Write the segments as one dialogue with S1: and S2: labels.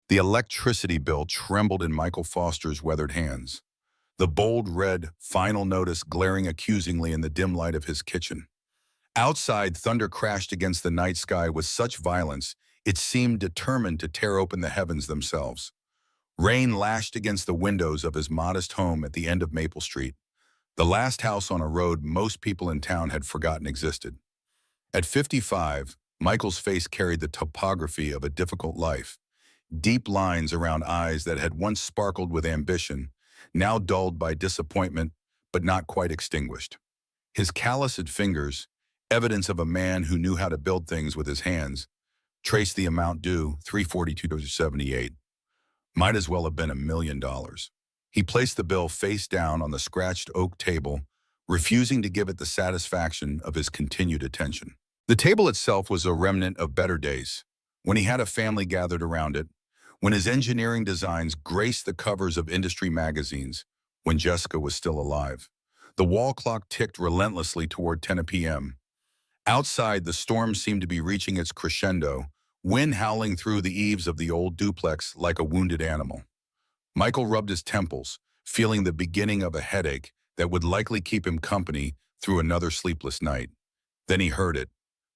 S1: The electricity bill trembled in Michael Foster's weathered hands, the bold red final notice glaring accusingly in the dim light of his kitchen. Outside, thunder crashed against the night sky with such violence it seemed determined to tear open the heavens themselves. Rain lashed against the windows of his modest home at the end of Maple Street, the last house on a road most people in town had forgotten existed. At 55, Michael's face carried the topography of a difficult life. Deep lines around eyes that had once sparkled with ambition, now dulled by disappointment, but not quite extinguished. His calloused fingers, evidence of a man who knew how to build things with his hands, traced the amount due, $342.78. Might as well have been $1 million. He placed the bill face down on the scratched oak table, refusing to give it the satisfaction of his continued attention. The table itself was a remnant of better days, when he had a family gathered around it, when his engineering designs graced the covers of industry magazines, when Jessica was still alive. The wall clock ticked relentlessly toward 10 p.m. Outside, the storm seemed to be reaching its crescendo, wind howling through the eaves of the old duplex like a wounded animal. Michael rubbed his temples, feeling the beginning of a headache that would likely keep him company through another sleepless night. Then he heard it,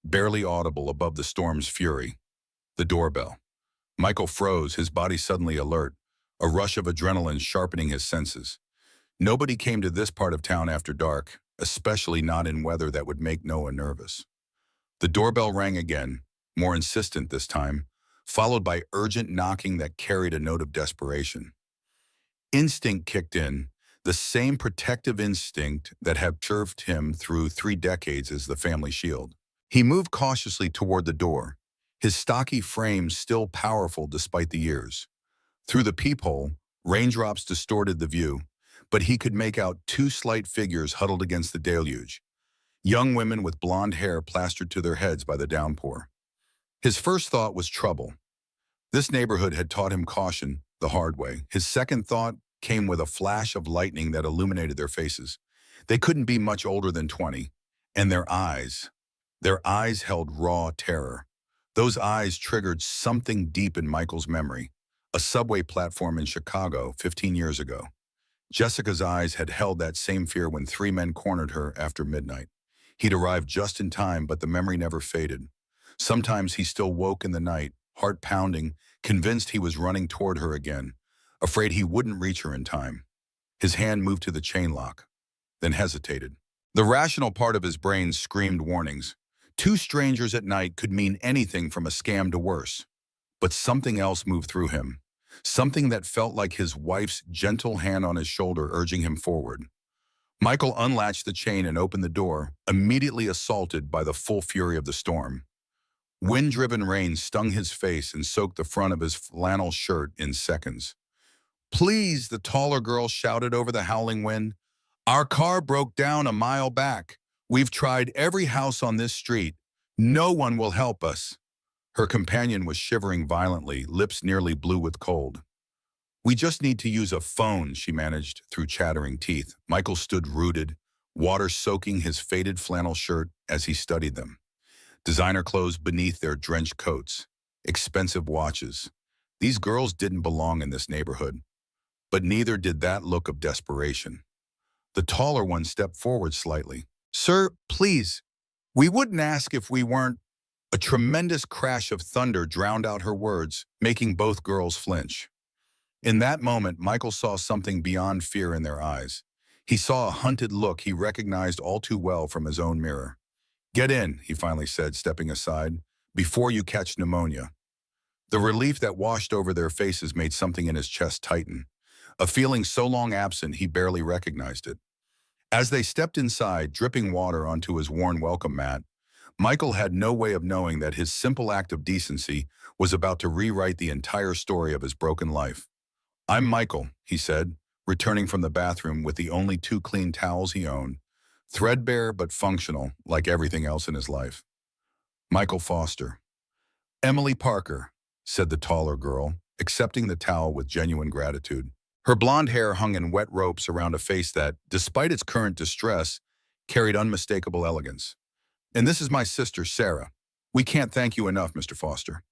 S1: barely audible above the storm's fury. The doorbell. Michael froze, his body suddenly alert, a rush of adrenaline sharpening his senses. Nobody came to this part of town after dark, especially not in weather that would make Noah nervous. The doorbell rang again, more insistent this time, followed by urgent knocking that carried a note of desperation. Instinct kicked in, the same protective instinct that had served him through 3 decades as the family shield. He moved cautiously toward the door, his stocky frame still powerful despite the years. Through the peephole, raindrops distorted the view, but he could make out 2 slight figures huddled against the deluge, young women with blonde hair plastered to their heads by the downpour. His first thought was trouble. This neighborhood had taught him caution the hard way. His second thought came with a flash of lightning that illuminated their faces. They couldn't be much older than 20, and their eyes held raw terror. Those eyes triggered something deep in Michael's memory, a subway platform in Chicago 15 years ago. Jessica's eyes had held that same fear when 3 men cornered her after midnight. He'd arrived just in time, but the memory never faded. Sometimes he still woke in the night, heart pounding, convinced he was running toward her again, afraid he wouldn't reach her in time. His hand moved to the chain lock, then hesitated. The rational part of his brain screamed warnings. 2 strangers at night could mean anything from a scam to worse. But something else moved through him, something that felt like his wife's gentle hand on his shoulder urging him forward. Michael unlatched the chain and opened the door, immediately assaulted by the full fury of the storm. Wind-driven rain stung his face and soaked the front of his flannel shirt in seconds. "Please," the taller girl shouted over the howling wind. "Our car broke down a mile back. We've tried every house on this street. No one will help us." Her companion was shivering violently, lips nearly blue with cold. "We just need to use a phone," she managed through chattering teeth. Michael stood rooted, water soaking his faded flannel shirt as he studied them. Designer clothes beneath their drenched coats, expensive watches. These girls didn't belong in this neighborhood, but neither did that look of desperation. The taller one stepped forward slightly. "Sir, please, we wouldn't ask if we weren't—" A tremendous crash of thunder drowned out her words, making both girls flinch. In that moment, Michael saw something beyond fear in their eyes. He saw a hunted look he recognized all too well from his own mirror. "Get in," he finally said, stepping aside, "before you catch pneumonia." The relief that washed over their faces made something in his chest tighten, a feeling so long absent he barely recognized it. As they stepped inside, dripping water onto his worn welcome mat, Michael had no way of knowing that his simple act of decency was about to rewrite the entire story of his broken life. "I'm Michael," he said, returning from the bathroom with the only 2 clean towels he owned, threadbare but functional, like everything else in his life. "Michael Foster." "Emily Parker," said the taller girl, accepting the towel with genuine gratitude. Her blonde hair hung in wet ropes around a face that, despite its current distress, carried unmistakable elegance. "And this is my sister, Sarah. We can't thank you enough, Mr. Foster."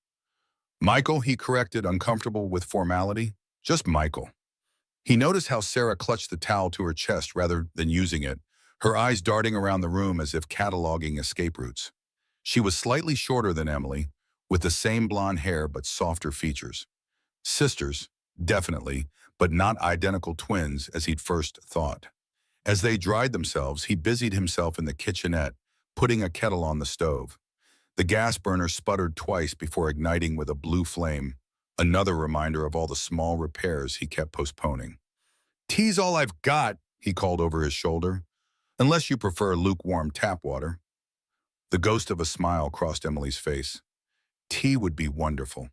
S1: Michael, he corrected, uncomfortable with formality. Just Michael. He noticed how Sarah clutched the towel to her chest rather than using it, her eyes darting around the room as if cataloging escape routes. She was slightly shorter than Emily, with the same blonde hair but softer features. Sisters, definitely, but not identical twins as he'd first thought. As they dried themselves, he busied himself in the kitchenette, putting a kettle on the stove. The gas burner sputtered twice before igniting with a blue flame, another reminder of all the small repairs he kept postponing. "Tea's all I've got," he called over his shoulder, "unless you prefer lukewarm tap water." The ghost of a smile crossed Emily's face. Tea would be wonderful.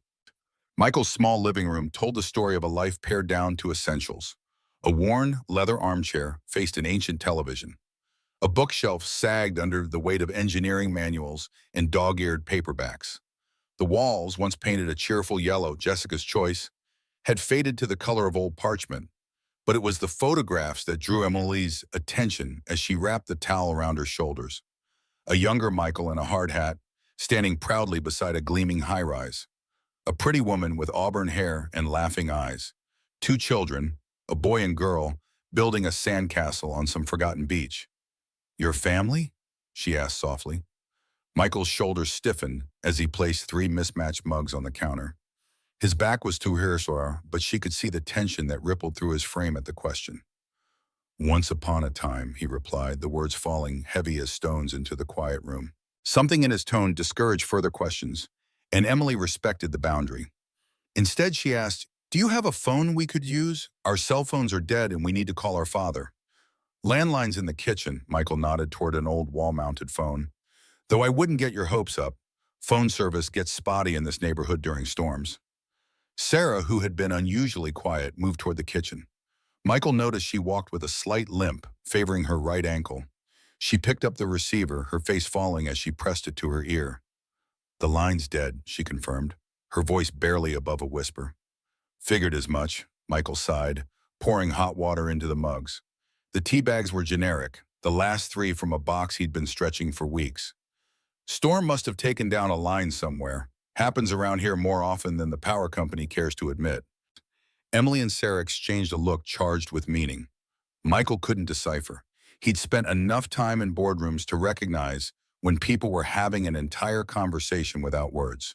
S1: Michael's small living room told the story of a life pared down to essentials. A worn leather armchair faced an ancient television. A bookshelf sagged under the weight of engineering manuals and dog-eared paperbacks. The walls, once painted a cheerful yellow, Jessica's choice, had faded to the color of old parchment, but it was the photographs that drew Emily's attention as she wrapped the towel around her shoulders. A younger Michael in a hard hat, standing proudly beside a gleaming high-rise. A pretty woman with auburn hair and laughing eyes. Two children, a boy and girl, building a sandcastle on some forgotten beach. "Your family?" she asked softly. Michael's shoulders stiffened as he placed three mismatched mugs on the counter. His back was to her, but she could see the tension that rippled through his frame at the question. "Once upon a time," he replied, the words falling heavy as stones into the quiet room. Something in his tone discouraged further questions, and Emily respected the boundary. Instead, she asked, "Do you have a phone we could use? Our cell phones are dead and we need to call our father." "Landline's in the kitchen," Michael nodded toward an old wall-mounted phone. "Though I wouldn't get your hopes up. Phone service gets spotty in this neighborhood during storms." Sarah, who had been unusually quiet, moved toward the kitchen. Michael noticed she walked with a slight limp, favoring her right ankle. She picked up the receiver, her face falling as she pressed it to her ear. "The line's dead," she confirmed, her voice barely above a whisper. "Figured as much," Michael sighed, pouring hot water into the mugs. The tea bags were generic, the last three from a box he'd been stretching for weeks. "Storm must have taken down a line somewhere. Happens around here more often than the power company cares to admit." Emily and Sarah exchanged a look charged with meaning. Michael couldn't decipher. He'd spent enough time in boardrooms to recognize when people were having an entire conversation without words.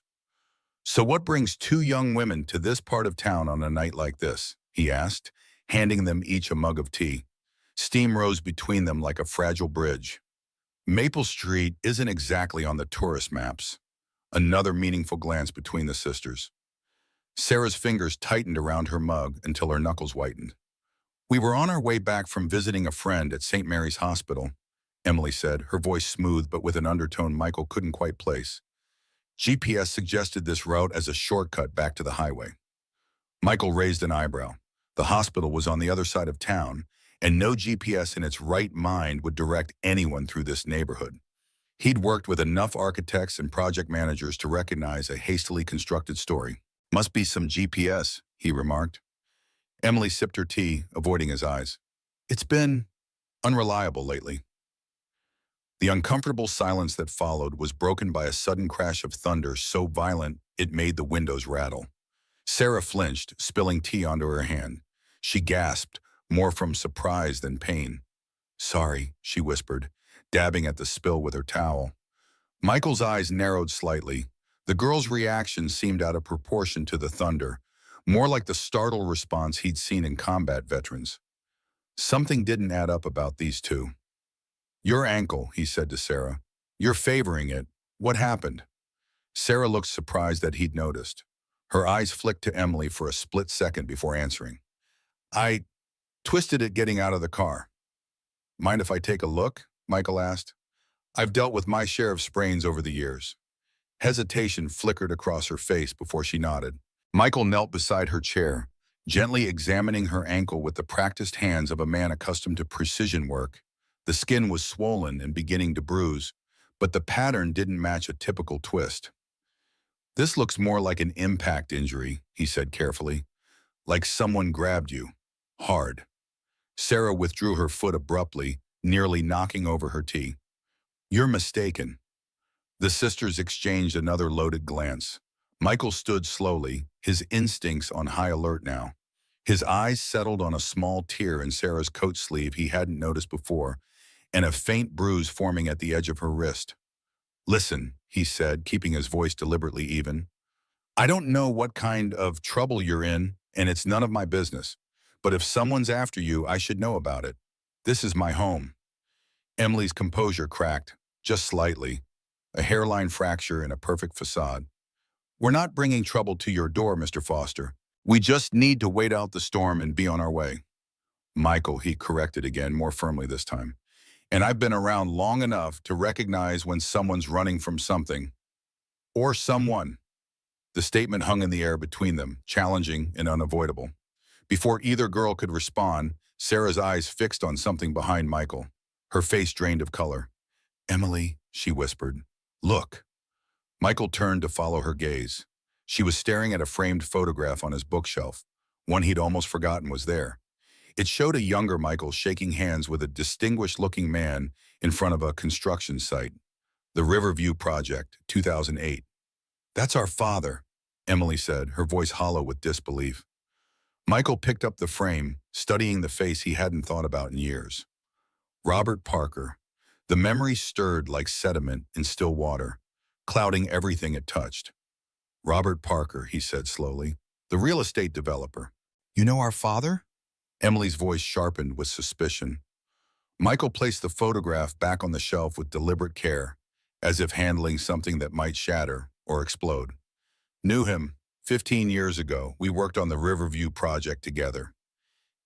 S1: "So what brings two young women to this part of town on a night like this?" he asked, handing them each a mug of tea. Steam rose between them like a fragile bridge. "Maple Street isn't exactly on the tourist maps." Another meaningful glance between the sisters. Sarah's fingers tightened around her mug until her knuckles whitened. "We were on our way back from visiting a friend at St. Mary's Hospital," Emily said, her voice smooth but with an undertone Michael couldn't quite place. "GPS suggested this route as a shortcut back to the highway." Michael raised an eyebrow. The hospital was on the other side of town, and no GPS in its right mind would direct anyone through this neighborhood. He'd worked with enough architects and project managers to recognize a hastily constructed story. "Must be some GPS," he remarked. Emily sipped her tea, avoiding his eyes. "It's been unreliable lately." The uncomfortable silence that followed was broken by a sudden crash of thunder so violent it made the windows rattle. Sarah flinched, spilling tea onto her hand. She gasped, more from surprise than pain. "Sorry," she whispered, dabbing at the spill with her towel. Michael's eyes narrowed slightly. The girl's reaction seemed out of proportion to the thunder, more like the startled response he'd seen in combat veterans. Something didn't add up about these two. "Your ankle," he said to Sarah. "You're favoring it. What happened?" Sarah looked surprised that he'd noticed. Her eyes flicked to Emily for a split second before answering. "I twisted it getting out of the car." "Mind if I take a look?" Michael asked. "I've dealt with my share of sprains over the years." Hesitation flickered across her face before she nodded. Michael knelt beside her chair, gently examining her ankle with the practiced hands of a man accustomed to precision work. The skin was swollen and beginning to bruise, but the pattern didn't match a typical twist. "This looks more like an impact injury," he said carefully. "Like someone grabbed you. Hard." Sarah withdrew her foot abruptly, nearly knocking over her tea. "You're mistaken." The sisters exchanged another loaded glance. Michael stood slowly, his instincts on high alert now. His eyes settled on a small tear in Sarah's coat sleeve he hadn't noticed before, and a faint bruise forming at the edge of her wrist. "Listen," he said, keeping his voice deliberately even. "I don't know what kind of trouble you're in, and it's none of my business. But if someone's after you, I should know about it. This is my home." Emily's composure cracked, just slightly, a hairline fracture in a perfect facade. "We're not bringing trouble to your door, Mr. Foster. We just need to wait out the storm and be on our way." "Michael," he corrected again, more firmly this time. "And I've been around long enough to recognize when someone's running from something. Or someone." The statement hung in the air between them, challenging and unavoidable. Before either girl could respond, Sarah's eyes fixed on something behind Michael. Her face drained of color. "Emily," she whispered. "Look." Michael turned to follow her gaze. She was staring at a framed photograph on his bookshelf, one he'd almost forgotten was there. It showed a younger Michael shaking hands with a distinguished-looking man in front of a construction site. The Riverview Project, 2008. "That's our father," Emily said, her voice hollow with disbelief. Michael picked up the frame, studying the face he hadn't thought about in years. Robert Parker. The memory stirred like sediment in still water, clouding everything it touched. "Robert Parker," he said slowly, "the real estate developer." "You know our father?" Emily's voice sharpened with suspicion. Michael placed the photograph back on the shelf with deliberate care, as if handling something that might shatter or explode. "Knew him. 15 years ago, we worked on the Riverview project together."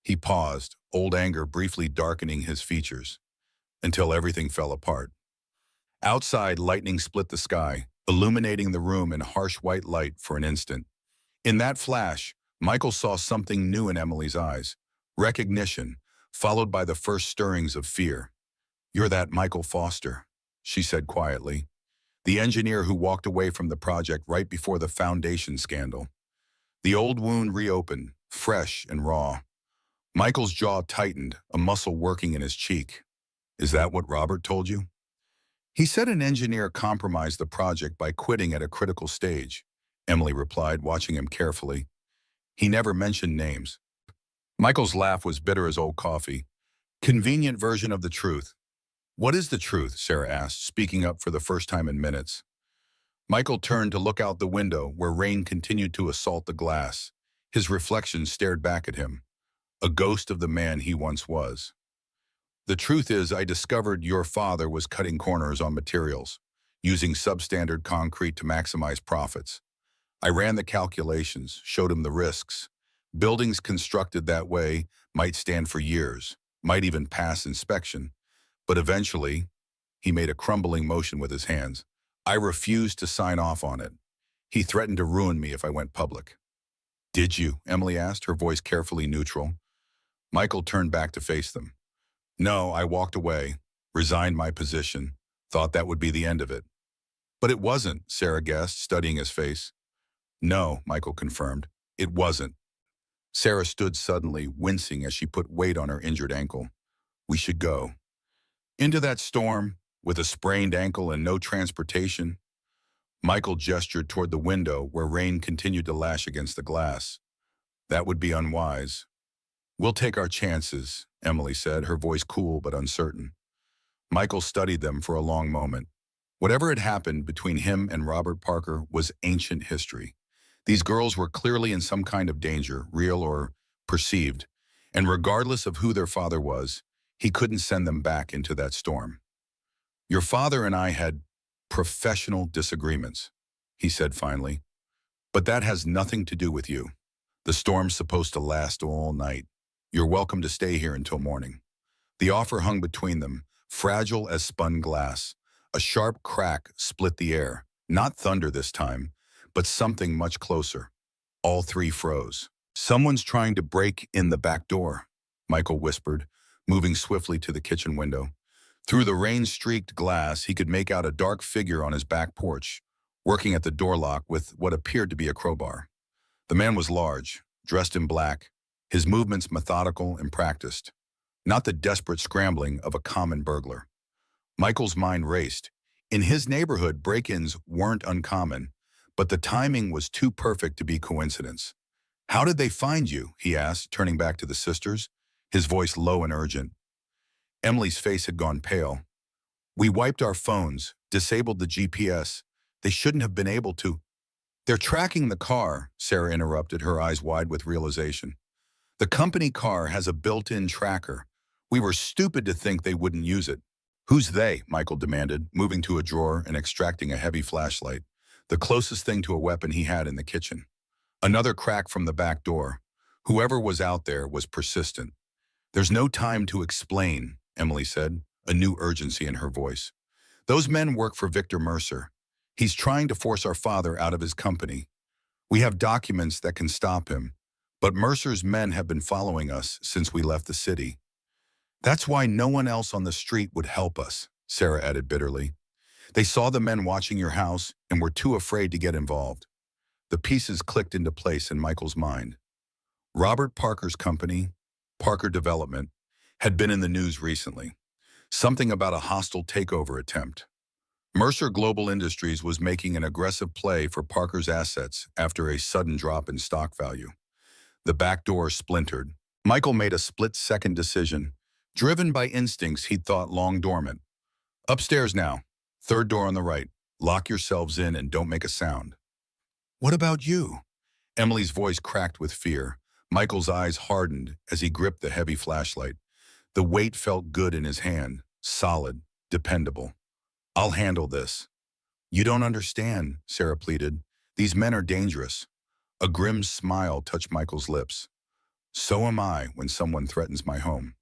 S1: He paused, old anger briefly darkening his features, until everything fell apart. Outside, lightning split the sky, illuminating the room in harsh white light for an instant. In that flash, Michael saw something new in Emily's eyes. Recognition, followed by the first stirrings of fear. "You're that Michael Foster," she said quietly. "The engineer who walked away from the project right before the foundation scandal." The old wound reopened, fresh and raw. Michael's jaw tightened, a muscle working in his cheek. "Is that what Robert told you?" "He said an engineer compromised the project by quitting at a critical stage," Emily replied, watching him carefully. "He never mentioned names." Michael's laugh was bitter as old coffee. "Convenient version of the truth." "What is the truth?" Sarah asked, speaking up for the first time in minutes. Michael turned to look out the window where rain continued to assault the glass. His reflection stared back at him, a ghost of the man he once was. "The truth is, I discovered your father was cutting corners on materials, using substandard concrete to maximize profits. I ran the calculations, showed him the risks. Buildings constructed that way might stand for years, might even pass inspection. But eventually," he made a crumbling motion with his hands, "I refused to sign off on it. He threatened to ruin me if I went public." "Did you?" Emily asked, her voice carefully neutral. Michael turned back to face them. "No, I walked away, resigned my position, thought that would be the end of it." "But it wasn't," Sarah guessed, studying his face. "No," Michael confirmed, "it wasn't." Sarah stood suddenly, wincing as she put weight on her injured ankle. "We should go." "Into that storm, with a sprained ankle and no transportation?" Michael gestured toward the window where rain continued to lash against the glass. "That would be unwise." "We'll take our chances," Emily said, her voice cool but uncertain. Michael studied them for a long moment. Whatever had happened between him and Robert Parker was ancient history. These girls were clearly in some kind of danger, real or perceived, and regardless of who their father was, he couldn't send them back into that storm. "Your father and I had professional disagreements," he said finally, "but that has nothing to do with you. The storm's supposed to last all night. You're welcome to stay here until morning." The offer hung between them, fragile as spun glass. A sharp crack split the air, not thunder this time, but something much closer. All three froze. "Someone's trying to break in the back door," Michael whispered, moving swiftly to the kitchen window. Through the rain-streaked glass, he could make out a dark figure on his back porch, working at the door lock with what appeared to be a crowbar. The man was large, dressed in black, his movements methodical and practiced, not the desperate scrambling of a common burglar. Michael's mind raced. In his neighborhood, break-ins weren't uncommon, but the timing was too perfect to be coincidence. "How did they find you?" he asked, turning back to the sisters, his voice low and urgent. Emily's face had gone pale. "We wiped our phones, disabled the GPS. They shouldn't have been able to." "They're tracking the car," Sarah interrupted, her eyes wide with realization. "The company car has a built-in tracker. We were stupid to think they wouldn't use it." "Who's they?" Michael demanded, moving to a drawer and extracting a heavy flashlight, the closest thing to a weapon he had in the kitchen. Another crack from the back door. Whoever was out there was persistent. "There's no time to explain," Emily said, a new urgency in her voice. "Those men work for Victor Mercer. He's trying to force our father out of his company. We have documents that can stop him, but Mercer's men have been following us since we left the city. That's why no one else on the street would help us," Sarah added bitterly. "They saw the men watching your house and were too afraid to get involved." The pieces clicked into place in Michael's mind. Robert Parker's company, Parker Development, had been in the news recently. Something about a hostile takeover attempt. Mercer Global Industries was making an aggressive play for Parker's assets after a sudden drop in stock value. The back door splintered. Michael made a split-second decision, driven by instincts he'd thought long dormant. "Upstairs now. Third door on the right. Lock yourselves in and don't make a sound." "What about you?" Emily's voice cracked with fear. Michael's eyes hardened as he gripped the heavy flashlight. The weight felt good in his hand, solid, dependable. "I'll handle this." "You don't understand," Sarah pleaded. "These men are dangerous." A grim smile touched Michael's lips. "So am I when someone threatens my home."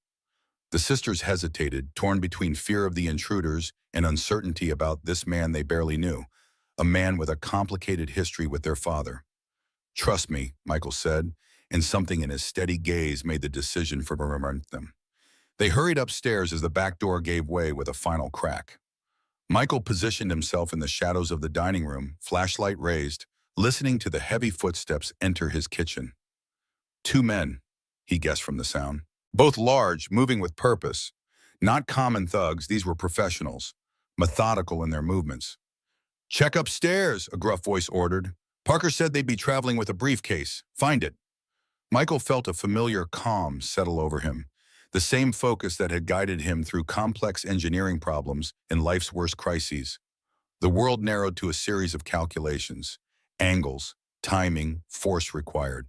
S1: The sisters hesitated, torn between fear of the intruders and uncertainty about this man they barely knew, a man with a complicated history with their father. "Trust me," Michael said, and something in his steady gaze made the decision for them. They hurried upstairs as the back door gave way with a final crack. Michael positioned himself in the shadows of the dining room, flashlight raised, listening to the heavy footsteps enter his kitchen. Two men, he guessed from the sound. Both large, moving with purpose. Not common thugs, these were professionals, methodical in their movements. "Check upstairs," a gruff voice ordered. "Parker said they'd be traveling with a briefcase. Find it." Michael felt a familiar calm settle over him, the same focus that had guided him through complex engineering problems in life's worst crises. The world narrowed to a series of calculations, angles, timing, force required.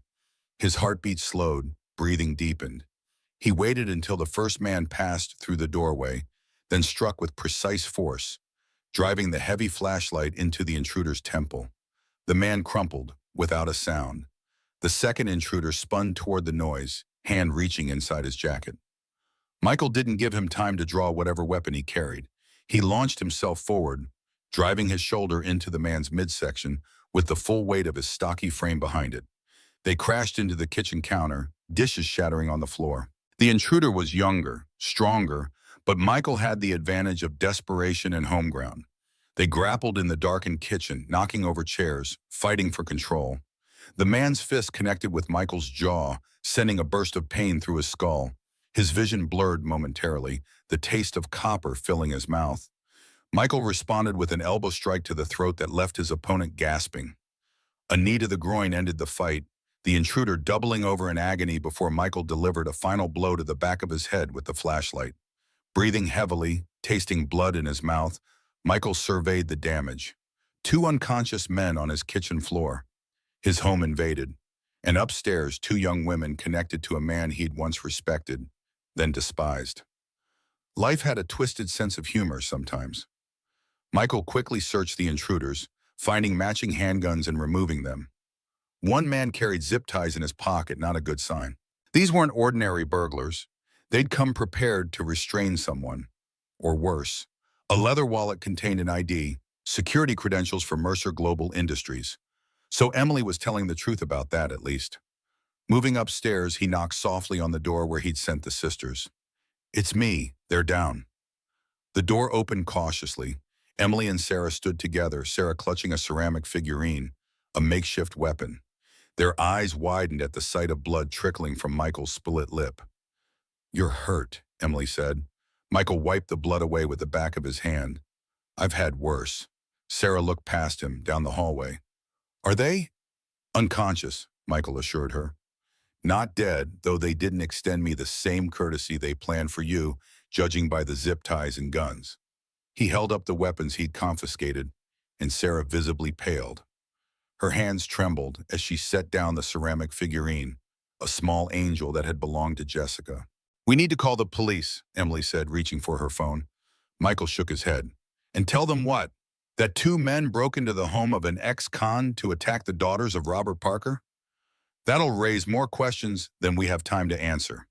S1: His heartbeat slowed, breathing deepened. He waited until the first man passed through the doorway, then struck with precise force, driving the heavy flashlight into the intruder's temple. The man crumpled, without a sound. The second intruder spun toward the noise, hand reaching inside his jacket. Michael didn't give him time to draw whatever weapon he carried. He launched himself forward, driving his shoulder into the man's midsection with the full weight of his stocky frame behind it. They crashed into the kitchen counter, dishes shattering on the floor. The intruder was younger, stronger, but Michael had the advantage of desperation and home ground. They grappled in the darkened kitchen, knocking over chairs, fighting for control. The man's fist connected with Michael's jaw, sending a burst of pain through his skull. His vision blurred momentarily, the taste of copper filling his mouth. Michael responded with an elbow strike to the throat that left his opponent gasping. A knee to the groin ended the fight, the intruder doubling over in agony before Michael delivered a final blow to the back of his head with the flashlight. Breathing heavily, tasting blood in his mouth, Michael surveyed the damage. Two unconscious men on his kitchen floor. His home invaded. And upstairs, two young women connected to a man he'd once respected, then despised. Life had a twisted sense of humor sometimes. Michael quickly searched the intruders, finding matching handguns and removing them. One man carried zip ties in his pocket, not a good sign. These weren't ordinary burglars. They'd come prepared to restrain someone. Or worse, a leather wallet contained an ID, security credentials for Mercer Global Industries. So Emily was telling the truth about that, at least. Moving upstairs, he knocked softly on the door where he'd sent the sisters. "It's me. They're down." The door opened cautiously. Emily and Sarah stood together, Sarah clutching a ceramic figurine, a makeshift weapon. Their eyes widened at the sight of blood trickling from Michael's split lip. "You're hurt," Emily said. Michael wiped the blood away with the back of his hand. "I've had worse." Sarah looked past him, down the hallway. Are they? Unconscious, Michael assured her. Not dead, though they didn't extend me the same courtesy they planned for you, judging by the zip ties and guns. He held up the weapons he'd confiscated, and Sarah visibly paled. Her hands trembled as she set down the ceramic figurine, a small angel that had belonged to Jessica. We need to call the police, Emily said, reaching for her phone. Michael shook his head. And tell them what? That two men broke into the home of an ex-con to attack the daughters of Robert Parker? That'll raise more questions than we have time to answer.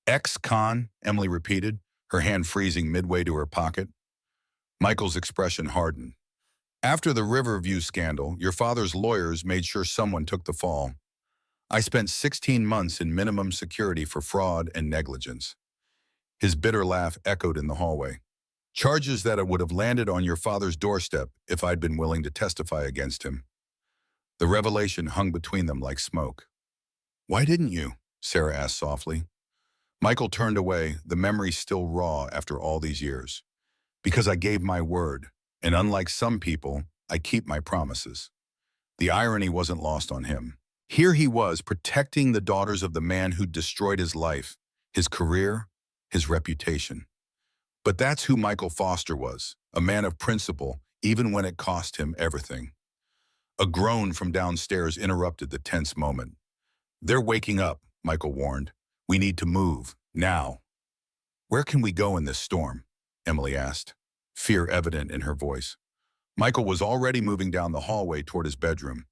S1: Ex-con, Emily repeated, her hand freezing midway to her pocket. Michael's expression hardened. After the Riverview scandal, your father's lawyers made sure someone took the fall. I spent 16 months in minimum security for fraud and negligence. His bitter laugh echoed in the hallway. Charges that would have landed on your father's doorstep if I'd been willing to testify against him. The revelation hung between them like smoke. Why didn't you? Sarah asked softly. Michael turned away, the memory still raw after all these years. Because I gave my word, and unlike some people, I keep my promises. The irony wasn't lost on him. Here he was, protecting the daughters of the man who destroyed his life, his career, his reputation. But that's who Michael Foster was, a man of principle, even when it cost him everything. A groan from downstairs interrupted the tense moment. They're waking up, Michael warned. We need to move, now. Where can we go in this storm? Emily asked, fear evident in her voice. Michael was already moving down the hallway toward his bedroom.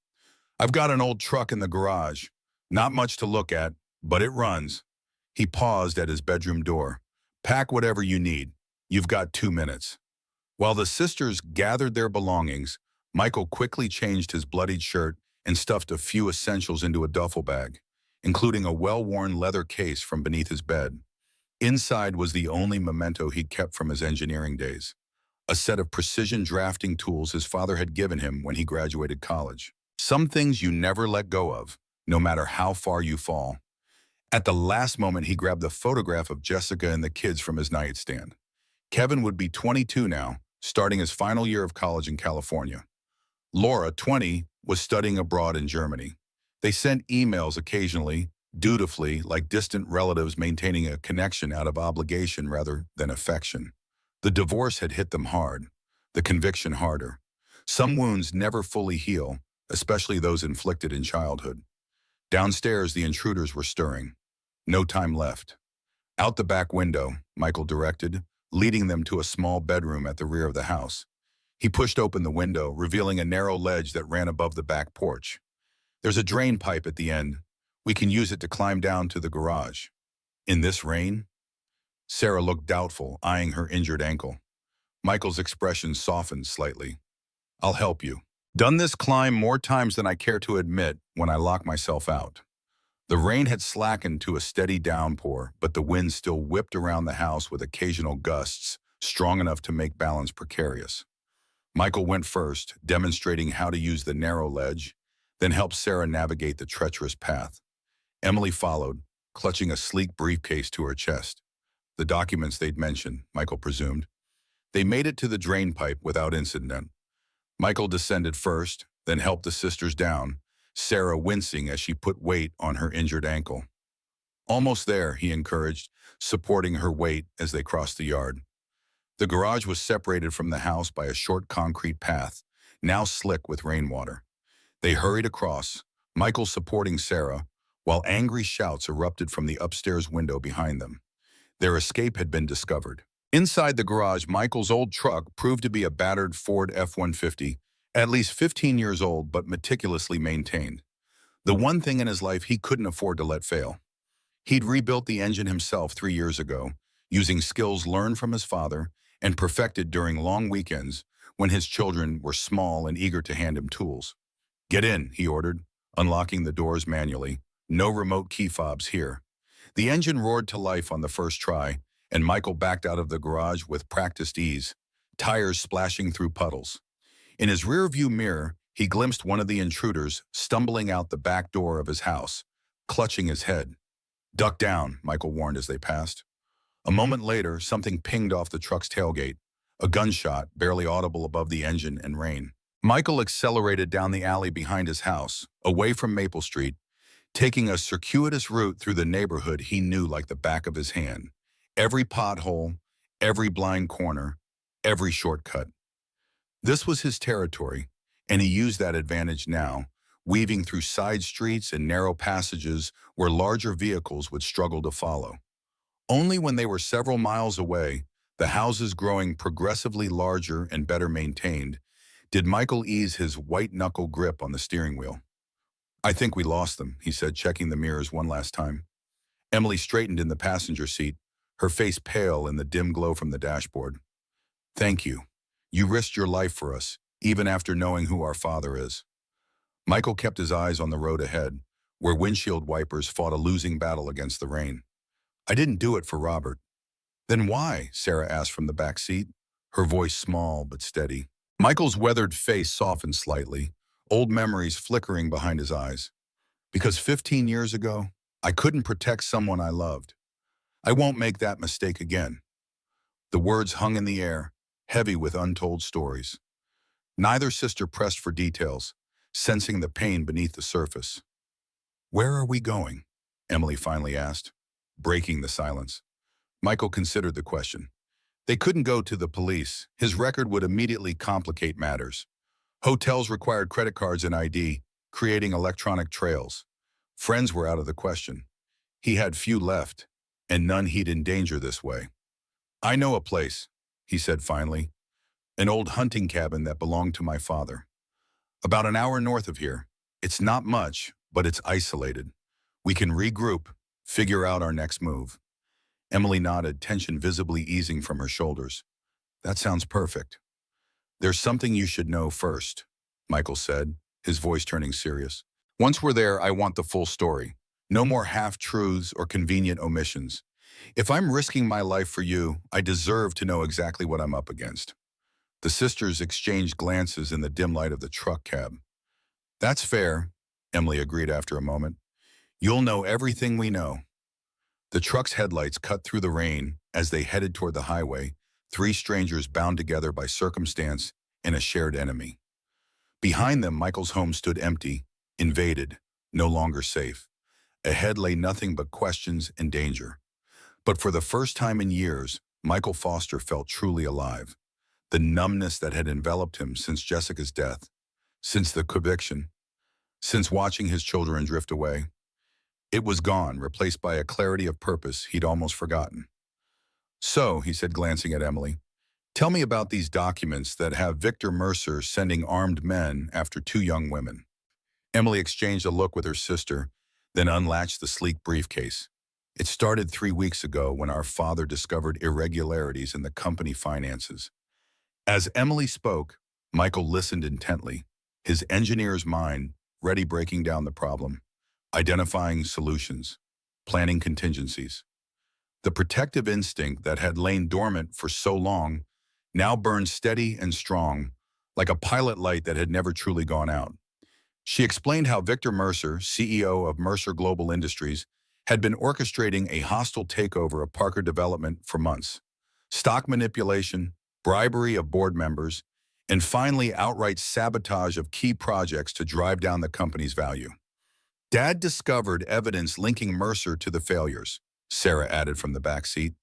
S1: I've got an old truck in the garage. Not much to look at, but it runs. He paused at his bedroom door. Pack whatever you need. You've got 2 minutes. While the sisters gathered their belongings, Michael quickly changed his bloodied shirt and stuffed a few essentials into a duffel bag, including a well-worn leather case from beneath his bed. Inside was the only memento he'd kept from his engineering days, a set of precision drafting tools his father had given him when he graduated college. Some things you never let go of, no matter how far you fall. At the last moment, he grabbed the photograph of Jessica and the kids from his nightstand. Kevin would be 22 now, starting his final year of college in California. Laura, 20, was studying abroad in Germany. They sent emails occasionally, dutifully, like distant relatives maintaining a connection out of obligation rather than affection. The divorce had hit them hard, the conviction harder. Some wounds never fully heal, especially those inflicted in childhood. Downstairs, the intruders were stirring. No time left. Out the back window, Michael directed, leading them to a small bedroom at the rear of the house. He pushed open the window, revealing a narrow ledge that ran above the back porch. There's a drain pipe at the end. We can use it to climb down to the garage. In this rain? Sarah looked doubtful, eyeing her injured ankle. Michael's expression softened slightly. I'll help you. Done this climb more times than I care to admit when I lock myself out. The rain had slackened to a steady downpour, but the wind still whipped around the house with occasional gusts, strong enough to make balance precarious. Michael went first, demonstrating how to use the narrow ledge, then helped Sarah navigate the treacherous path. Emily followed, clutching a sleek briefcase to her chest. The documents they'd mentioned, Michael presumed. They made it to the drain pipe without incident. Michael descended first, then helped the sisters down, Sarah wincing as she put weight on her injured ankle. Almost there, he encouraged, supporting her weight as they crossed the yard. The garage was separated from the house by a short concrete path, now slick with rainwater. They hurried across, Michael supporting Sarah, while angry shouts erupted from the upstairs window behind them. Their escape had been discovered. Inside the garage, Michael's old truck proved to be a battered Ford F-150, at least 15 years old but meticulously maintained. The one thing in his life he couldn't afford to let fail. He'd rebuilt the engine himself 3 years ago, using skills learned from his father and perfected during long weekends when his children were small and eager to hand him tools. Get in, he ordered, unlocking the doors manually. No remote key fobs here. The engine roared to life on the first try, and Michael backed out of the garage with practiced ease, tires splashing through puddles. In his rearview mirror, he glimpsed one of the intruders stumbling out the back door of his house, clutching his head. Duck down, Michael warned as they passed. A moment later, something pinged off the truck's tailgate, a gunshot barely audible above the engine and rain. Michael accelerated down the alley behind his house, away from Maple Street, taking a circuitous route through the neighborhood he knew like the back of his hand. Every pothole, every blind corner, every shortcut. This was his territory, and he used that advantage now, weaving through side streets and narrow passages where larger vehicles would struggle to follow. Only when they were several miles away, the houses growing progressively larger and better maintained, did Michael ease his white-knuckle grip on the steering wheel. "I think we lost them," he said, checking the mirrors one last time. Emily straightened in the passenger seat, her face pale in the dim glow from the dashboard. "Thank you. You risked your life for us, even after knowing who our father is." Michael kept his eyes on the road ahead, where windshield wipers fought a losing battle against the rain. "I didn't do it for Robert." "Then why?" Sarah asked from the back seat, her voice small but steady. Michael's weathered face softened slightly, old memories flickering behind his eyes. "Because 15 years ago, I couldn't protect someone I loved. I won't make that mistake again." The words hung in the air, heavy with untold stories. Neither sister pressed for details, sensing the pain beneath the surface. "Where are we going?" Emily finally asked, breaking the silence. Michael considered the question. They couldn't go to the police. His record would immediately complicate matters. Hotels required credit cards and ID, creating electronic trails. Friends were out of the question. He had few left, and none he'd endanger this way. "I know a place," he said finally. "An old hunting cabin that belonged to my father. About an hour north of here. It's not much, but it's isolated. We can regroup, figure out our next move." Emily nodded, tension visibly easing from her shoulders. "That sounds perfect." "There's something you should know first," Michael said, his voice turning serious. "Once we're there, I want the full story. No more half-truths or convenient omissions. If I'm risking my life for you, I deserve to know exactly what I'm up against." The sisters exchanged glances in the dim light of the truck cab. "That's fair," Emily agreed after a moment. "You'll know everything we know." The truck's headlights cut through the rain as they headed toward the highway, three strangers bound together by circumstance and a shared enemy. Behind them, Michael's home stood empty, invaded, no longer safe. Ahead lay nothing but questions and danger. But for the first time in years, Michael Foster felt truly alive. The numbness that had enveloped him since Jessica's death, since the conviction, since watching his children drift away. It was gone, replaced by a clarity of purpose he'd almost forgotten. "So," he said, glancing at Emily, "tell me about these documents that have Victor Mercer sending armed men after two young women." Emily exchanged a look with her sister, then unlatched the sleek briefcase. "It started 3 weeks ago when our father discovered irregularities in the company finances." As Emily spoke, Michael listened intently, his engineer's mind ready breaking down the problem, identifying solutions, planning contingencies. The protective instinct that had lain dormant for so long now burned steady and strong, like a pilot light that had never truly gone out. She explained how Victor Mercer, CEO of Mercer Global Industries, had been orchestrating a hostile takeover of Parker Development for months. Stock manipulation, bribery of board members, and finally outright sabotage of key projects to drive down the company's value. "Dad discovered evidence linking Mercer to the failures," Sarah added from the back seat.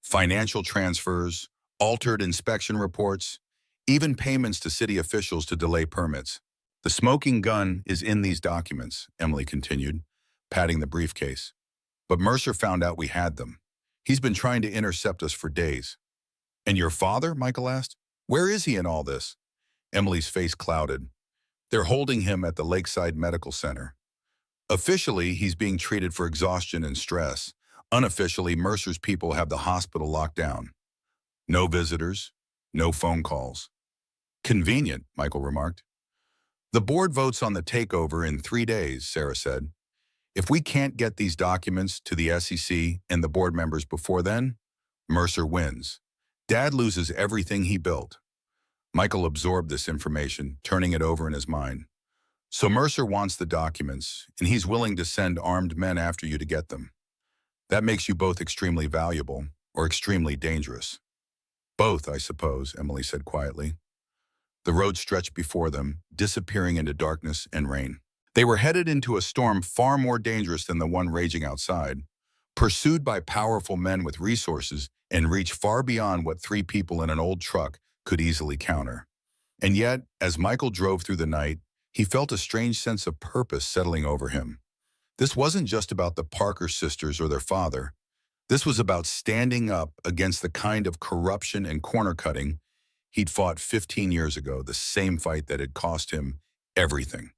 S1: "Financial transfers, altered inspection reports, even payments to city officials to delay permits. The smoking gun is in these documents," Emily continued, patting the briefcase. "But Mercer found out we had them. He's been trying to intercept us for days." "And your father?" Michael asked. "Where is he in all this?" Emily's face clouded. "They're holding him at the Lakeside Medical Center. Officially, he's being treated for exhaustion and stress. Unofficially, Mercer's people have the hospital locked down. No visitors, no phone calls." "Convenient," Michael remarked. "The board votes on the takeover in 3 days," Sarah said. "If we can't get these documents to the SEC and the board members before then, Mercer wins. Dad loses everything he built." Michael absorbed this information, turning it over in his mind. "So Mercer wants the documents, and he's willing to send armed men after you to get them. That makes you both extremely valuable or extremely dangerous." "Both, I suppose," Emily said quietly. The road stretched before them, disappearing into darkness and rain. They were headed into a storm far more dangerous than the one raging outside, pursued by powerful men with resources and reach far beyond what three people in an old truck could easily counter. And yet, as Michael drove through the night, he felt a strange sense of purpose settling over him. This wasn't just about the Parker sisters or their father. This was about standing up against the kind of corruption and corner-cutting he'd fought 15 years ago, the same fight that had cost him everything.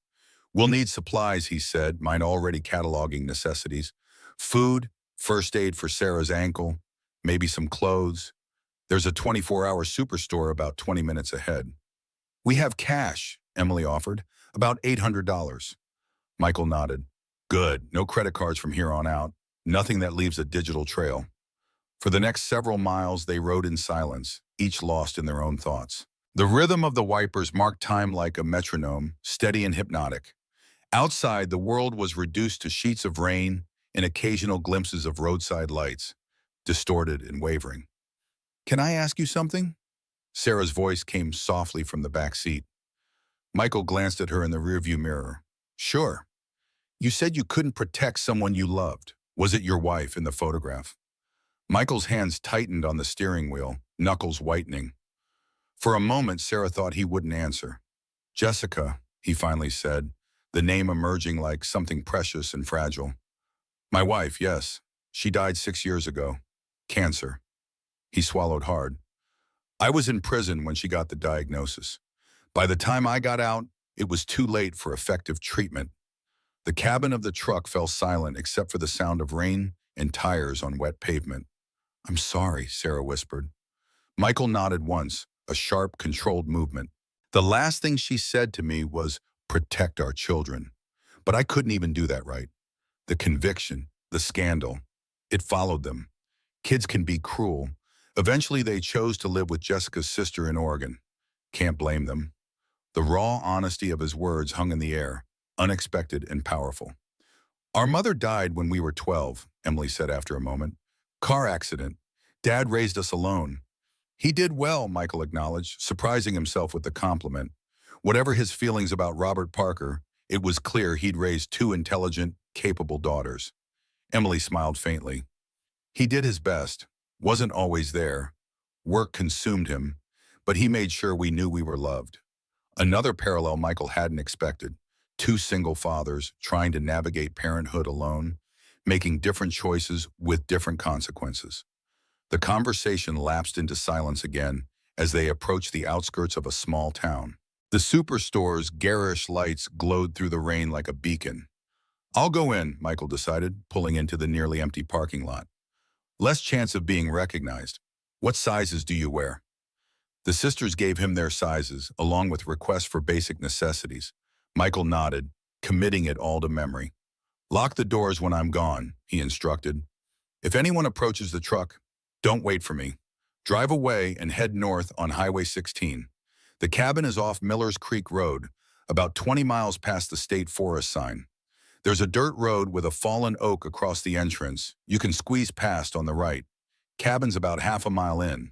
S1: "We'll need supplies," he said, mind already cataloging necessities. "Food, first aid for Sarah's ankle, maybe some clothes. There's a 24-hour superstore about 20 minutes ahead." "We have cash," Emily offered, "about $800. Michael nodded. "Good, no credit cards from here on out. Nothing that leaves a digital trail." For the next several miles, they rode in silence, each lost in their own thoughts. The rhythm of the wipers marked time like a metronome, steady and hypnotic. Outside, the world was reduced to sheets of rain and occasional glimpses of roadside lights, distorted and wavering. "Can I ask you something?" Sarah's voice came softly from the back seat. Michael glanced at her in the rearview mirror. "Sure. You said you couldn't protect someone you loved. Was it your wife in the photograph?" Michael's hands tightened on the steering wheel, knuckles whitening. For a moment, Sarah thought he wouldn't answer. "Jessica," he finally said, the name emerging like something precious and fragile. "My wife, yes. She died 6 years ago. Cancer." He swallowed hard. "I was in prison when she got the diagnosis. By the time I got out, it was too late for effective treatment." The cabin of the truck fell silent except for the sound of rain and tires on wet pavement. "I'm sorry," Sarah whispered. Michael nodded once, a sharp, controlled movement. "The last thing she said to me was, 'Protect our children.' But I couldn't even do that right. The conviction, the scandal, it followed them. Kids can be cruel. Eventually they chose to live with Jessica's sister in Oregon. Can't blame them." The raw honesty of his words hung in the air, unexpected and powerful. "Our mother died when we were 12, Emily said after a moment. "Car accident. Dad raised us alone." "He did well," Michael acknowledged, surprising himself with the compliment. Whatever his feelings about Robert Parker, it was clear he'd raised two intelligent, capable daughters. Emily smiled faintly. "He did his best. Wasn't always there. Work consumed him, but he made sure we knew we were loved." Another parallel Michael hadn't expected. Two single fathers trying to navigate parenthood alone, making different choices with different consequences. The conversation lapsed into silence again as they approached the outskirts of a small town. The superstore's garish lights glowed through the rain like a beacon. "I'll go in," Michael decided, pulling into the nearly empty parking lot. "Less chance of being recognized. What sizes do you wear?" The sisters gave him their sizes, along with requests for basic necessities. Michael nodded, committing it all to memory. "Lock the doors when I'm gone," he instructed. "If anyone approaches the truck, don't wait for me. Drive away and head north on Highway 16. The cabin is off Millers Creek Road, about 20 miles past the state forest sign. There's a dirt road with a fallen oak across the entrance. You can squeeze past on the right. Cabin's about half a mile in."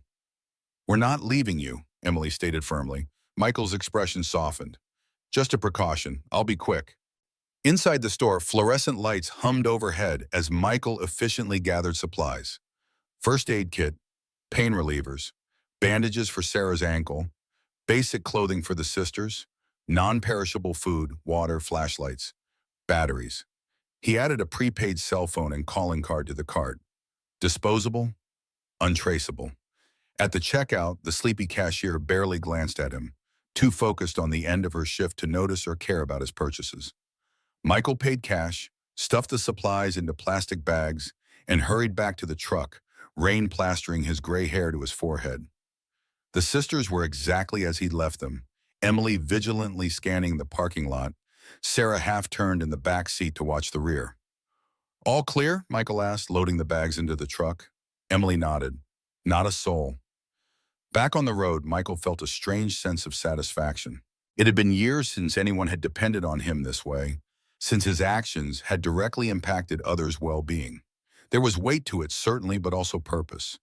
S1: "We're not leaving you," Emily stated firmly. Michael's expression softened. "Just a precaution. I'll be quick." Inside the store, fluorescent lights hummed overhead as Michael efficiently gathered supplies. First aid kit, pain relievers, bandages for Sarah's ankle, basic clothing for the sisters, non-perishable food, water, flashlights, batteries. He added a prepaid cell phone and calling card to the cart. Disposable, untraceable. At the checkout, the sleepy cashier barely glanced at him, too focused on the end of her shift to notice or care about his purchases. Michael paid cash, stuffed the supplies into plastic bags, and hurried back to the truck, rain plastering his gray hair to his forehead. The sisters were exactly as he'd left them, Emily vigilantly scanning the parking lot, Sarah half-turned in the back seat to watch the rear. "All clear?" Michael asked, loading the bags into the truck. Emily nodded. "Not a soul." Back on the road, Michael felt a strange sense of satisfaction. It had been years since anyone had depended on him this way, since his actions had directly impacted others' well-being. There was weight to it, certainly, but also purpose.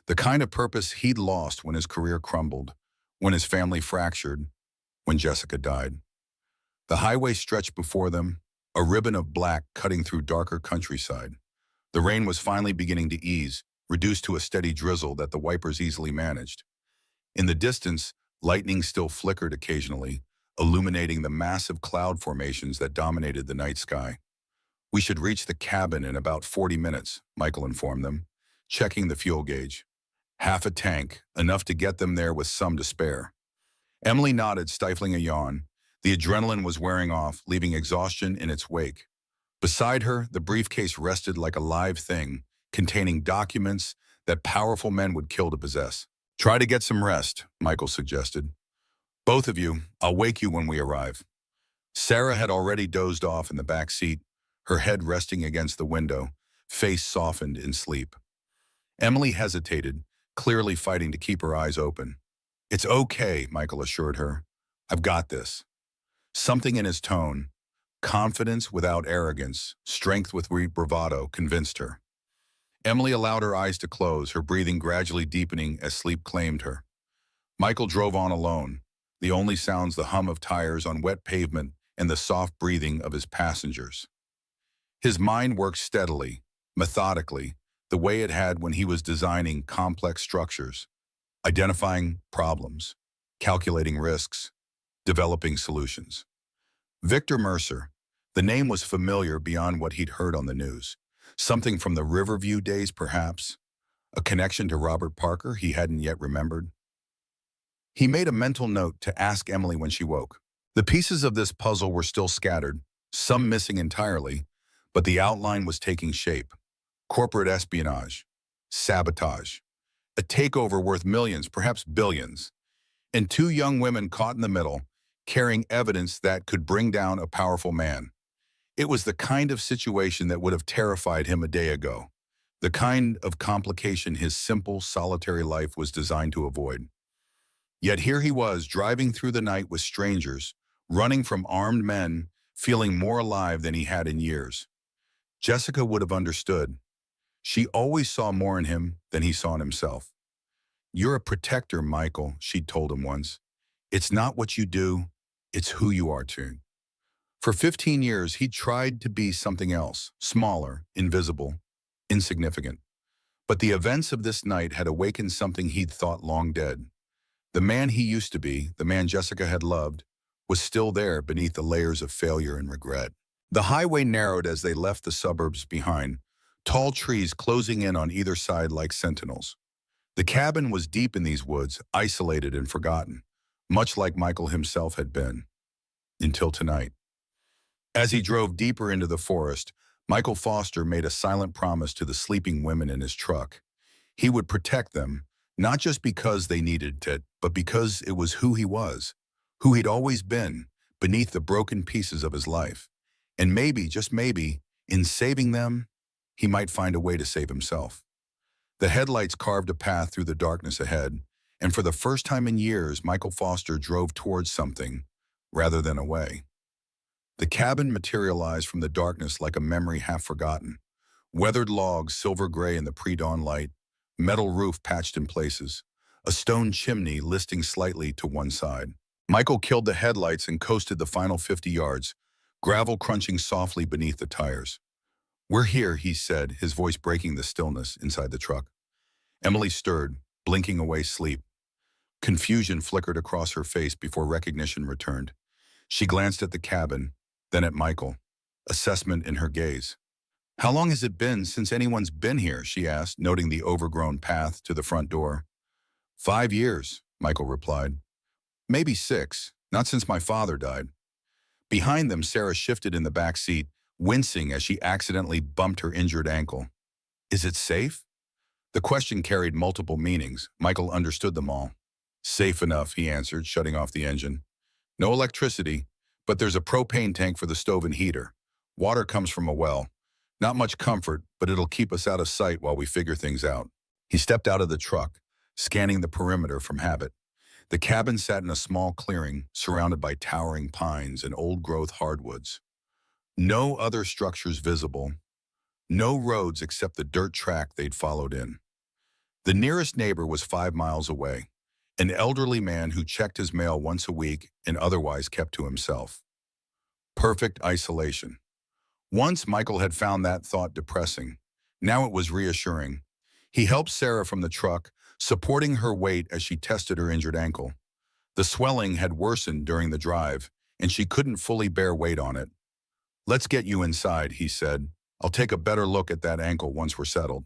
S1: The kind of purpose he'd lost when his career crumbled, when his family fractured, when Jessica died. The highway stretched before them, a ribbon of black cutting through darker countryside. The rain was finally beginning to ease, reduced to a steady drizzle that the wipers easily managed. In the distance, lightning still flickered occasionally, illuminating the massive cloud formations that dominated the night sky. "We should reach the cabin in about 40 minutes, Michael informed them, checking the fuel gauge. Half a tank, enough to get them there with some to spare. Emily nodded, stifling a yawn. The adrenaline was wearing off, leaving exhaustion in its wake. Beside her, the briefcase rested like a live thing, containing documents that powerful men would kill to possess. "Try to get some rest," Michael suggested. "Both of you, I'll wake you when we arrive." Sarah had already dozed off in the back seat, her head resting against the window, face softened in sleep. Emily hesitated, clearly fighting to keep her eyes open. "It's okay," Michael assured her. "I've got this." Something in his tone, confidence without arrogance, strength with bravado, convinced her. Emily allowed her eyes to close, her breathing gradually deepening as sleep claimed her. Michael drove on alone, the only sounds the hum of tires on wet pavement and the soft breathing of his passengers. His mind worked steadily, methodically, the way it had when he was designing complex structures, identifying problems, calculating risks, developing solutions. Victor Mercer. The name was familiar beyond what he'd heard on the news. Something from the Riverview days, perhaps? A connection to Robert Parker he hadn't yet remembered? He made a mental note to ask Emily when she woke. The pieces of this puzzle were still scattered, some missing entirely, but the outline was taking shape. Corporate espionage, sabotage, a takeover worth millions, perhaps billions, and two young women caught in the middle, carrying evidence that could bring down a powerful man. It was the kind of situation that would have terrified him a day ago, the kind of complication his simple, solitary life was designed to avoid. Yet here he was, driving through the night with strangers, running from armed men, feeling more alive than he had in years. Jessica would have understood. She always saw more in him than he saw in himself. "You're a protector, Michael," she'd told him once. "It's not what you do, it's who you are too." For 15 years, he'd tried to be something else, smaller, invisible, insignificant. But the events of this night had awakened something he'd thought long dead. The man he used to be, the man Jessica had loved, was still there beneath the layers of failure and regret. The highway narrowed as they left the suburbs behind, tall trees closing in on either side like sentinels. The cabin was deep in these woods, isolated and forgotten, much like Michael himself had been, until tonight. As he drove deeper into the forest, Michael Foster made a silent promise to the sleeping women in his truck. He would protect them, not just because they needed it, but because it was who he was, who he'd always been, beneath the broken pieces of his life. And maybe, just maybe, in saving them, he might find a way to save himself. The headlights carved a path through the darkness ahead, and for the first time in years, Michael Foster drove towards something, rather than away. The cabin materialized from the darkness like a memory half forgotten. Weathered logs, silver gray in the pre-dawn light, metal roof patched in places, a stone chimney listing slightly to one side. Michael killed the headlights and coasted the final 50 yards, gravel crunching softly beneath the tires. "We're here," he said, his voice breaking the stillness inside the truck. Emily stirred, blinking away sleep. Confusion flickered across her face before recognition returned. She glanced at the cabin, then at Michael, assessment in her gaze. "How long has it been since anyone's been here?" she asked, noting the overgrown path to the front door. 5 years, Michael replied. "Maybe 6, not since my father died." Behind them, Sarah shifted in the back seat, wincing as she accidentally bumped her injured ankle. "Is it safe?" The question carried multiple meanings. Michael understood them all. "Safe enough," he answered, shutting off the engine. "No electricity, but there's a propane tank for the stove and heater. Water comes from a well. Not much comfort, but it'll keep us out of sight while we figure things out." He stepped out of the truck, scanning the perimeter from habit. The cabin sat in a small clearing, surrounded by towering pines and old-growth hardwoods. No other structures visible, no roads except the dirt track they'd followed in. The nearest neighbor was 5 miles away, an elderly man who checked his mail once a week and otherwise kept to himself. Perfect isolation. Once Michael had found that thought depressing. Now it was reassuring. He helped Sarah from the truck, supporting her weight as she tested her injured ankle. The swelling had worsened during the drive, and she couldn't fully bear weight on it. "Let's get you inside," he said. "I'll take a better look at that ankle once we're settled."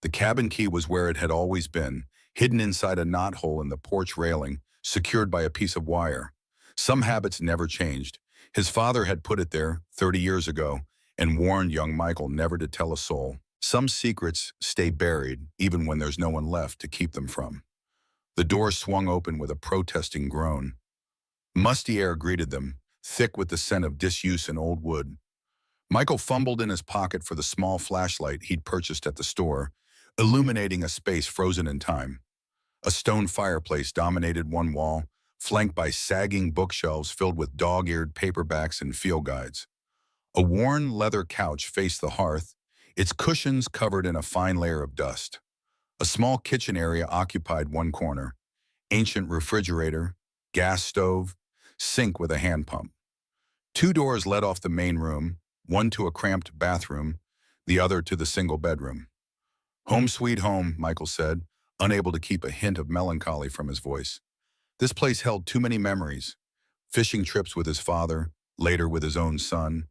S1: The cabin key was where it had always been, hidden inside a knothole in the porch railing, secured by a piece of wire. Some habits never changed. His father had put it there 30 years ago and warned young Michael never to tell a soul. Some secrets stay buried even when there's no one left to keep them from. The door swung open with a protesting groan. Musty air greeted them, thick with the scent of disuse and old wood. Michael fumbled in his pocket for the small flashlight he'd purchased at the store, illuminating a space frozen in time. A stone fireplace dominated one wall, flanked by sagging bookshelves filled with dog-eared paperbacks and field guides. A worn leather couch faced the hearth, its cushions covered in a fine layer of dust. A small kitchen area occupied one corner. Ancient refrigerator, gas stove, sink with a hand pump. Two doors led off the main room, one to a cramped bathroom, the other to the single bedroom. "Home sweet home," Michael said, unable to keep a hint of melancholy from his voice. This place held too many memories. Fishing trips with his father, later with his own son.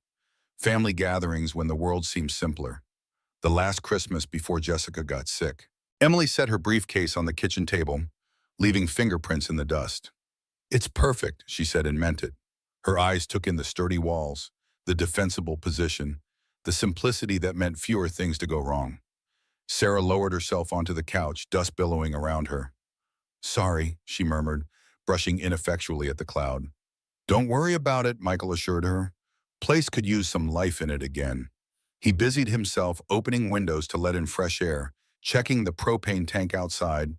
S1: Family gatherings when the world seemed simpler. The last Christmas before Jessica got sick. Emily set her briefcase on the kitchen table, leaving fingerprints in the dust. "It's perfect," she said and meant it. Her eyes took in the sturdy walls, the defensible position, the simplicity that meant fewer things to go wrong. Sarah lowered herself onto the couch, dust billowing around her. "Sorry," she murmured, brushing ineffectually at the cloud. "Don't worry about it," Michael assured her. "Place could use some life in it again." He busied himself opening windows to let in fresh air, checking the propane tank outside,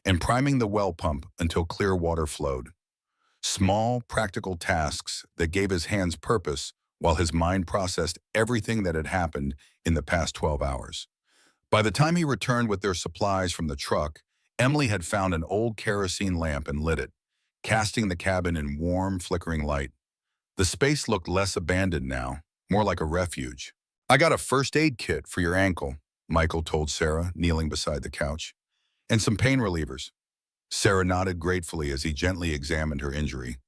S1: and priming the well pump until clear water flowed. Small, practical tasks that gave his hands purpose while his mind processed everything that had happened in the past 12 hours. By the time he returned with their supplies from the truck, Emily had found an old kerosene lamp and lit it, casting the cabin in warm, flickering light. The space looked less abandoned now, more like a refuge. "I got a first aid kit for your ankle," Michael told Sarah, kneeling beside the couch, "and some pain relievers." Sarah nodded gratefully as he gently examined her injury.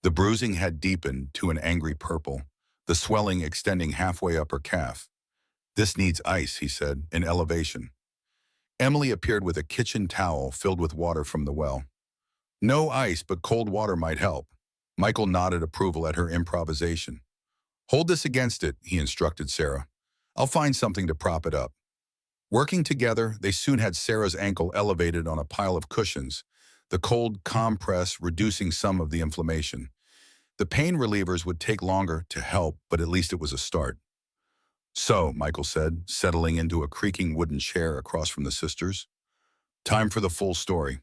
S1: The bruising had deepened to an angry purple, the swelling extending halfway up her calf. "This needs ice," he said, in elevation. Emily appeared with a kitchen towel filled with water from the well. "No ice, but cold water might help." Michael nodded approval at her improvisation. "Hold this against it," he instructed Sarah. "I'll find something to prop it up." Working together, they soon had Sarah's ankle elevated on a pile of cushions, the cold compress reducing some of the inflammation. The pain relievers would take longer to help, but at least it was a start. "So," Michael said, settling into a creaking wooden chair across from the sisters, "time for the full story."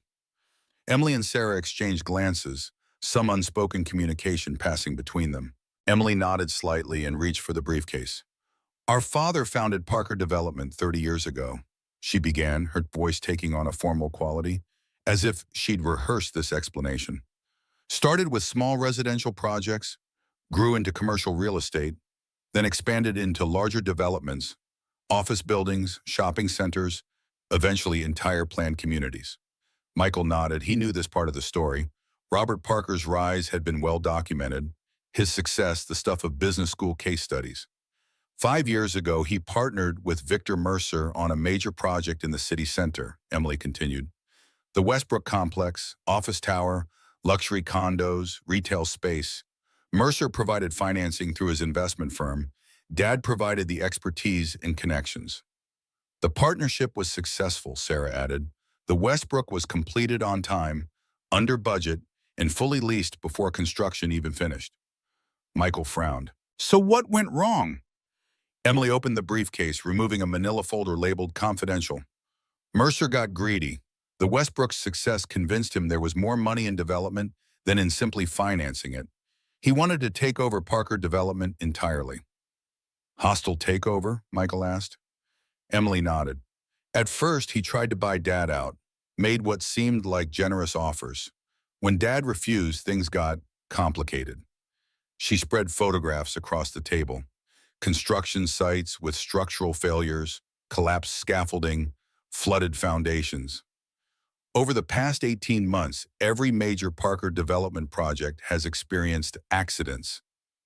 S1: Emily and Sarah exchanged glances, some unspoken communication passing between them. Emily nodded slightly and reached for the briefcase. "Our father founded Parker Development 30 years ago," she began, her voice taking on a formal quality, as if she'd rehearsed this explanation. "Started with small residential projects, grew into commercial real estate, then expanded into larger developments, office buildings, shopping centers, eventually entire planned communities." Michael nodded. He knew this part of the story. Robert Parker's rise had been well documented, his success the stuff of business school case studies. 5 years ago, he partnered with Victor Mercer on a major project in the city center, Emily continued. The Westbrook complex, office tower, luxury condos, retail space. Mercer provided financing through his investment firm. Dad provided the expertise and connections. The partnership was successful, Sarah added. The Westbrook was completed on time, under budget, and fully leased before construction even finished. Michael frowned. "So what went wrong?" Emily opened the briefcase, removing a manila folder labeled confidential. "Mercer got greedy. The Westbrook's success convinced him there was more money in development than in simply financing it. He wanted to take over Parker Development entirely." "Hostile takeover?" Michael asked. Emily nodded. "At first, he tried to buy Dad out. made what seemed like generous offers. When Dad refused, things got complicated. She spread photographs across the table. Construction sites with structural failures, collapsed scaffolding, flooded foundations. Over the past 18 months, every major Parker development project has experienced accidents,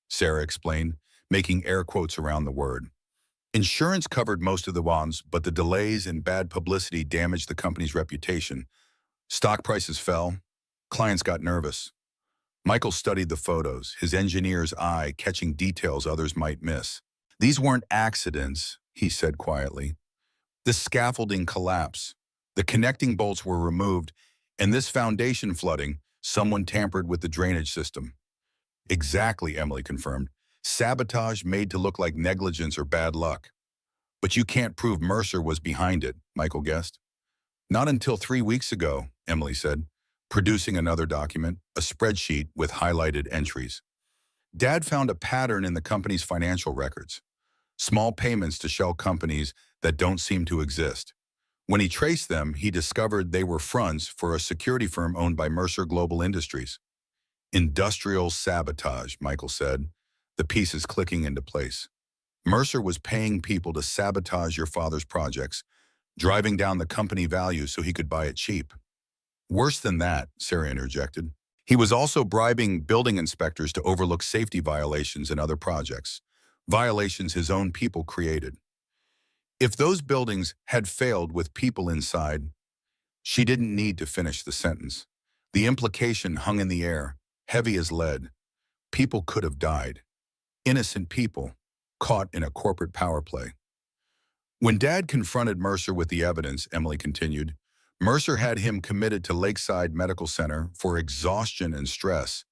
S1: Sarah explained, making air quotes around the word. Insurance covered most of the ones, but the delays and bad publicity damaged the company's reputation. Stock prices fell. Clients got nervous. Michael studied the photos, his engineer's eye catching details others might miss. These weren't accidents, he said quietly. The scaffolding collapse. The connecting bolts were removed, and this foundation flooding, someone tampered with the drainage system. Exactly, Emily confirmed. Sabotage made to look like negligence or bad luck. But you can't prove Mercer was behind it, Michael guessed. Not until 3 weeks ago, Emily said, producing another document, a spreadsheet with highlighted entries. Dad found a pattern in the company's financial records. Small payments to shell companies that don't seem to exist. When he traced them, he discovered they were fronts for a security firm owned by Mercer Global Industries. Industrial sabotage, Michael said, the pieces clicking into place. Mercer was paying people to sabotage your father's projects, driving down the company value so he could buy it cheap. Worse than that, Sarah interjected. He was also bribing building inspectors to overlook safety violations in other projects, violations his own people created. If those buildings had failed with people inside, she didn't need to finish the sentence. The implication hung in the air, heavy as lead. People could have died. Innocent people, caught in a corporate power play. When Dad confronted Mercer with the evidence, Emily continued, Mercer had him committed to Lakeside Medical Center for exhaustion and stress,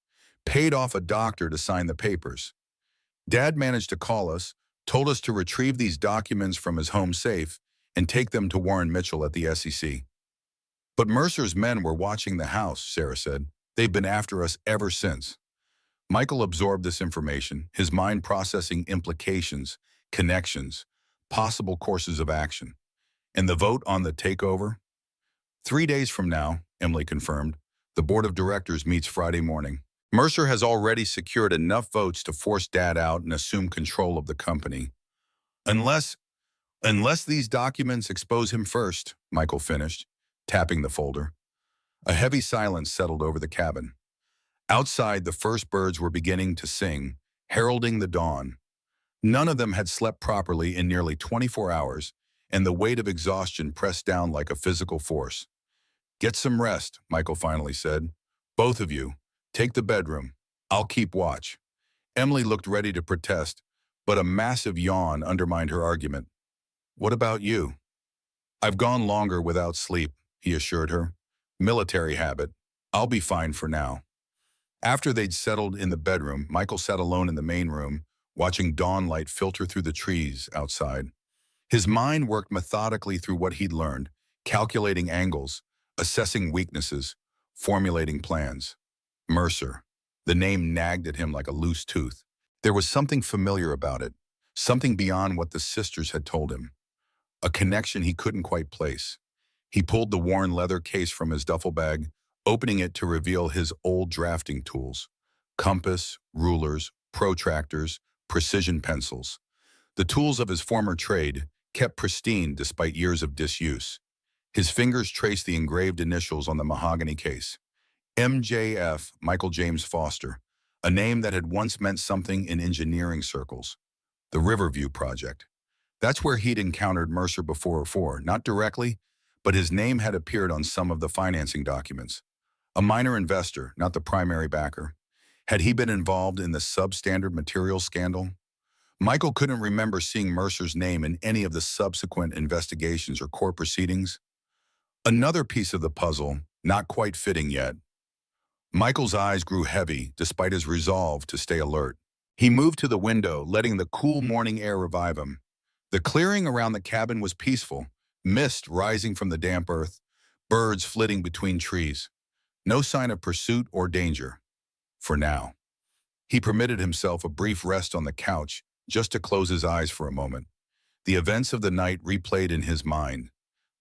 S1: paid off a doctor to sign the papers. Dad managed to call us, told us to retrieve these documents from his home safe and take them to Warren Mitchell at the SEC. But Mercer's men were watching the house, Sarah said. They've been after us ever since. Michael absorbed this information, his mind processing implications, connections, possible courses of action. And the vote on the takeover? 3 days from now, Emily confirmed, the board of directors meets Friday morning. Mercer has already secured enough votes to force Dad out and assume control of the company. Unless these documents expose him first, Michael finished, tapping the folder. A heavy silence settled over the cabin. Outside, the first birds were beginning to sing, heralding the dawn. None of them had slept properly in nearly 24 hours, and the weight of exhaustion pressed down like a physical force. Get some rest, Michael finally said. Both of you, take the bedroom. I'll keep watch. Emily looked ready to protest, but a massive yawn undermined her argument. What about you? I've gone longer without sleep, he assured her. Military habit. I'll be fine for now. After they'd settled in the bedroom, Michael sat alone in the main room, watching dawn light filter through the trees outside. His mind worked methodically through what he'd learned, calculating angles, assessing weaknesses, formulating plans. Mercer. The name nagged at him like a loose tooth. There was something familiar about it, something beyond what the sisters had told him. A connection he couldn't quite place. He pulled the worn leather case from his duffel bag, opening it to reveal his old drafting tools. Compass, rulers, protractors, precision pencils. The tools of his former trade, kept pristine despite years of disuse. His fingers traced the engraved initials on the mahogany case. MJF, Michael James Foster, a name that had once meant something in engineering circles. The Riverview Project. That's where he'd encountered Mercer before, not directly, but his name had appeared on some of the financing documents. A minor investor, not the primary backer. Had he been involved in the substandard materials scandal? Michael couldn't remember seeing Mercer's name in any of the subsequent investigations or court proceedings. Another piece of the puzzle, not quite fitting yet. Michael's eyes grew heavy despite his resolve to stay alert. He moved to the window, letting the cool morning air revive him. The clearing around the cabin was peaceful, mist rising from the damp earth, birds flitting between trees. No sign of pursuit or danger. For now. He permitted himself a brief rest on the couch, just to close his eyes for a moment. The events of the night replayed in his mind.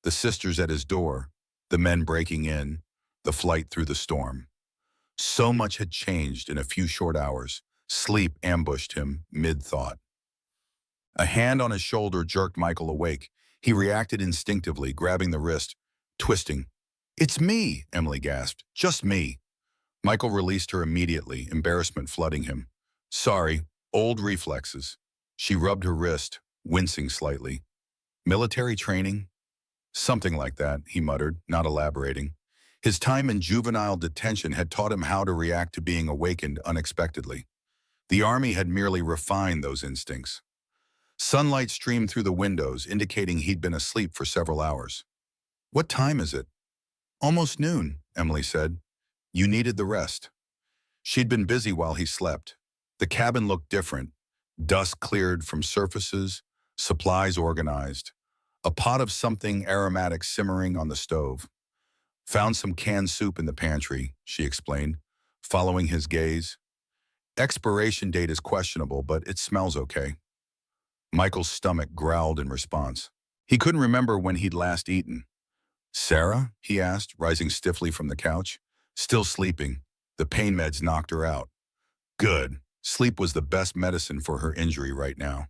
S1: The sisters at his door, the men breaking in, the flight through the storm. So much had changed in a few short hours. Sleep ambushed him mid-thought. A hand on his shoulder jerked Michael awake. He reacted instinctively, grabbing the wrist, twisting. "It's me," Emily gasped. "Just me." Michael released her immediately, embarrassment flooding him. "Sorry, old reflexes." She rubbed her wrist, wincing slightly. "Military training?" "Something like that," he muttered, not elaborating. His time in juvenile detention had taught him how to react to being awakened unexpectedly. The army had merely refined those instincts. Sunlight streamed through the windows, indicating he'd been asleep for several hours. "What time is it?" "Almost noon," Emily said. "You needed the rest." She'd been busy while he slept. The cabin looked different. Dust cleared from surfaces, supplies organized. A pot of something aromatic simmering on the stove. "Found some canned soup in the pantry," she explained, following his gaze. "Expiration date is questionable, but it smells okay." Michael's stomach growled in response. He couldn't remember when he'd last eaten. "Sarah?" he asked, rising stiffly from the couch. "Still sleeping. The pain meds knocked her out." "Good." Sleep was the best medicine for her injury right now.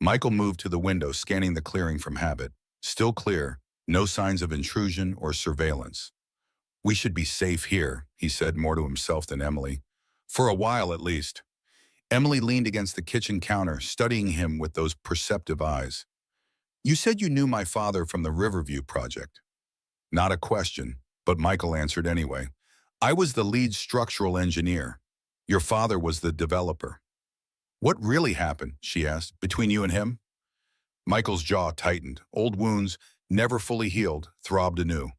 S1: Michael moved to the window, scanning the clearing from habit. Still clear, no signs of intrusion or surveillance. "We should be safe here," he said, more to himself than Emily. "For a while, at least." Emily leaned against the kitchen counter, studying him with those perceptive eyes. "You said you knew my father from the Riverview project." Not a question, but Michael answered anyway. "I was the lead structural engineer. Your father was the developer." "What really happened," she asked, "between you and him?" Michael's jaw tightened. Old wounds, never fully healed, throbbed anew.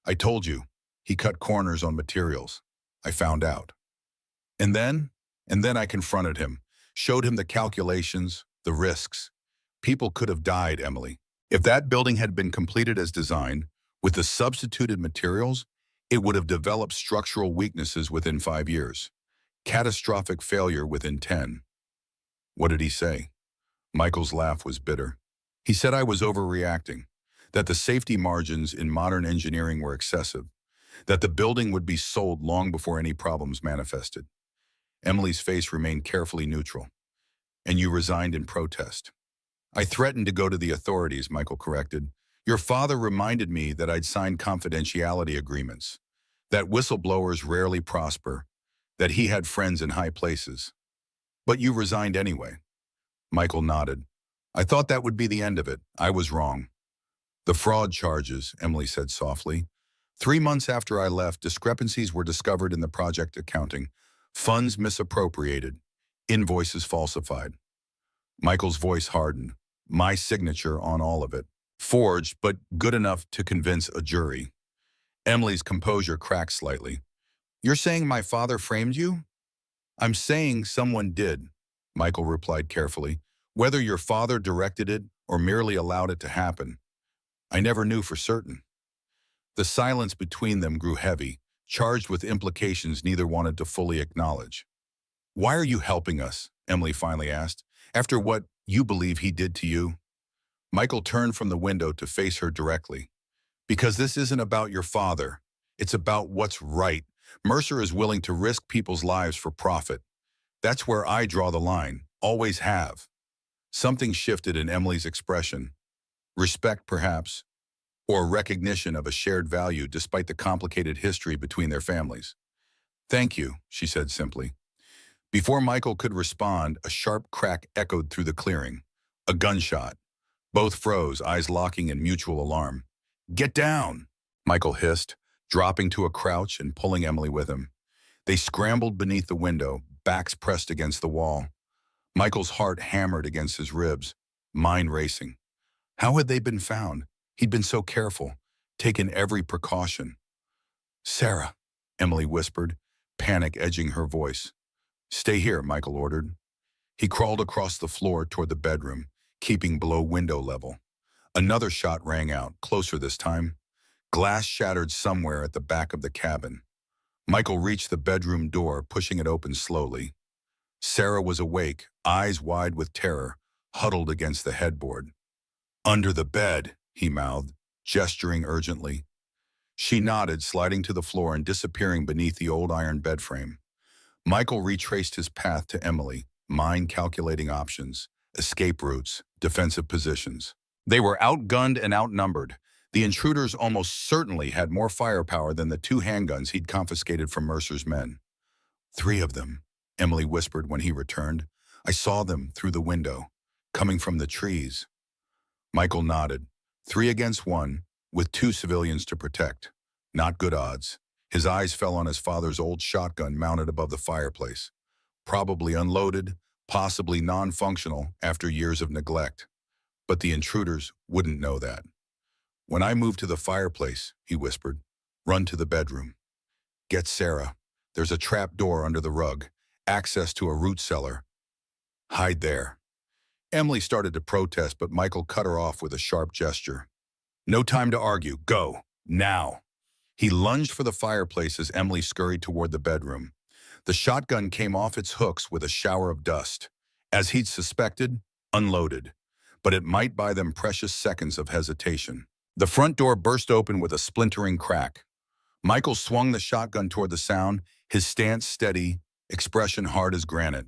S1: "I told you, he cut corners on materials. I found out. And then? And then I confronted him, showed him the calculations, the risks. People could have died, Emily. If that building had been completed as designed, with the substituted materials, it would have developed structural weaknesses within 5 years. Catastrophic failure within 10. What did he say? Michael's laugh was bitter. He said I was overreacting, that the safety margins in modern engineering were excessive, that the building would be sold long before any problems manifested. Emily's face remained carefully neutral. "And you resigned in protest." "I threatened to go to the authorities," Michael corrected. "Your father reminded me that I'd signed confidentiality agreements, that whistleblowers rarely prosper, that he had friends in high places." "But you resigned anyway." Michael nodded. "I thought that would be the end of it. I was wrong." "The fraud charges," Emily said softly. 3 months after I left, discrepancies were discovered in the project accounting. Funds misappropriated. Invoices falsified." Michael's voice hardened. "My signature on all of it. Forged, but good enough to convince a jury." Emily's composure cracked slightly. "You're saying my father framed you?" "I'm saying someone did," Michael replied carefully. "Whether your father directed it or merely allowed it to happen, I never knew for certain." The silence between them grew heavy, charged with implications neither wanted to fully acknowledge. "Why are you helping us?" Emily finally asked. "After what you believe he did to you?" Michael turned from the window to face her directly. "Because this isn't about your father. It's about what's right. Mercer is willing to risk people's lives for profit. That's where I draw the line. Always have." Something shifted in Emily's expression. Respect, perhaps, or recognition of a shared value despite the complicated history between their families. "Thank you," she said simply. Before Michael could respond, a sharp crack echoed through the clearing. A gunshot. Both froze, eyes locking in mutual alarm. "Get down!" Michael hissed, dropping to a crouch and pulling Emily with him. They scrambled beneath the window, backs pressed against the wall. Michael's heart hammered against his ribs, mind racing. How had they been found? He'd been so careful, taken every precaution. "Sarah," Emily whispered, panic edging her voice. "Stay here," Michael ordered. He crawled across the floor toward the bedroom, keeping below window level. Another shot rang out, closer this time. Glass shattered somewhere at the back of the cabin. Michael reached the bedroom door, pushing it open slowly. Sarah was awake, eyes wide with terror, huddled against the headboard. "Under the bed," he mouthed, gesturing urgently. She nodded, sliding to the floor and disappearing beneath the old iron bed frame. Michael retraced his path to Emily, mind calculating options, escape routes, defensive positions. They were outgunned and outnumbered. The intruders almost certainly had more firepower than the 2 handguns he'd confiscated from Mercer's men. 3 of them, Emily whispered when he returned. I saw them through the window, coming from the trees. Michael nodded. 3 against 1, with 2 civilians to protect. Not good odds. His eyes fell on his father's old shotgun mounted above the fireplace. Probably unloaded, possibly non-functional after years of neglect. But the intruders wouldn't know that. When I move to the fireplace, he whispered, run to the bedroom. Get Sarah. There's a trap door under the rug, access to a root cellar. Hide there. Emily started to protest, but Michael cut her off with a sharp gesture. No time to argue. Go. Now. He lunged for the fireplace as Emily scurried toward the bedroom. The shotgun came off its hooks with a shower of dust. As he'd suspected, unloaded. But it might buy them precious seconds of hesitation. The front door burst open with a splintering crack. Michael swung the shotgun toward the sound, his stance steady, expression hard as granite.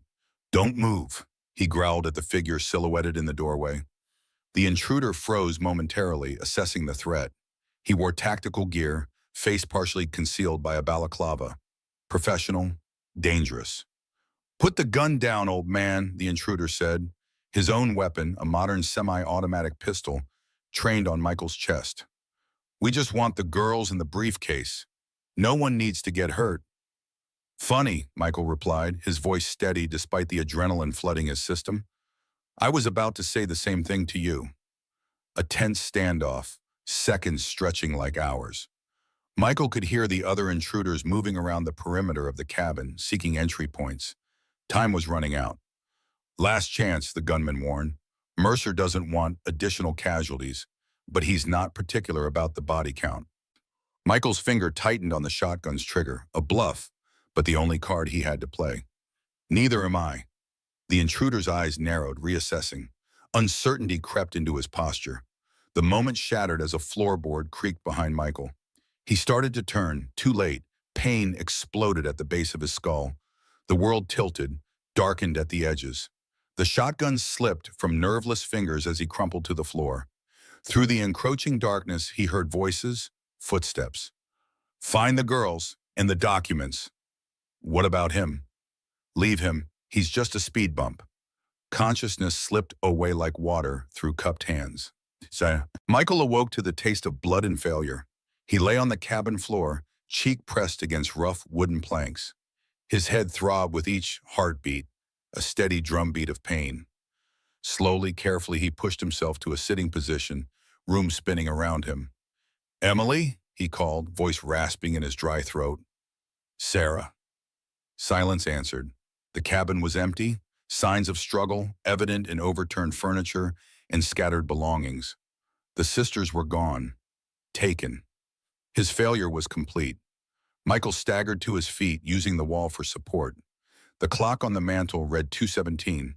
S1: Don't move, he growled at the figure silhouetted in the doorway. The intruder froze momentarily, assessing the threat. He wore tactical gear, face partially concealed by a balaclava. Professional, dangerous. Put the gun down, old man, the intruder said. His own weapon, a modern semi-automatic pistol, trained on Michael's chest. We just want the girls and the briefcase. No one needs to get hurt. Funny, Michael replied, his voice steady despite the adrenaline flooding his system. I was about to say the same thing to you. A tense standoff, seconds stretching like hours. Michael could hear the other intruders moving around the perimeter of the cabin, seeking entry points. Time was running out. Last chance, the gunman warned. Mercer doesn't want additional casualties, but he's not particular about the body count. Michael's finger tightened on the shotgun's trigger, a bluff, but the only card he had to play. Neither am I. The intruder's eyes narrowed, reassessing. Uncertainty crept into his posture. The moment shattered as a floorboard creaked behind Michael. He started to turn, too late. Pain exploded at the base of his skull. The world tilted, darkened at the edges. The shotgun slipped from nerveless fingers as he crumpled to the floor. Through the encroaching darkness, he heard voices, footsteps. Find the girls and the documents. What about him? Leave him. He's just a speed bump. Consciousness slipped away like water through cupped hands. Michael awoke to the taste of blood and failure. He lay on the cabin floor, cheek pressed against rough wooden planks. His head throbbed with each heartbeat, a steady drumbeat of pain. Slowly, carefully, he pushed himself to a sitting position, room spinning around him. Emily, he called, voice rasping in his dry throat. Sarah. Silence answered. The cabin was empty, signs of struggle evident in overturned furniture and scattered belongings. The sisters were gone, taken. His failure was complete. Michael staggered to his feet, using the wall for support. The clock on the mantel read 2:17.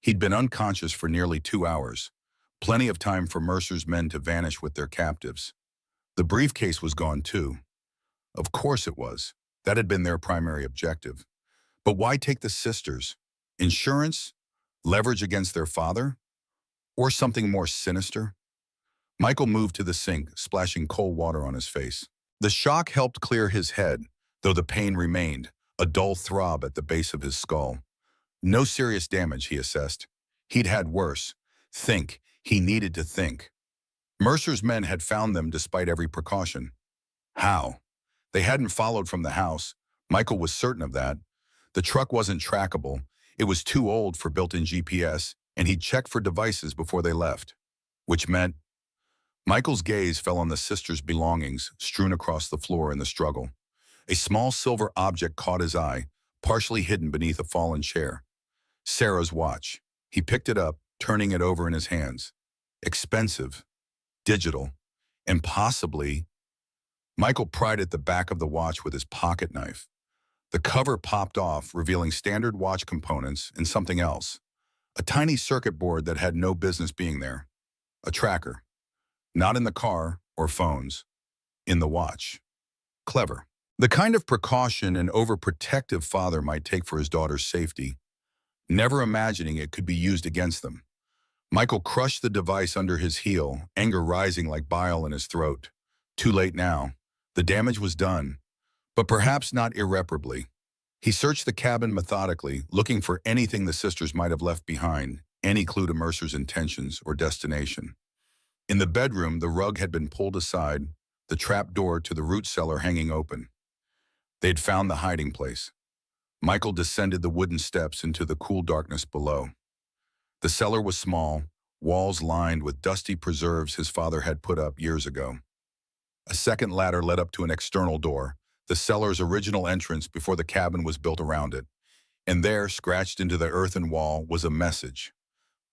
S1: He'd been unconscious for nearly 2 hours, plenty of time for Mercer's men to vanish with their captives. The briefcase was gone too. Of course it was. That had been their primary objective. But why take the sisters? Insurance? Leverage against their father? Or something more sinister? Michael moved to the sink, splashing cold water on his face. The shock helped clear his head, though the pain remained, a dull throb at the base of his skull. No serious damage, he assessed. He'd had worse. Think. He needed to think. Mercer's men had found them despite every precaution. How? They hadn't followed from the house. Michael was certain of that. The truck wasn't trackable. It was too old for built-in GPS, and he'd checked for devices before they left. Which meant Michael's gaze fell on the sisters' belongings strewn across the floor in the struggle. A small silver object caught his eye, partially hidden beneath a fallen chair. Sarah's watch. He picked it up, turning it over in his hands. Expensive, digital, and possibly... Michael pried at the back of the watch with his pocket knife. The cover popped off, revealing standard watch components and something else. A tiny circuit board that had no business being there. A tracker. Not in the car or phones. in the watch. Clever. The kind of precaution an overprotective father might take for his daughter's safety, never imagining it could be used against them. Michael crushed the device under his heel, anger rising like bile in his throat. Too late now. The damage was done, but perhaps not irreparably. He searched the cabin methodically, looking for anything the sisters might have left behind, any clue to Mercer's intentions or destination. In the bedroom, the rug had been pulled aside, the trap door to the root cellar hanging open. They'd found the hiding place. Michael descended the wooden steps into the cool darkness below. The cellar was small, walls lined with dusty preserves his father had put up years ago. A second ladder led up to an external door, the cellar's original entrance before the cabin was built around it. And there, scratched into the earthen wall, was a message.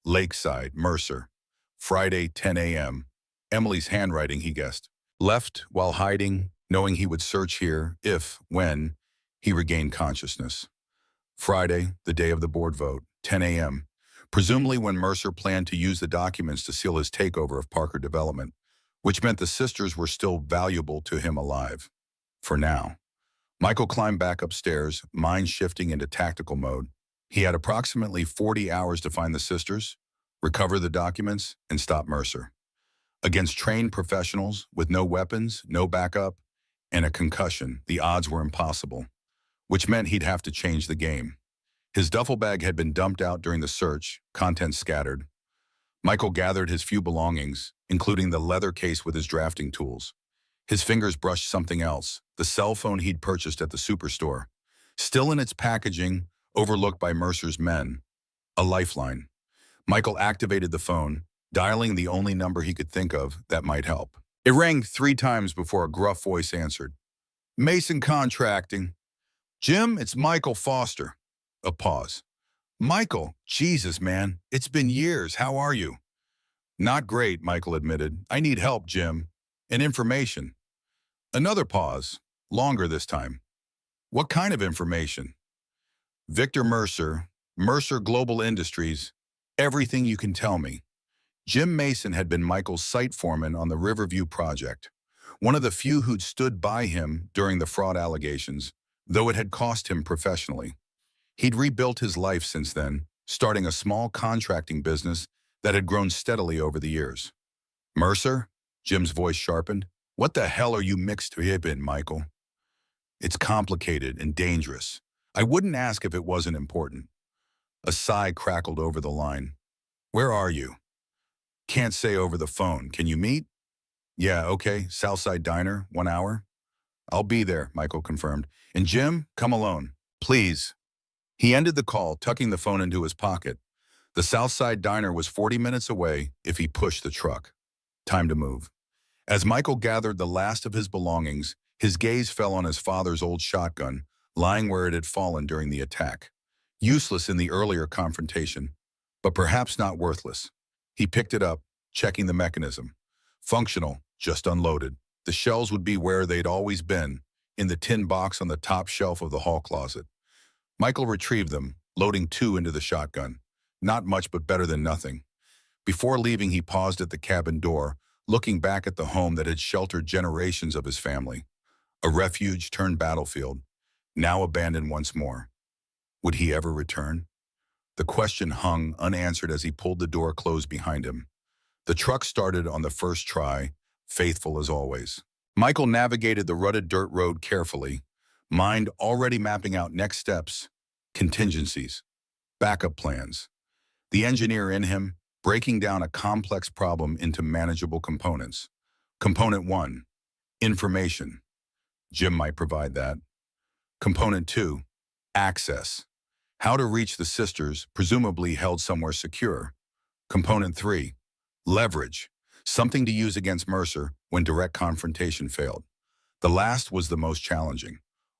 S1: Lakeside, Mercer. Friday, 10 a.m. Emily's handwriting, he guessed. Left while hiding, knowing he would search here if, when, he regained consciousness. Friday, the day of the board vote, 10 a.m. Presumably when Mercer planned to use the documents to seal his takeover of Parker Development, which meant the sisters were still valuable to him alive. For now. Michael climbed back upstairs, mind shifting into tactical mode. He had approximately 40 hours to find the sisters, recover the documents, and stop Mercer. Against trained professionals, with no weapons, no backup, and a concussion, the odds were impossible, which meant he'd have to change the game. His duffel bag had been dumped out during the search, contents scattered. Michael gathered his few belongings, including the leather case with his drafting tools. His fingers brushed something else, the cell phone he'd purchased at the superstore. Still in its packaging, overlooked by Mercer's men. A lifeline. Michael activated the phone, dialing the only number he could think of that might help. It rang 3 times before a gruff voice answered. Mason Contracting. Jim, it's Michael Foster. A pause. Michael, Jesus, man, it's been years. How are you? Not great, Michael admitted. I need help, Jim. And information. Another pause, longer this time. What kind of information? Victor Mercer, Mercer Global Industries, everything you can tell me. Jim Mason had been Michael's site foreman on the Riverview project, one of the few who'd stood by him during the fraud allegations, though it had cost him professionally. He'd rebuilt his life since then, starting a small contracting business that had grown steadily over the years. Mercer? Jim's voice sharpened. What the hell are you mixed up in, Michael? It's complicated and dangerous. I wouldn't ask if it wasn't important. A sigh crackled over the line. Where are you? Can't say over the phone. Can you meet? Yeah, okay. Southside Diner, 1 hour. I'll be there, Michael confirmed. And Jim, come alone. Please. He ended the call, tucking the phone into his pocket. The Southside Diner was 40 minutes away if he pushed the truck. Time to move. As Michael gathered the last of his belongings, his gaze fell on his father's old shotgun, lying where it had fallen during the attack. Useless in the earlier confrontation, but perhaps not worthless. He picked it up, checking the mechanism. Functional, just unloaded. The shells would be where they'd always been, in the tin box on the top shelf of the hall closet. Michael retrieved them, loading 2 into the shotgun. Not much, but better than nothing. Before leaving, he paused at the cabin door, looking back at the home that had sheltered generations of his family. A refuge turned battlefield, now abandoned once more. Would he ever return? The question hung unanswered as he pulled the door closed behind him. The truck started on the first try, faithful as always. Michael navigated the rutted dirt road carefully, mind already mapping out next steps, contingencies, backup plans. The engineer in him, breaking down a complex problem into manageable components. Component 1, information. Jim might provide that. Component 2, access. How to reach the sisters, presumably held somewhere secure. Component 3, leverage. Something to use against Mercer when direct confrontation failed. The last was the most challenging.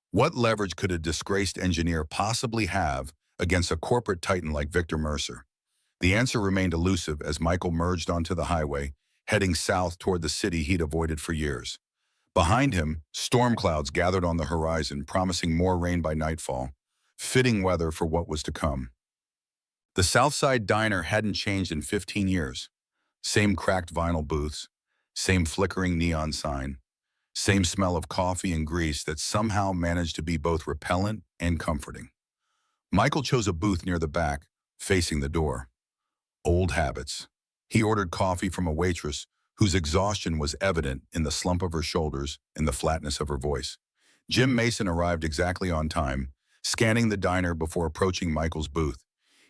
S1: What leverage could a disgraced engineer possibly have against a corporate titan like Victor Mercer? The answer remained elusive as Michael merged onto the highway, heading south toward the city he'd avoided for years. Behind him, storm clouds gathered on the horizon, promising more rain by nightfall, fitting weather for what was to come. The Southside Diner hadn't changed in 15 years. Same cracked vinyl booths, same flickering neon sign. Same smell of coffee and grease that somehow managed to be both repellent and comforting. Michael chose a booth near the back, facing the door. Old habits. He ordered coffee from a waitress whose exhaustion was evident in the slump of her shoulders and the flatness of her voice. Jim Mason arrived exactly on time, scanning the diner before approaching Michael's booth.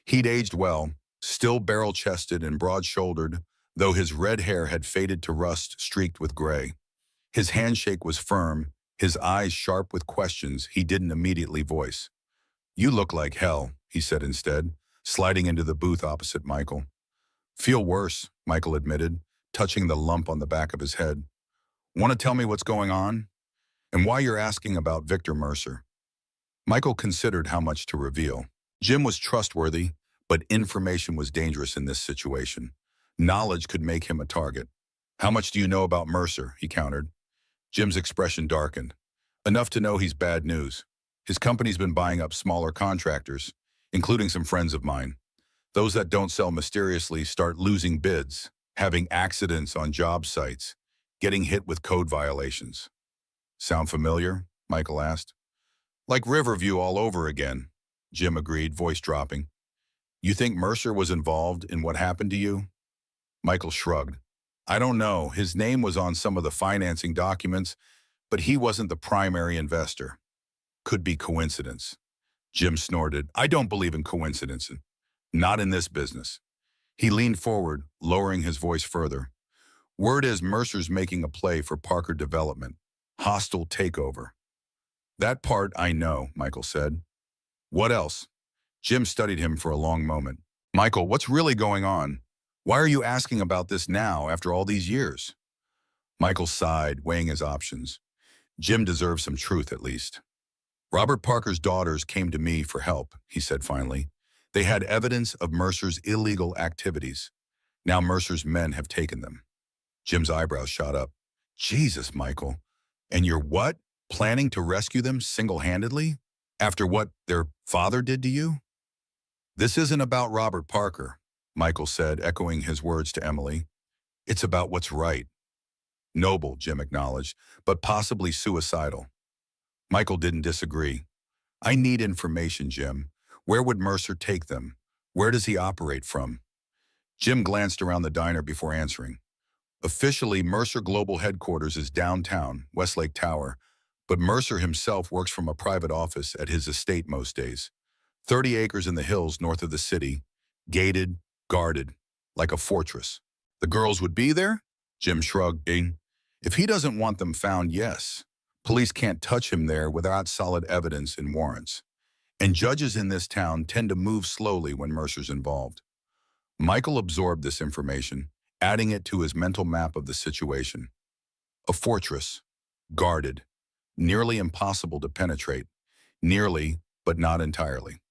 S1: He'd aged well, still barrel-chested and broad-shouldered, though his red hair had faded to rust streaked with gray. His handshake was firm, his eyes sharp with questions he didn't immediately voice. "You look like hell," he said instead, sliding into the booth opposite Michael. "Feel worse," Michael admitted, touching the lump on the back of his head. "Want to tell me what's going on? And why you're asking about Victor Mercer?" Michael considered how much to reveal. Jim was trustworthy, but information was dangerous in this situation. Knowledge could make him a target. "How much do you know about Mercer?" he countered. Jim's expression darkened. "Enough to know he's bad news. His company's been buying up smaller contractors, including some friends of mine. Those that don't sell mysteriously start losing bids, having accidents on job sites, getting hit with code violations." "Sound familiar?" Michael asked. "Like Riverview all over again," Jim agreed, voice dropping. "You think Mercer was involved in what happened to you?" Michael shrugged. "I don't know. His name was on some of the financing documents, but he wasn't the primary investor. Could be coincidence." Jim snorted. "I don't believe in coincidence. Not in this business." He leaned forward, lowering his voice further. "Word is Mercer's making a play for Parker Development. Hostile takeover." "That part I know," Michael said. "What else?" Jim studied him for a long moment. "Michael, what's really going on? Why are you asking about this now after all these years?" Michael sighed, weighing his options. Jim deserves some truth at least. "Robert Parker's daughters came to me for help," he said finally. "They had evidence of Mercer's illegal activities. Now Mercer's men have taken them." Jim's eyebrows shot up. "Jesus, Michael. And you're what? Planning to rescue them single-handedly? After what their father did to you?" "This isn't about Robert Parker," Michael said, echoing his words to Emily. "It's about what's right." "Noble," Jim acknowledged, "but possibly suicidal." Michael didn't disagree. "I need information, Jim. Where would Mercer take them? Where does he operate from?" Jim glanced around the diner before answering. "Officially, Mercer Global Headquarters is downtown, Westlake Tower, but Mercer himself works from a private office at his estate most days. 30 acres in the hills north of the city, gated, guarded, like a fortress." "The girls would be there?" Jim shrugged. "If he doesn't want them found, yes. Police can't touch him there without solid evidence and warrants. And judges in this town tend to move slowly when Mercer's involved." Michael absorbed this information, adding it to his mental map of the situation. A fortress, guarded, nearly impossible to penetrate. Nearly, but not entirely.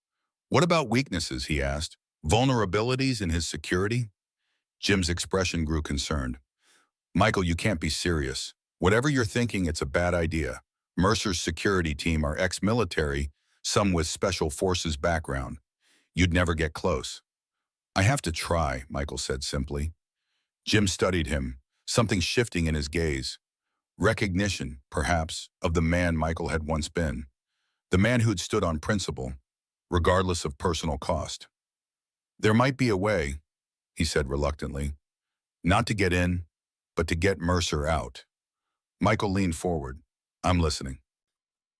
S1: "What about weaknesses?" he asked. "Vulnerabilities in his security?" Jim's expression grew concerned. "Michael, you can't be serious. Whatever you're thinking, it's a bad idea. Mercer's security team are ex-military, some with special forces background. You'd never get close." "I have to try," Michael said simply. Jim studied him, something shifting in his gaze. Recognition, perhaps, of the man Michael had once been. The man who'd stood on principle, regardless of personal cost. "There might be a way," he said reluctantly. "Not to get in, but to get Mercer out." Michael leaned forward. "I'm listening."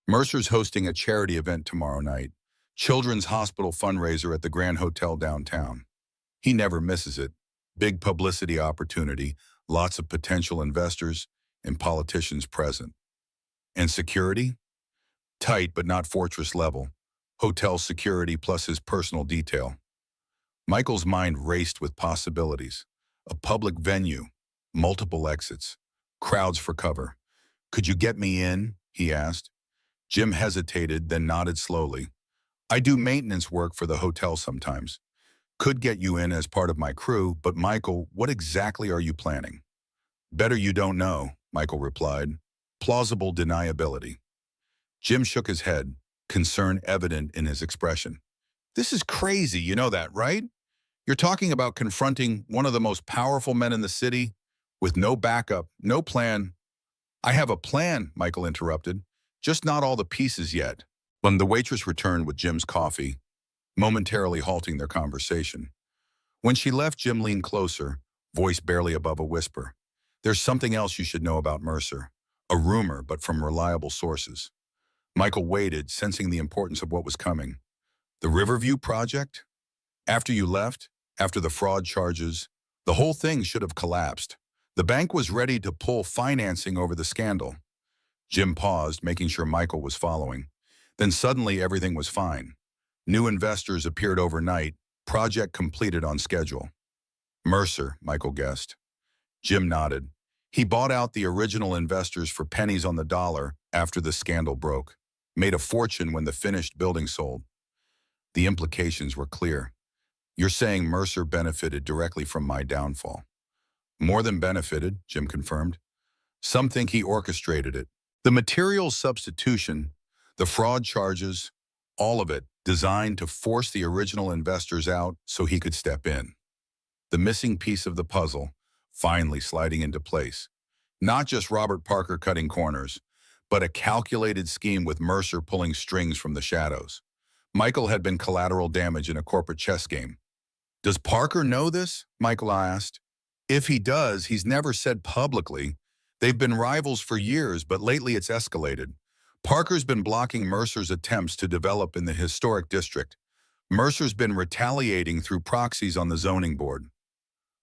S1: "Mercer's hosting a charity event tomorrow night. Children's Hospital fundraiser at the Grand Hotel downtown. He never misses it. Big publicity opportunity, lots of potential investors, and politicians present. And security? Tight, but not fortress level. Hotel security plus his personal detail." Michael's mind raced with possibilities. A public venue, multiple exits, crowds for cover. "Could you get me in?" he asked. Jim hesitated, then nodded slowly. "I do maintenance work for the hotel sometimes. Could get you in as part of my crew, but Michael, what exactly are you planning?" "Better you don't know," Michael replied. "Plausible deniability." Jim shook his head, concern evident in his expression. "This is crazy, you know that, right? You're talking about confronting one of the most powerful men in the city with no backup, no plan." I have a plan, Michael interrupted. Just not all the pieces yet. When the waitress returned with Jim's coffee, momentarily halting their conversation. When she left, Jim leaned closer, voice barely above a whisper. There's something else you should know about Mercer. A rumor, but from reliable sources. Michael waited, sensing the importance of what was coming. The Riverview project? After you left, after the fraud charges, the whole thing should have collapsed. The bank was ready to pull financing over the scandal. Jim paused, making sure Michael was following. Then suddenly everything was fine. New investors appeared overnight, project completed on schedule. Mercer, Michael guessed. Jim nodded. He bought out the original investors for pennies on the dollar after the scandal broke. Made a fortune when the finished building sold. The implications were clear. You're saying Mercer benefited directly from my downfall. More than benefited, Jim confirmed. Some think he orchestrated it. The material substitution, the fraud charges, all of it designed to force the original investors out so he could step in. The missing piece of the puzzle finally sliding into place. Not just Robert Parker cutting corners, but a calculated scheme with Mercer pulling strings from the shadows. Michael had been collateral damage in a corporate chess game. Does Parker know this? Michael asked. If he does, he's never said publicly. They've been rivals for years, but lately it's escalated. Parker's been blocking Mercer's attempts to develop in the historic district. Mercer's been retaliating through proxies on the zoning board.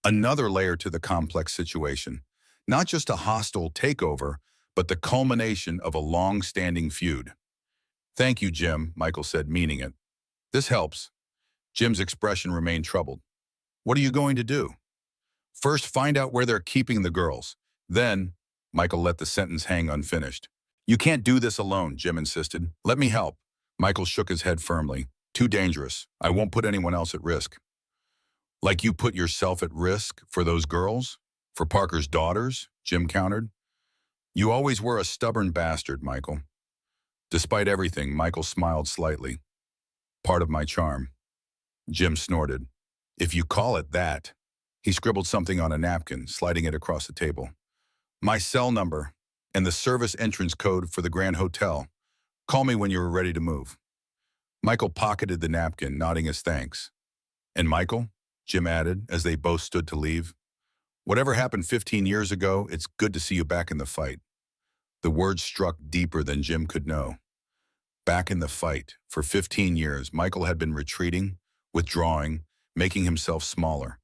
S1: Another layer to the complex situation. Not just a hostile takeover, but the culmination of a long-standing feud. Thank you, Jim, Michael said, meaning it. This helps. Jim's expression remained troubled. What are you going to do? First, find out where they're keeping the girls. Then, Michael let the sentence hang unfinished. You can't do this alone, Jim insisted. Let me help. Michael shook his head firmly. Too dangerous. I won't put anyone else at risk. Like you put yourself at risk for those girls? For Parker's daughters? Jim countered. You always were a stubborn bastard, Michael. Despite everything, Michael smiled slightly. Part of my charm. Jim snorted. If you call it that. He scribbled something on a napkin, sliding it across the table. My cell number and the service entrance code for the Grand Hotel. Call me when you are ready to move. Michael pocketed the napkin, nodding his thanks. And Michael, Jim added, as they both stood to leave, whatever happened 15 years ago, it's good to see you back in the fight. The words struck deeper than Jim could know. Back in the fight. For 15 years, Michael had been retreating, withdrawing, making himself smaller.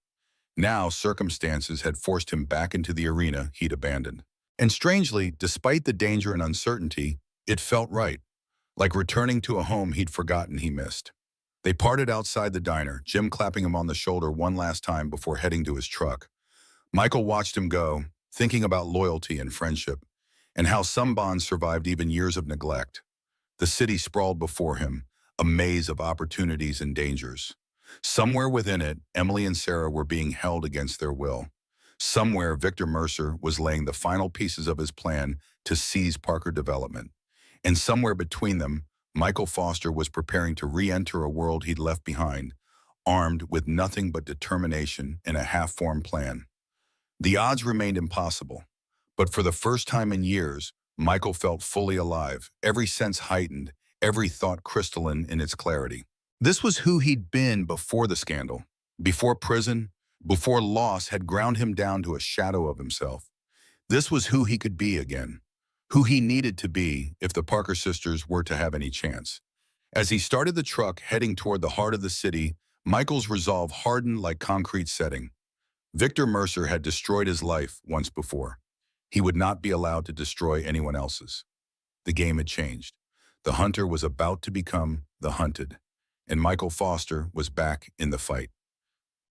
S1: Now, circumstances had forced him back into the arena he'd abandoned. And strangely, despite the danger and uncertainty, it felt right, like returning to a home he'd forgotten he missed. They parted outside the diner, Jim clapping him on the shoulder one last time before heading to his truck. Michael watched him go, thinking about loyalty and friendship, and how some bonds survived even years of neglect. The city sprawled before him, a maze of opportunities and dangers. Somewhere within it, Emily and Sarah were being held against their will. Somewhere, Victor Mercer was laying the final pieces of his plan to seize Parker Development. And somewhere between them, Michael Foster was preparing to re-enter a world he'd left behind, armed with nothing but determination and a half-formed plan. The odds remained impossible, but for the first time in years, Michael felt fully alive, every sense heightened, every thought crystalline in its clarity. This was who he'd been before the scandal, before prison, before loss had ground him down to a shadow of himself. This was who he could be again, who he needed to be if the Parker sisters were to have any chance. As he started the truck heading toward the heart of the city, Michael's resolve hardened like concrete setting. Victor Mercer had destroyed his life once before. He would not be allowed to destroy anyone else's. The game had changed. The hunter was about to become the hunted, and Michael Foster was back in the fight.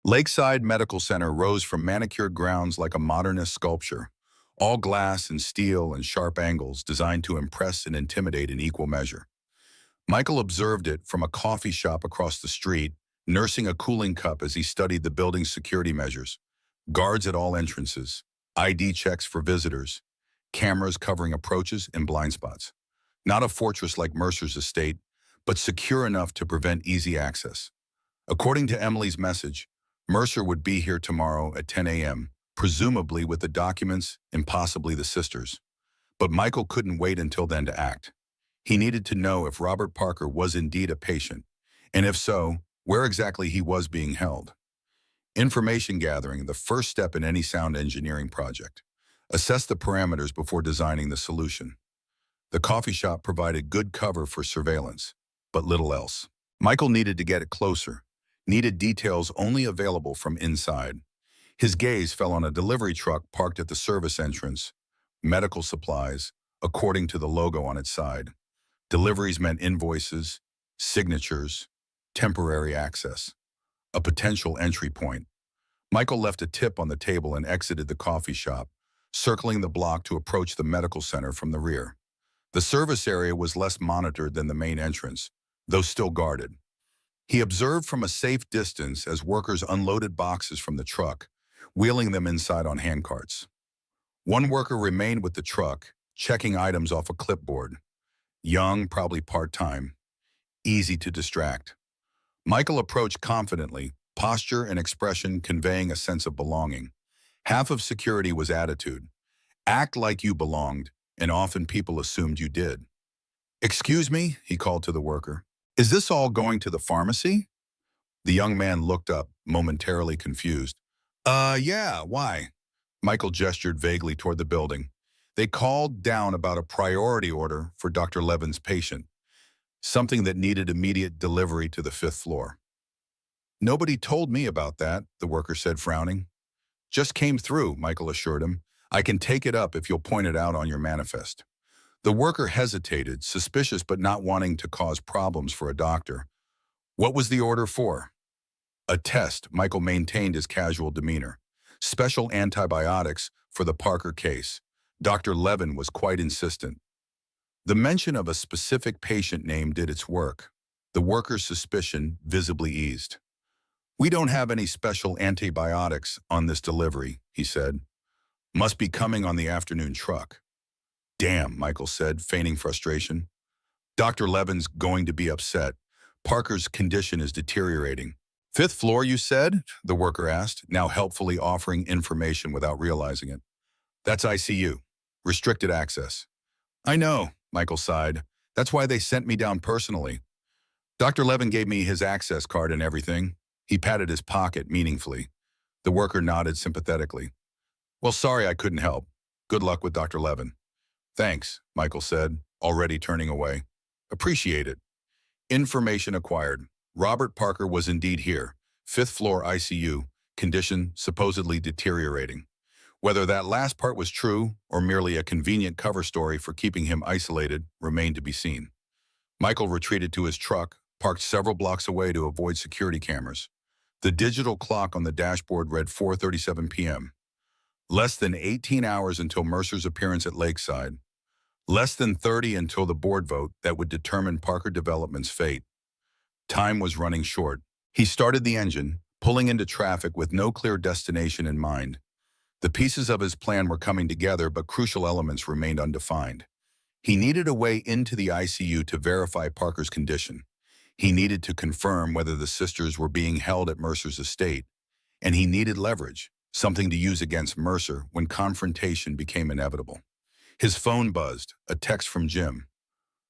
S1: Lakeside Medical Center rose from manicured grounds like a modernist sculpture, all glass and steel and sharp angles designed to impress and intimidate in equal measure. Michael observed it from a coffee shop across the street, nursing a cooling cup as he studied the building's security measures. Guards at all entrances, ID checks for visitors, cameras covering approaches and blind spots. Not a fortress like Mercer's estate, but secure enough to prevent easy access. According to Emily's message, Mercer would be here tomorrow at 10 a.m., presumably with the documents and possibly the sisters. But Michael couldn't wait until then to act. He needed to know if Robert Parker was indeed a patient, and if so, where exactly he was being held. Information gathering, the first step in any sound engineering project. Assess the parameters before designing the solution. The coffee shop provided good cover for surveillance, but little else. Michael needed to get it closer, needed details only available from inside. His gaze fell on a delivery truck parked at the service entrance. Medical supplies, according to the logo on its side. Deliveries meant invoices, signatures, temporary access, a potential entry point. Michael left a tip on the table and exited the coffee shop, circling the block to approach the medical center from the rear. The service area was less monitored than the main entrance, though still guarded. He observed from a safe distance as workers unloaded boxes from the truck, wheeling them inside on handcarts. One worker remained with the truck, checking items off a clipboard. Young, probably part-time, easy to distract. Michael approached confidently, posture and expression conveying a sense of belonging. Half of security was attitude. Act like you belonged, and often people assumed you did. "Excuse me," he called to the worker. "Is this all going to the pharmacy?" The young man looked up, momentarily confused. Yeah, why?" Michael gestured vaguely toward the building. They called down about a priority order for Dr. Levin's patient, something that needed immediate delivery to the 5th floor. "Nobody told me about that," the worker said, frowning. "Just came through," Michael assured him. "I can take it up if you'll point it out on your manifest." The worker hesitated, suspicious but not wanting to cause problems for a doctor. "What was the order for?" "A test," Michael maintained his casual demeanor. "Special antibiotics for the Parker case." Dr. Levin was quite insistent. The mention of a specific patient name did its work. The worker's suspicion visibly eased. "We don't have any special antibiotics on this delivery," he said. "Must be coming on the afternoon truck." "Damn," Michael said, feigning frustration. "Dr. Levin's going to be upset. Parker's condition is deteriorating." "5th floor, you said?" the worker asked, now helpfully offering information without realizing it. "That's ICU. Restricted access." "I know," Michael sighed. "That's why they sent me down personally. Dr. Levin gave me his access card and everything." He patted his pocket meaningfully. The worker nodded sympathetically. "Well, sorry I couldn't help. Good luck with Dr. Levin." "Thanks," Michael said, already turning away. "Appreciate it." Information acquired. Robert Parker was indeed here. 5th floor ICU, condition supposedly deteriorating. Whether that last part was true or merely a convenient cover story for keeping him isolated remained to be seen. Michael retreated to his truck, parked several blocks away to avoid security cameras. The digital clock on the dashboard read 4:37 p.m. Less than 18 hours until Mercer's appearance at Lakeside. Less than 30 until the board vote that would determine Parker Development's fate. Time was running short. He started the engine, pulling into traffic with no clear destination in mind. The pieces of his plan were coming together, but crucial elements remained undefined. He needed a way into the ICU to verify Parker's condition. He needed to confirm whether the sisters were being held at Mercer's estate. And he needed leverage, something to use against Mercer when confrontation became inevitable. His phone buzzed, a text from Jim.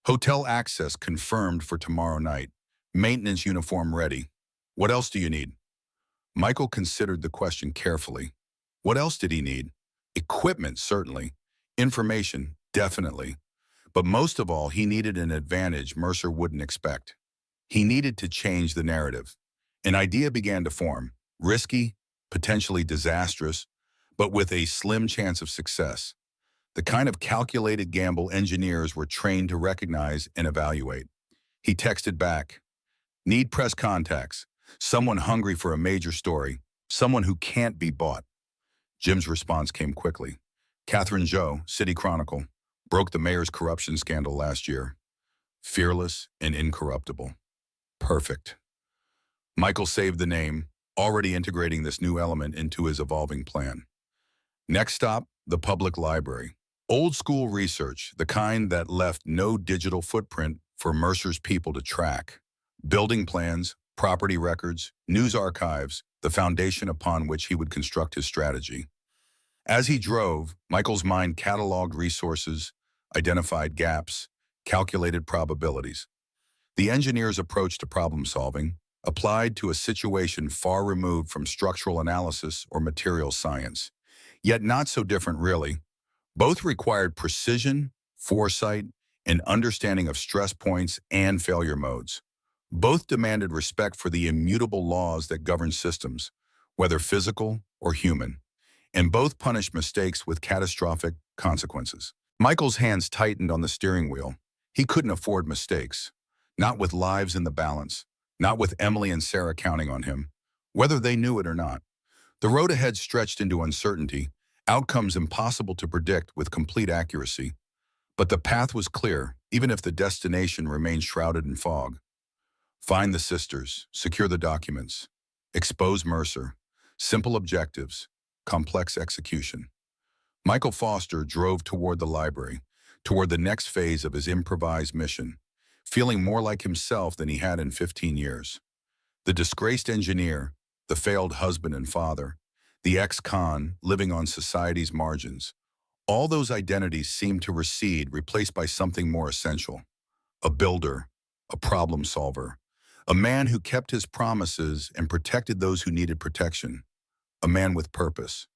S1: "Hotel access confirmed for tomorrow night. Maintenance uniform ready. What else do you need?" Michael considered the question carefully. What else did he need? Equipment, certainly. Information, definitely. But most of all, he needed an advantage Mercer wouldn't expect. He needed to change the narrative. An idea began to form, risky, potentially disastrous, but with a slim chance of success. The kind of calculated gamble engineers were trained to recognize and evaluate. He texted back, "Need press contacts. Someone hungry for a major story. Someone who can't be bought." Jim's response came quickly. "Catherine Joe, City Chronicle, broke the mayor's corruption scandal last year. Fearless and incorruptible. Perfect." Michael saved the name, already integrating this new element into his evolving plan. Next stop, the public library. Old school research, the kind that left no digital footprint for Mercer's people to track. Building plans, property records, news archives, the foundation upon which he would construct his strategy. As he drove, Michael's mind cataloged resources, identified gaps, calculated probabilities. The engineer's approach to problem solving applied to a situation far removed from structural analysis or material science, yet not so different really. Both required precision, foresight, and understanding of stress points and failure modes. Both demanded respect for the immutable laws that govern systems, whether physical or human, and both punished mistakes with catastrophic consequences. Michael's hands tightened on the steering wheel. He couldn't afford mistakes, not with lives in the balance, not with Emily and Sarah counting on him, whether they knew it or not. The road ahead stretched into uncertainty, outcomes impossible to predict with complete accuracy. But the path was clear, even if the destination remained shrouded in fog. Find the sisters, secure the documents, expose Mercer, simple objectives, complex execution. Michael Foster drove toward the library, toward the next phase of his improvised mission, feeling more like himself than he had in 15 years. The disgraced engineer, the failed husband and father, the ex-con living on society's margins, all those identities seemed to recede, replaced by something more essential. A builder, a problem solver, a man who kept his promises and protected those who needed protection, a man with purpose.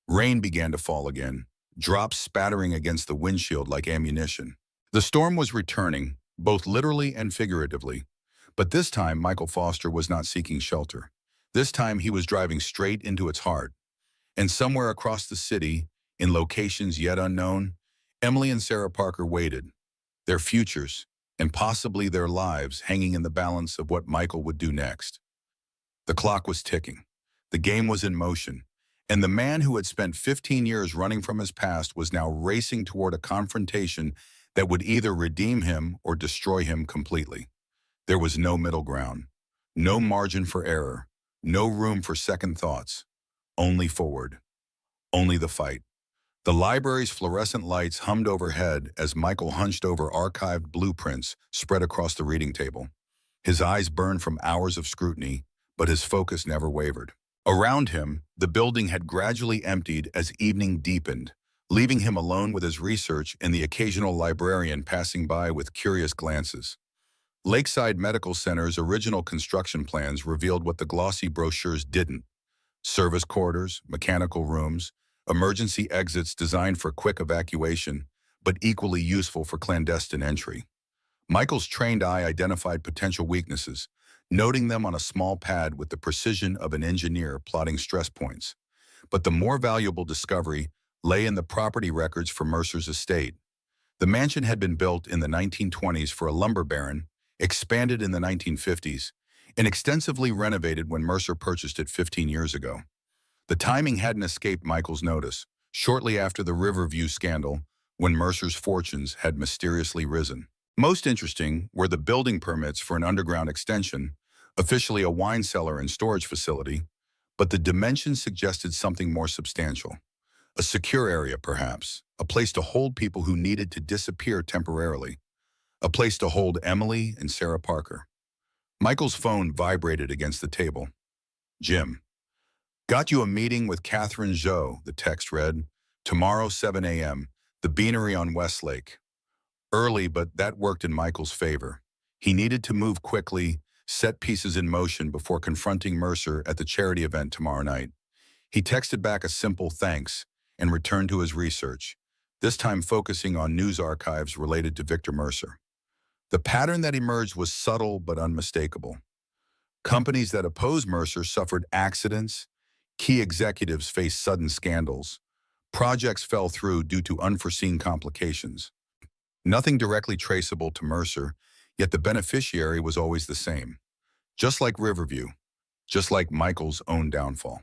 S1: Rain began to fall again, drops spattering against the windshield like ammunition. The storm was returning, both literally and figuratively. But this time, Michael Foster was not seeking shelter. This time, he was driving straight into its heart. And somewhere across the city, in locations yet unknown, Emily and Sarah Parker waited, their futures, and possibly their lives hanging in the balance of what Michael would do next. The clock was ticking. The game was in motion. And the man who had spent 15 years running from his past was now racing toward a confrontation that would either redeem him or destroy him completely. There was no middle ground, no margin for error, no room for second thoughts, only forward, only the fight. The library's fluorescent lights hummed overhead as Michael hunched over archived blueprints spread across the reading table. His eyes burned from hours of scrutiny, but his focus never wavered. Around him, the building had gradually emptied as evening deepened, leaving him alone with his research and the occasional librarian passing by with curious glances. Lakeside Medical Center's original construction plans revealed what the glossy brochures didn't: service quarters, mechanical rooms, emergency exits designed for quick evacuation, but equally useful for clandestine entry. Michael's trained eye identified potential weaknesses, noting them on a small pad with the precision of an engineer plotting stress points. But the more valuable discovery lay in the property records for Mercer's estate. The mansion had been built in the 1920s for a lumber baron, expanded in the 1950s, and extensively renovated when Mercer purchased it 15 years ago. The timing hadn't escaped Michael's notice, shortly after the Riverview scandal, when Mercer's fortunes had mysteriously risen. Most interesting were the building permits for an underground extension, officially a wine cellar and storage facility, but the dimensions suggested something more substantial. A secure area, perhaps, a place to hold people who needed to disappear temporarily, a place to hold Emily and Sarah Parker. Michael's phone vibrated against the table. Jim. Got you a meeting with Catherine Zhou, the text read. Tomorrow, 7 a.m., the Beanery on Westlake. Early, but that worked in Michael's favor. He needed to move quickly, set pieces in motion before confronting Mercer at the charity event tomorrow night. He texted back a simple thanks and returned to his research, this time focusing on news archives related to Victor Mercer. The pattern that emerged was subtle but unmistakable. Companies that opposed Mercer suffered accidents, key executives faced sudden scandals, projects fell through due to unforeseen complications. Nothing directly traceable to Mercer, yet the beneficiary was always the same. Just like Riverview, just like Michael's own downfall.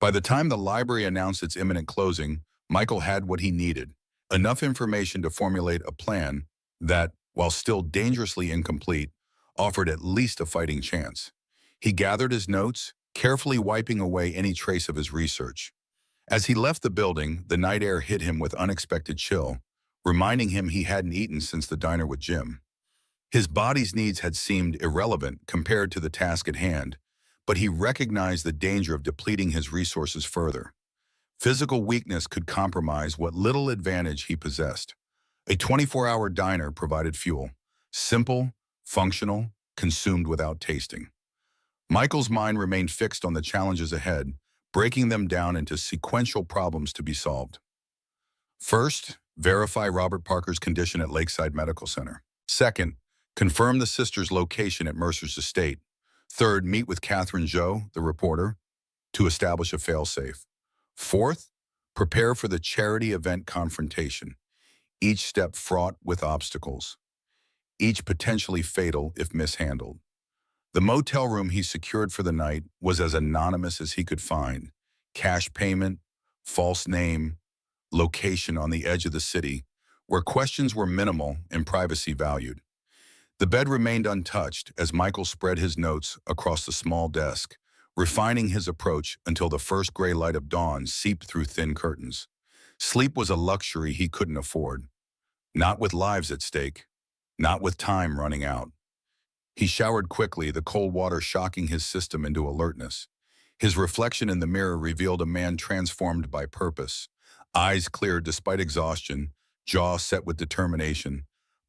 S1: By the time the library announced its imminent closing, Michael had what he needed, enough information to formulate a plan that, while still dangerously incomplete, offered at least a fighting chance. He gathered his notes, carefully wiping away any trace of his research. As he left the building, the night air hit him with unexpected chill, reminding him he hadn't eaten since the diner with Jim. His body's needs had seemed irrelevant compared to the task at hand, but he recognized the danger of depleting his resources further. Physical weakness could compromise what little advantage he possessed. A 24-hour diner provided fuel. Simple, functional, consumed without tasting. Michael's mind remained fixed on the challenges ahead, breaking them down into sequential problems to be solved. First, verify Robert Parker's condition at Lakeside Medical Center. Second, confirm the sister's location at Mercer's estate. Third, meet with Catherine Zhou, the reporter, to establish a failsafe. Fourth, prepare for the charity event confrontation, each step fraught with obstacles, each potentially fatal if mishandled. The motel room he secured for the night was as anonymous as he could find. Cash payment, false name, location on the edge of the city, where questions were minimal and privacy valued. The bed remained untouched as Michael spread his notes across the small desk, refining his approach until the first gray light of dawn seeped through thin curtains. Sleep was a luxury he couldn't afford. Not with lives at stake, not with time running out. He showered quickly, the cold water shocking his system into alertness. His reflection in the mirror revealed a man transformed by purpose, eyes clear despite exhaustion, jaw set with determination,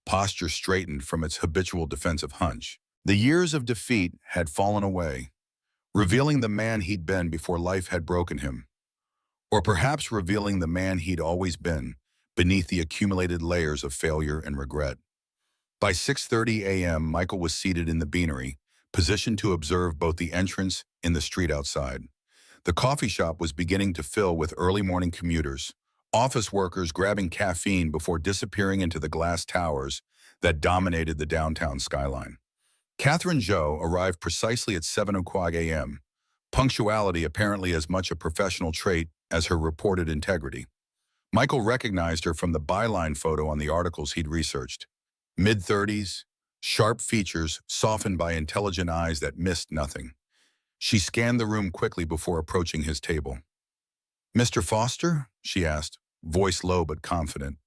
S1: posture straightened from its habitual defensive hunch. The years of defeat had fallen away, revealing the man he'd been before life had broken him. Or perhaps revealing the man he'd always been, beneath the accumulated layers of failure and regret. By 6:30 a.m., Michael was seated in the beanery, positioned to observe both the entrance and the street outside. The coffee shop was beginning to fill with early morning commuters, office workers grabbing caffeine before disappearing into the glass towers that dominated the downtown skyline. Catherine Zhou arrived precisely at 7 o'clock a.m., punctuality apparently as much a professional trait as her reported integrity. Michael recognized her from the byline photo on the articles he'd researched. Mid-30s, sharp features softened by intelligent eyes that missed nothing. She scanned the room quickly before approaching his table. "Mr. Foster?" she asked, voice low but confident.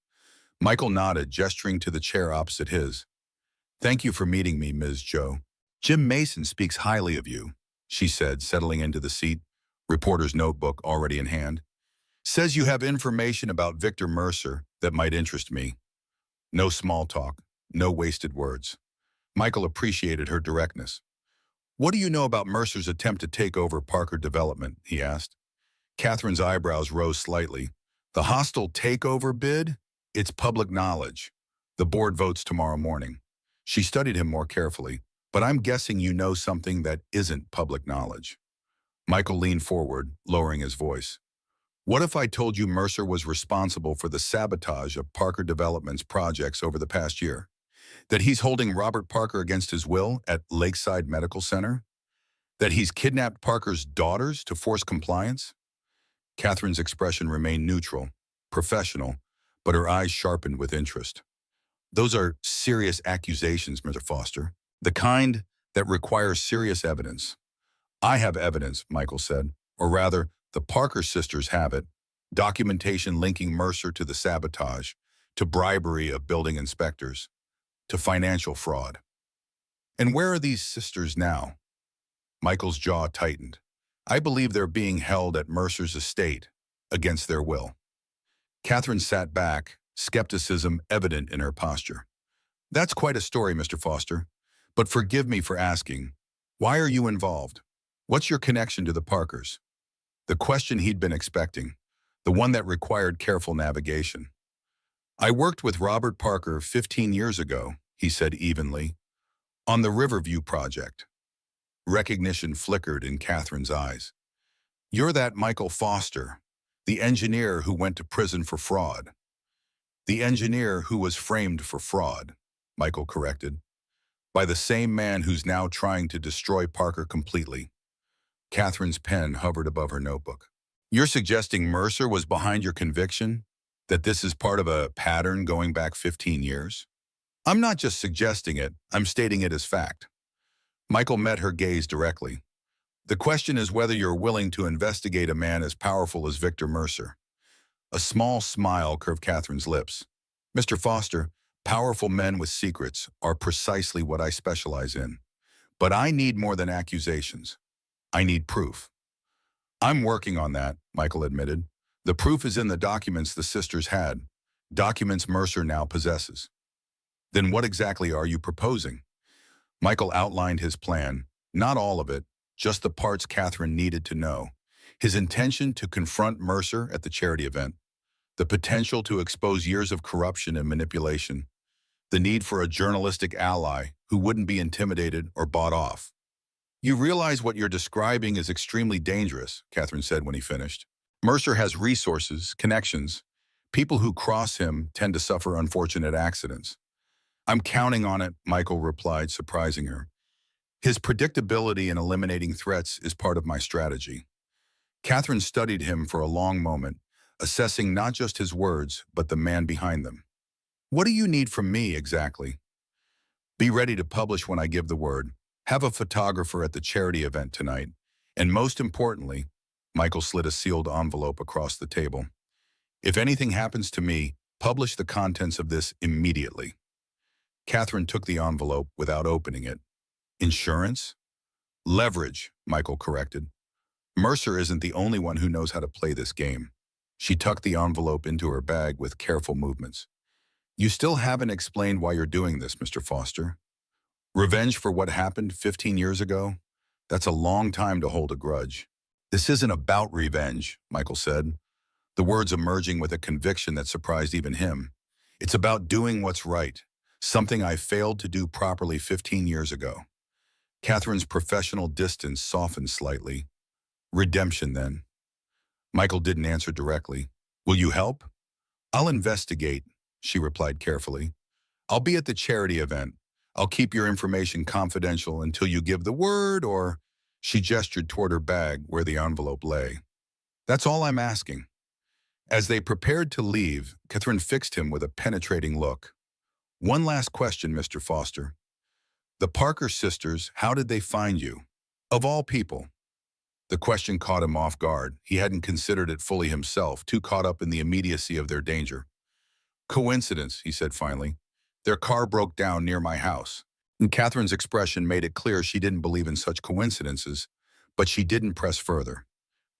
S1: Michael nodded, gesturing to the chair opposite his. "Thank you for meeting me, Ms. Zhou. Jim Mason speaks highly of you," she said, settling into the seat, reporter's notebook already in hand. "Says you have information about Victor Mercer that might interest me." No small talk. No wasted words. Michael appreciated her directness. "What do you know about Mercer's attempt to take over Parker Development?" he asked. Catherine's eyebrows rose slightly. "The hostile takeover bid? It's public knowledge. The board votes tomorrow morning." She studied him more carefully. "But I'm guessing you know something that isn't public knowledge." Michael leaned forward, lowering his voice. "What if I told you Mercer was responsible for the sabotage of Parker Development's projects over the past year? That he's holding Robert Parker against his will at Lakeside Medical Center? That he's kidnapped Parker's daughters to force compliance?" Catherine's expression remained neutral, professional, but her eyes sharpened with interest. "Those are serious accusations, Mr. Foster. The kind that require serious evidence." "I have evidence," Michael said. "Or rather, the Parker sisters have it. Documentation linking Mercer to the sabotage, to bribery of building inspectors, to financial fraud." "And where are these sisters now?" Michael's jaw tightened. "I believe they're being held at Mercer's estate, against their will." Catherine sat back, skepticism evident in her posture. "That's quite a story, Mr. Foster. But forgive me for asking, why are you involved? What's your connection to the Parkers?" The question he'd been expecting, the one that required careful navigation. "I worked with Robert Parker 15 years ago," he said evenly, "on the Riverview project." Recognition flickered in Catherine's eyes. "You're that Michael Foster, the engineer who went to prison for fraud." "The engineer who was framed for fraud," Michael corrected, "by the same man who's now trying to destroy Parker completely." Catherine's pen hovered above her notebook. "You're suggesting Mercer was behind your conviction? That this is part of a pattern going back 15 years? "I'm not just suggesting it, I'm stating it as fact." Michael met her gaze directly. "The question is whether you're willing to investigate a man as powerful as Victor Mercer." A small smile curved Catherine's lips. "Mr. Foster, powerful men with secrets are precisely what I specialize in. But I need more than accusations. I need proof." "I'm working on that," Michael admitted. "The proof is in the documents the sisters had. documents Mercer now possesses. Then what exactly are you proposing? Michael outlined his plan, not all of it, just the parts Catherine needed to know. His intention to confront Mercer at the charity event, the potential to expose years of corruption and manipulation, the need for a journalistic ally who wouldn't be intimidated or bought off. You realize what you're describing is extremely dangerous, Catherine said when he finished. Mercer has resources, connections. People who cross him tend to suffer unfortunate accidents. I'm counting on it, Michael replied, surprising her. His predictability in eliminating threats is part of my strategy. Catherine studied him for a long moment, assessing not just his words, but the man behind them. What do you need from me exactly? Be ready to publish when I give the word. Have a photographer at the charity event tonight. And most importantly, Michael slid a sealed envelope across the table. If anything happens to me, publish the contents of this immediately. Catherine took the envelope without opening it. Insurance? Leverage, Michael corrected. Mercer isn't the only one who knows how to play this game. She tucked the envelope into her bag with careful movements. You still haven't explained why you're doing this, Mr. Foster. Revenge for what happened 15 years ago? That's a long time to hold a grudge. This isn't about revenge, Michael said, the words emerging with a conviction that surprised even him. It's about doing what's right, something I failed to do properly 15 years ago. Catherine's professional distance softened slightly. Redemption, then. Michael didn't answer directly. Will you help? I'll investigate, she replied carefully. I'll be at the charity event. I'll keep your information confidential until you give the word, or... She gestured toward her bag where the envelope lay. That's all I'm asking. As they prepared to leave, Catherine fixed him with a penetrating look. One last question, Mr. Foster. The Parker sisters, how did they find you? Of all people. The question caught him off guard. He hadn't considered it fully himself, too caught up in the immediacy of their danger. Coincidence, he said finally. Their car broke down near my house. And Catherine's expression made it clear she didn't believe in such coincidences, but she didn't press further.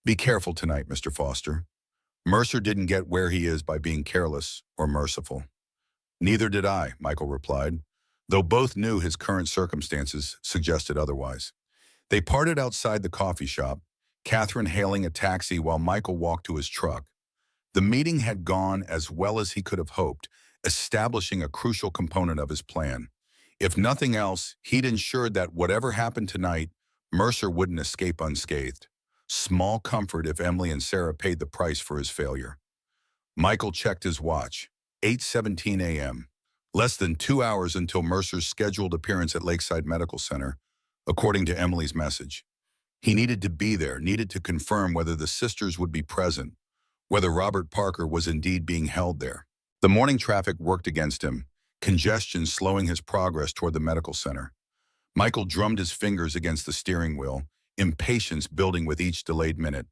S1: Be careful tonight, Mr. Foster. Mercer didn't get where he is by being careless or merciful. Neither did I, Michael replied, though both knew his current circumstances suggested otherwise. They parted outside the coffee shop, Catherine hailing a taxi while Michael walked to his truck. The meeting had gone as well as he could have hoped, establishing a crucial component of his plan. If nothing else, he'd ensured that whatever happened tonight, Mercer wouldn't escape unscathed. Small comfort if Emily and Sarah paid the price for his failure. Michael checked his watch. 8:17 a.m. Less than 2 hours until Mercer's scheduled appearance at Lakeside Medical Center, according to Emily's message. He needed to be there, needed to confirm whether the sisters would be present, whether Robert Parker was indeed being held there. The morning traffic worked against him, congestion slowing his progress toward the medical center. Michael drummed his fingers against the steering wheel, impatience building with each delayed minute.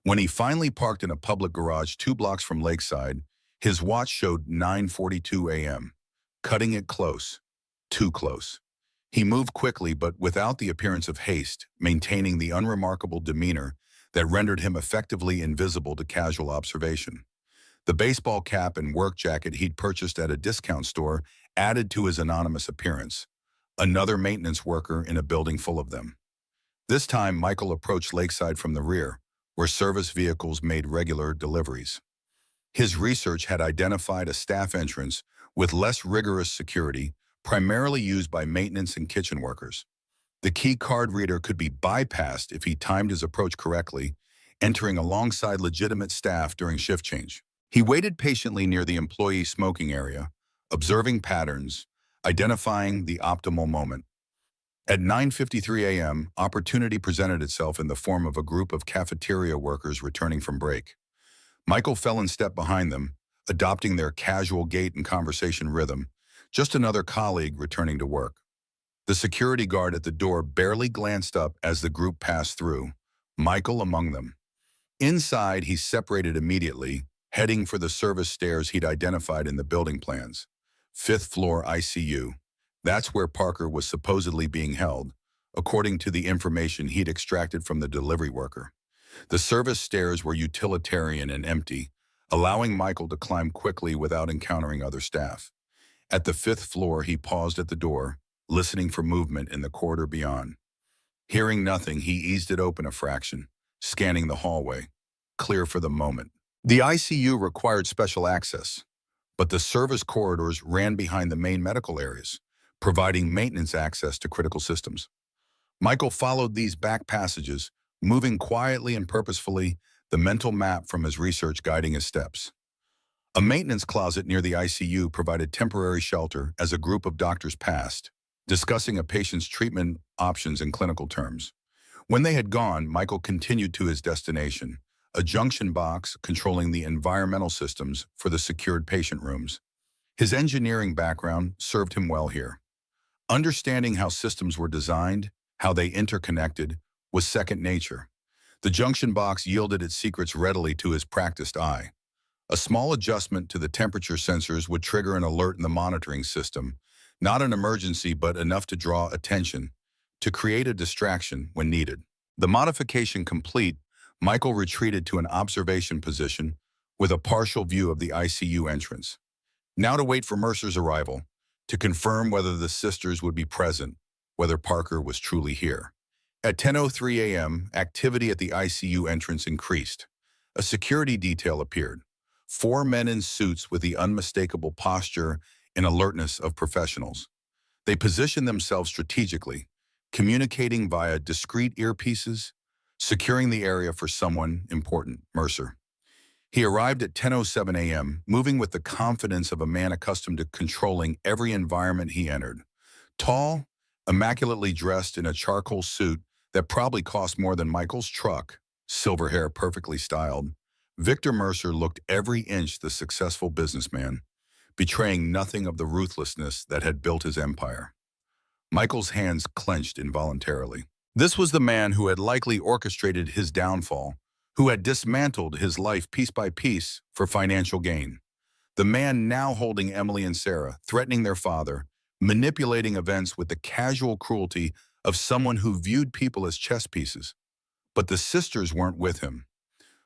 S1: When he finally parked in a public garage 2 blocks from Lakeside, his watch showed 9:42 a.m., cutting it close, too close. He moved quickly but without the appearance of haste, maintaining the unremarkable demeanor that rendered him effectively invisible to casual observation. The baseball cap and work jacket he'd purchased at a discount store added to his anonymous appearance, another maintenance worker in a building full of them. This time, Michael approached Lakeside from the rear, where service vehicles made regular deliveries. His research had identified a staff entrance with less rigorous security, primarily used by maintenance and kitchen workers. The key card reader could be bypassed if he timed his approach correctly, entering alongside legitimate staff during shift change. He waited patiently near the employee smoking area, observing patterns, identifying the optimal moment. At 9:53 a.m., opportunity presented itself in the form of a group of cafeteria workers returning from break. Michael fell in step behind them, adopting their casual gait and conversation rhythm, just another colleague returning to work. The security guard at the door barely glanced up as the group passed through, Michael among them. Inside, he separated immediately, heading for the service stairs he'd identified in the building plans. 5th floor ICU. That's where Parker was supposedly being held, according to the information he'd extracted from the delivery worker. The service stairs were utilitarian and empty, allowing Michael to climb quickly without encountering other staff. At the fifth floor, he paused at the door, listening for movement in the corridor beyond. Hearing nothing, he eased it open a fraction, scanning the hallway, clear for the moment. The ICU required special access, but the service corridors ran behind the main medical areas, providing maintenance access to critical systems. Michael followed these back passages, moving quietly and purposefully, the mental map from his research guiding his steps. A maintenance closet near the ICU provided temporary shelter as a group of doctors passed, discussing a patient's treatment options in clinical terms. When they had gone, Michael continued to his destination, a junction box controlling the environmental systems for the secured patient rooms. His engineering background served him well here. Understanding how systems were designed, how they interconnected, was second nature. The junction box yielded its secrets readily to his practiced eye. A small adjustment to the temperature sensors would trigger an alert in the monitoring system, not an emergency but enough to draw attention, to create a distraction when needed. The modification complete, Michael retreated to an observation position with a partial view of the ICU entrance. Now to wait for Mercer's arrival, to confirm whether the sisters would be present, whether Parker was truly here. At 10:03 a.m., activity at the ICU entrance increased. A security detail appeared. 4 men in suits with the unmistakable posture and alertness of professionals. They positioned themselves strategically, communicating via discreet earpieces, securing the area for someone important, Mercer. He arrived at 10:07 a.m., moving with the confidence of a man accustomed to controlling every environment he entered. Tall, immaculately dressed in a charcoal suit that probably cost more than Michael's truck, silver hair perfectly styled, Victor Mercer looked every inch the successful businessman, betraying nothing of the ruthlessness that had built his empire. Michael's hands clenched involuntarily. This was the man who had likely orchestrated his downfall, who had dismantled his life piece by piece for financial gain. The man now holding Emily and Sarah, threatening their father, manipulating events with the casual cruelty of someone who viewed people as chess pieces. But the sisters weren't with him.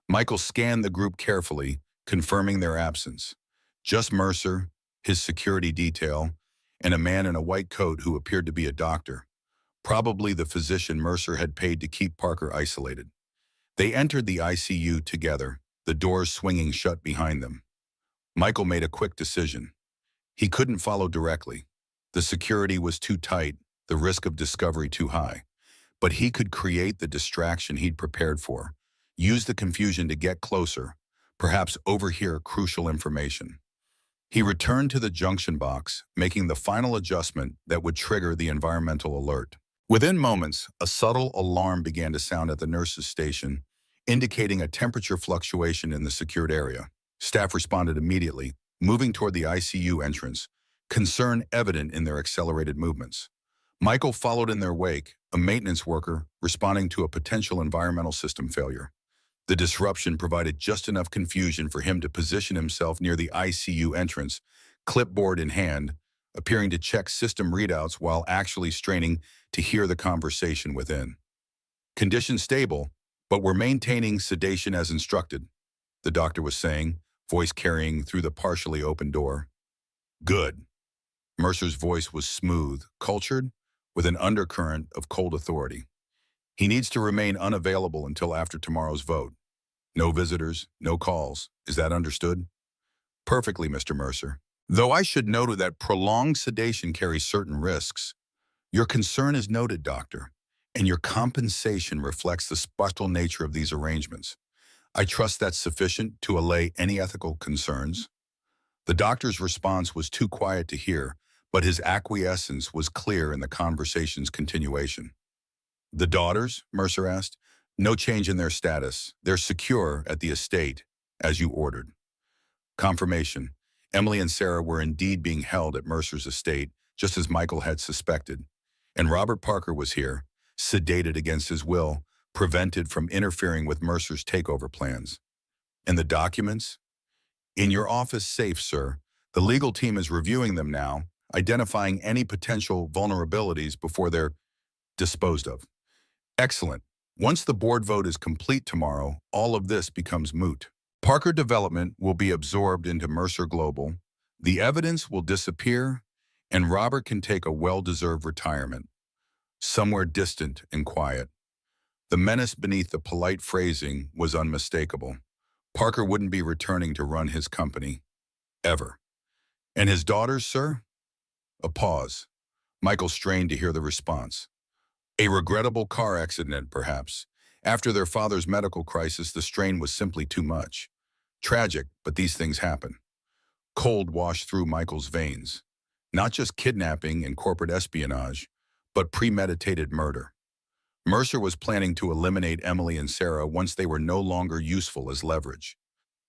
S1: Michael scanned the group carefully, confirming their absence. Just Mercer, his security detail, and a man in a white coat who appeared to be a doctor, probably the physician Mercer had paid to keep Parker isolated. They entered the ICU together, the doors swinging shut behind them. Michael made a quick decision. He couldn't follow directly. The security was too tight, the risk of discovery too high. But he could create the distraction he'd prepared for, use the confusion to get closer, perhaps overhear crucial information. He returned to the junction box, making the final adjustment that would trigger the environmental alert. Within moments, a subtle alarm began to sound at the nurse's station, indicating a temperature fluctuation in the secured area. Staff responded immediately, moving toward the ICU entrance, concern evident in their accelerated movements. Michael followed in their wake, a maintenance worker responding to a potential environmental system failure. The disruption provided just enough confusion for him to position himself near the ICU entrance, clipboard in hand, appearing to check system readouts while actually straining to hear the conversation within. Condition stable, but we're maintaining sedation as instructed, the doctor was saying, voice carrying through the partially open door. Good. Mercer's voice was smooth, cultured, with an undercurrent of cold authority. He needs to remain unavailable until after tomorrow's vote. No visitors, no calls. Is that understood? Perfectly, Mr. Mercer. Though I should note that prolonged sedation carries certain risks. Your concern is noted, doctor, and your compensation reflects the special nature of these arrangements. I trust that's sufficient to allay any ethical concerns. The doctor's response was too quiet to hear, but his acquiescence was clear in the conversation's continuation. The daughters? Mercer asked. No change in their status. They're secure at the estate, as you ordered. Confirmation. Emily and Sarah were indeed being held at Mercer's estate, just as Michael had suspected. And Robert Parker was here, sedated against his will, prevented from interfering with Mercer's takeover plans. And the documents? In your office safe, sir. The legal team is reviewing them now, identifying any potential vulnerabilities before they're disposed of. Excellent. Once the board vote is complete tomorrow, all of this becomes moot. Parker Development will be absorbed into Mercer Global, the evidence will disappear, and Robert can take a well-deserved retirement, somewhere distant and quiet. The menace beneath the polite phrasing was unmistakable. Parker wouldn't be returning to run his company, ever. And his daughters, sir? A pause. Michael strained to hear the response. A regrettable car accident, perhaps. After their father's medical crisis, the strain was simply too much. Tragic, but these things happen. Cold washed through Michael's veins. Not just kidnapping and corporate espionage, but premeditated murder. Mercer was planning to eliminate Emily and Sarah once they were no longer useful as leverage.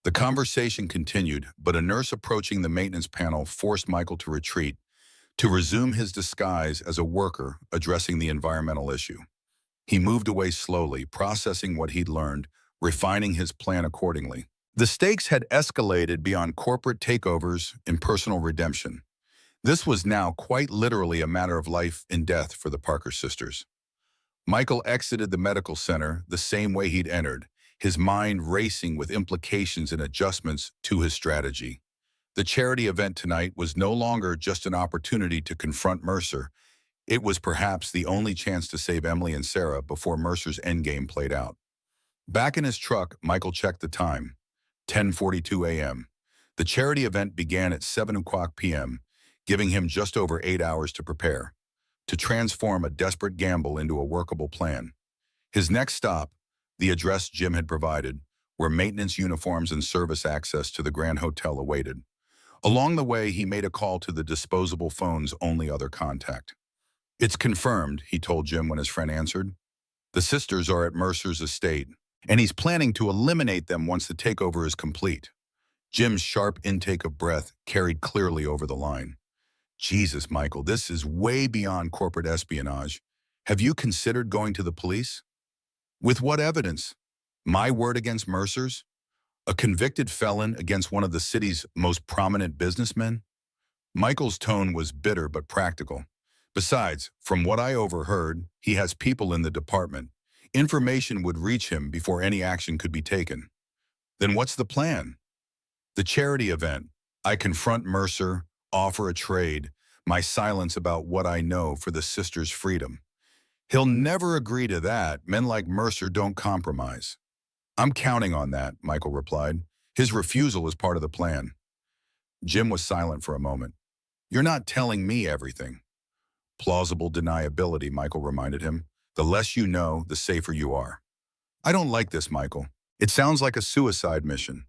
S1: The conversation continued, but a nurse approaching the maintenance panel forced Michael to retreat, to resume his disguise as a worker addressing the environmental issue. He moved away slowly, processing what he'd learned, refining his plan accordingly. The stakes had escalated beyond corporate takeovers and personal redemption. This was now quite literally a matter of life and death for the Parker sisters. Michael exited the medical center the same way he'd entered, his mind racing with implications and adjustments to his strategy. The charity event tonight was no longer just an opportunity to confront Mercer. It was perhaps the only chance to save Emily and Sarah before Mercer's endgame played out. Back in his truck, Michael checked the time. 10:42 a.m. The charity event began at 7 o'clock p.m., giving him just over 8 hours to prepare, to transform a desperate gamble into a workable plan. His next stop, the address Jim had provided, where maintenance uniforms and service access to the Grand Hotel awaited. Along the way, he made a call to the disposable phone's only other contact. "It's confirmed," he told Jim when his friend answered. "The sisters are at Mercer's estate, and he's planning to eliminate them once the takeover is complete." Jim's sharp intake of breath carried clearly over the line. "Jesus, Michael, this is way beyond corporate espionage. Have you considered going to the police?" "With what evidence? My word against Mercer's? A convicted felon against one of the city's most prominent businessmen?" Michael's tone was bitter but practical. "Besides, from what I overheard, he has people in the department. Information would reach him before any action could be taken." "Then what's the plan?" "The charity event. I confront Mercer, offer a trade, my silence about what I know for the sisters' freedom. He'll never agree to that. Men like Mercer don't compromise." "I'm counting on that," Michael replied. "His refusal is part of the plan." Jim was silent for a moment. "You're not telling me everything." "Plausible deniability," Michael reminded him. "The less you know, the safer you are." "I don't like this, Michael. It sounds like a suicide mission."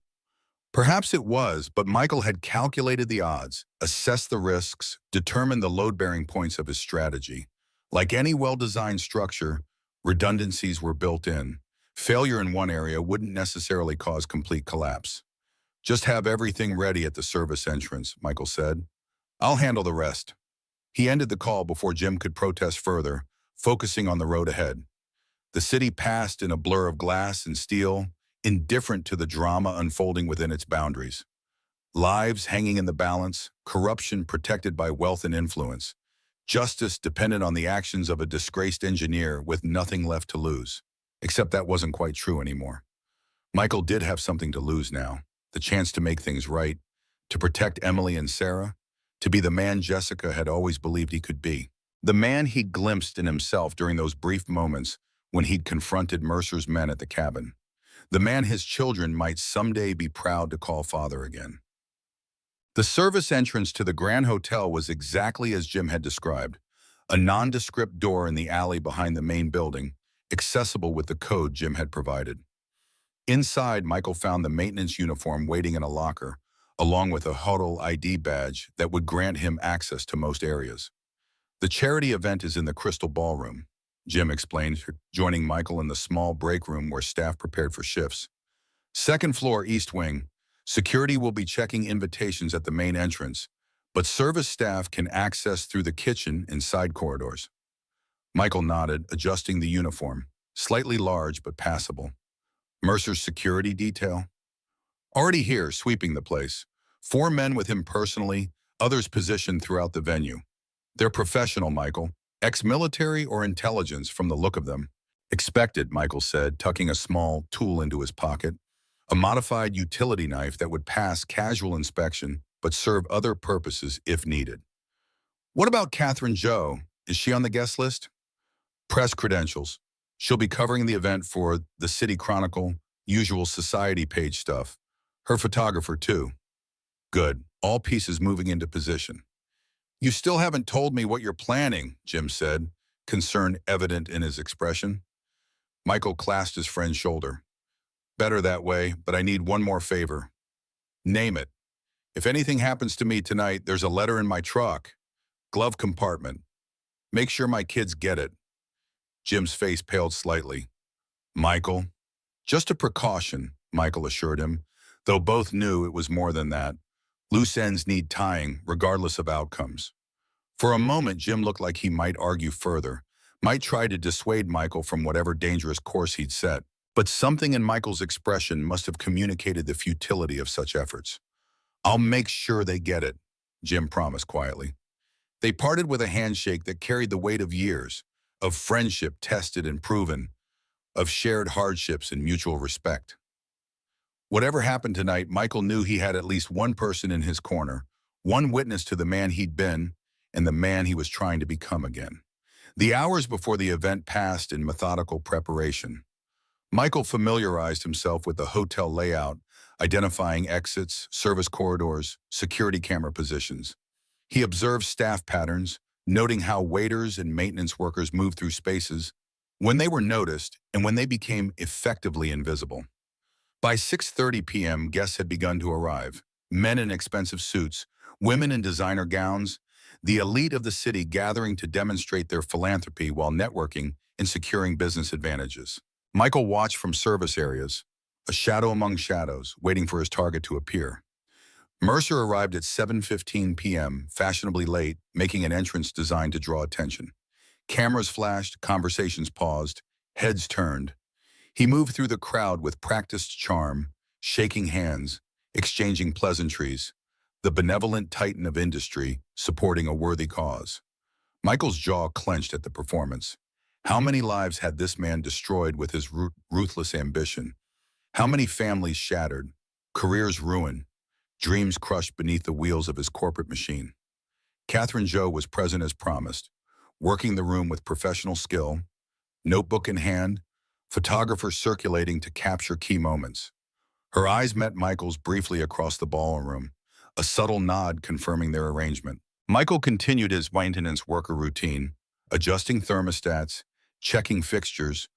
S1: Perhaps it was, but Michael had calculated the odds, assessed the risks, determined the load-bearing points of his strategy. Like any well-designed structure, redundancies were built in. Failure in one area wouldn't necessarily cause complete collapse. "Just have everything ready at the service entrance," Michael said. "I'll handle the rest." He ended the call before Jim could protest further, focusing on the road ahead. The city passed in a blur of glass and steel, indifferent to the drama unfolding within its boundaries. Lives hanging in the balance, corruption protected by wealth and influence, justice dependent on the actions of a disgraced engineer with nothing left to lose. Except that wasn't quite true anymore. Michael did have something to lose now, the chance to make things right, to protect Emily and Sarah, to be the man Jessica had always believed he could be. The man he'd glimpsed in himself during those brief moments when he'd confronted Mercer's men at the cabin. The man his children might someday be proud to call father again. The service entrance to the Grand Hotel was exactly as Jim had described, a nondescript door in the alley behind the main building, accessible with the code Jim had provided. Inside, Michael found the maintenance uniform waiting in a locker, along with a huddle ID badge that would grant him access to most areas. "The charity event is in the Crystal Ballroom," Jim explained, joining Michael in the small break room where staff prepared for shifts. "Second floor, East Wing. Security will be checking invitations at the main entrance, but service staff can access through the kitchen and side corridors." Michael nodded, adjusting the uniform, slightly large but passable. "Mercer's security detail?" "Already here, sweeping the place. 4 men with him personally, others positioned throughout the venue. They're professional, Michael. Ex-military or intelligence from the look of them." "Expected," Michael said, tucking a small tool into his pocket. a modified utility knife that would pass casual inspection but serve other purposes if needed. What about Catherine Joe? Is she on the guest list? Press credentials. She'll be covering the event for the City Chronicle, usual society page stuff. Her photographer, too. Good. All pieces moving into position. You still haven't told me what you're planning, Jim said, concern evident in his expression. Michael clasped his friend's shoulder. Better that way, but I need one more favor. Name it. If anything happens to me tonight, there's a letter in my truck. Glove compartment. Make sure my kids get it. Jim's face paled slightly. Michael? Just a precaution, Michael assured him, though both knew it was more than that. Loose ends need tying, regardless of outcomes. For a moment, Jim looked like he might argue further, might try to dissuade Michael from whatever dangerous course he'd set. But something in Michael's expression must have communicated the futility of such efforts. I'll make sure they get it, Jim promised quietly. They parted with a handshake that carried the weight of years, of friendship tested and proven, of shared hardships and mutual respect. Whatever happened tonight, Michael knew he had at least one person in his corner, one witness to the man he'd been and the man he was trying to become again. The hours before the event passed in methodical preparation. Michael familiarized himself with the hotel layout, identifying exits, service corridors, security camera positions. He observed staff patterns, noting how waiters and maintenance workers moved through spaces, when they were noticed and when they became effectively invisible. By 6:30 p.m., guests had begun to arrive, men in expensive suits, women in designer gowns, the elite of the city gathering to demonstrate their philanthropy while networking and securing business advantages. Michael watched from service areas, a shadow among shadows, waiting for his target to appear. Mercer arrived at 7:15 p.m., fashionably late, making an entrance designed to draw attention. Cameras flashed, conversations paused, heads turned. He moved through the crowd with practiced charm, shaking hands, exchanging pleasantries, the benevolent titan of industry supporting a worthy cause. Michael's jaw clenched at the performance. How many lives had this man destroyed with his ruthless ambition? How many families shattered, careers ruined, dreams crushed beneath the wheels of his corporate machine? Catherine Joe was present as promised, working the room with professional skill, notebook in hand, photographer circulating to capture key moments. Her eyes met Michael's briefly across the ballroom, a subtle nod confirming their arrangement. Michael continued his maintenance worker routine, adjusting thermostats, checking fixtures,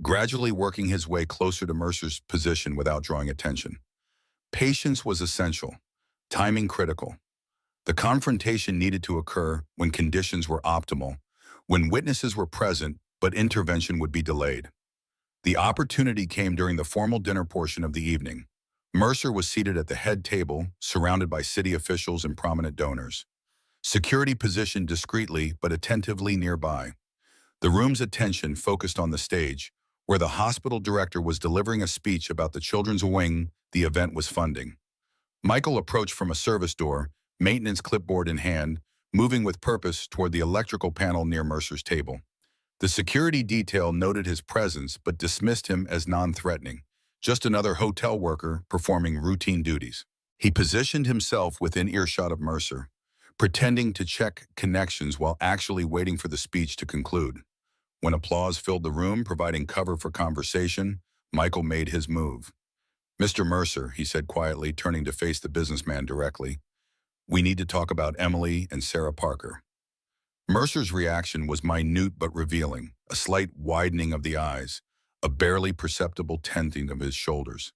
S1: gradually working his way closer to Mercer's position without drawing attention. Patience was essential, timing critical. The confrontation needed to occur when conditions were optimal, when witnesses were present, but intervention would be delayed. The opportunity came during the formal dinner portion of the evening. Mercer was seated at the head table, surrounded by city officials and prominent donors. Security positioned discreetly but attentively nearby. The room's attention focused on the stage, where the hospital director was delivering a speech about the children's wing the event was funding. Michael approached from a service door, maintenance clipboard in hand, moving with purpose toward the electrical panel near Mercer's table. The security detail noted his presence but dismissed him as non-threatening, just another hotel worker performing routine duties. He positioned himself within earshot of Mercer, pretending to check connections while actually waiting for the speech to conclude. When applause filled the room, providing cover for conversation, Michael made his move. Mr. Mercer, he said quietly, turning to face the businessman directly, we need to talk about Emily and Sarah Parker. Mercer's reaction was minute but revealing, a slight widening of the eyes, a barely perceptible tenting of his shoulders.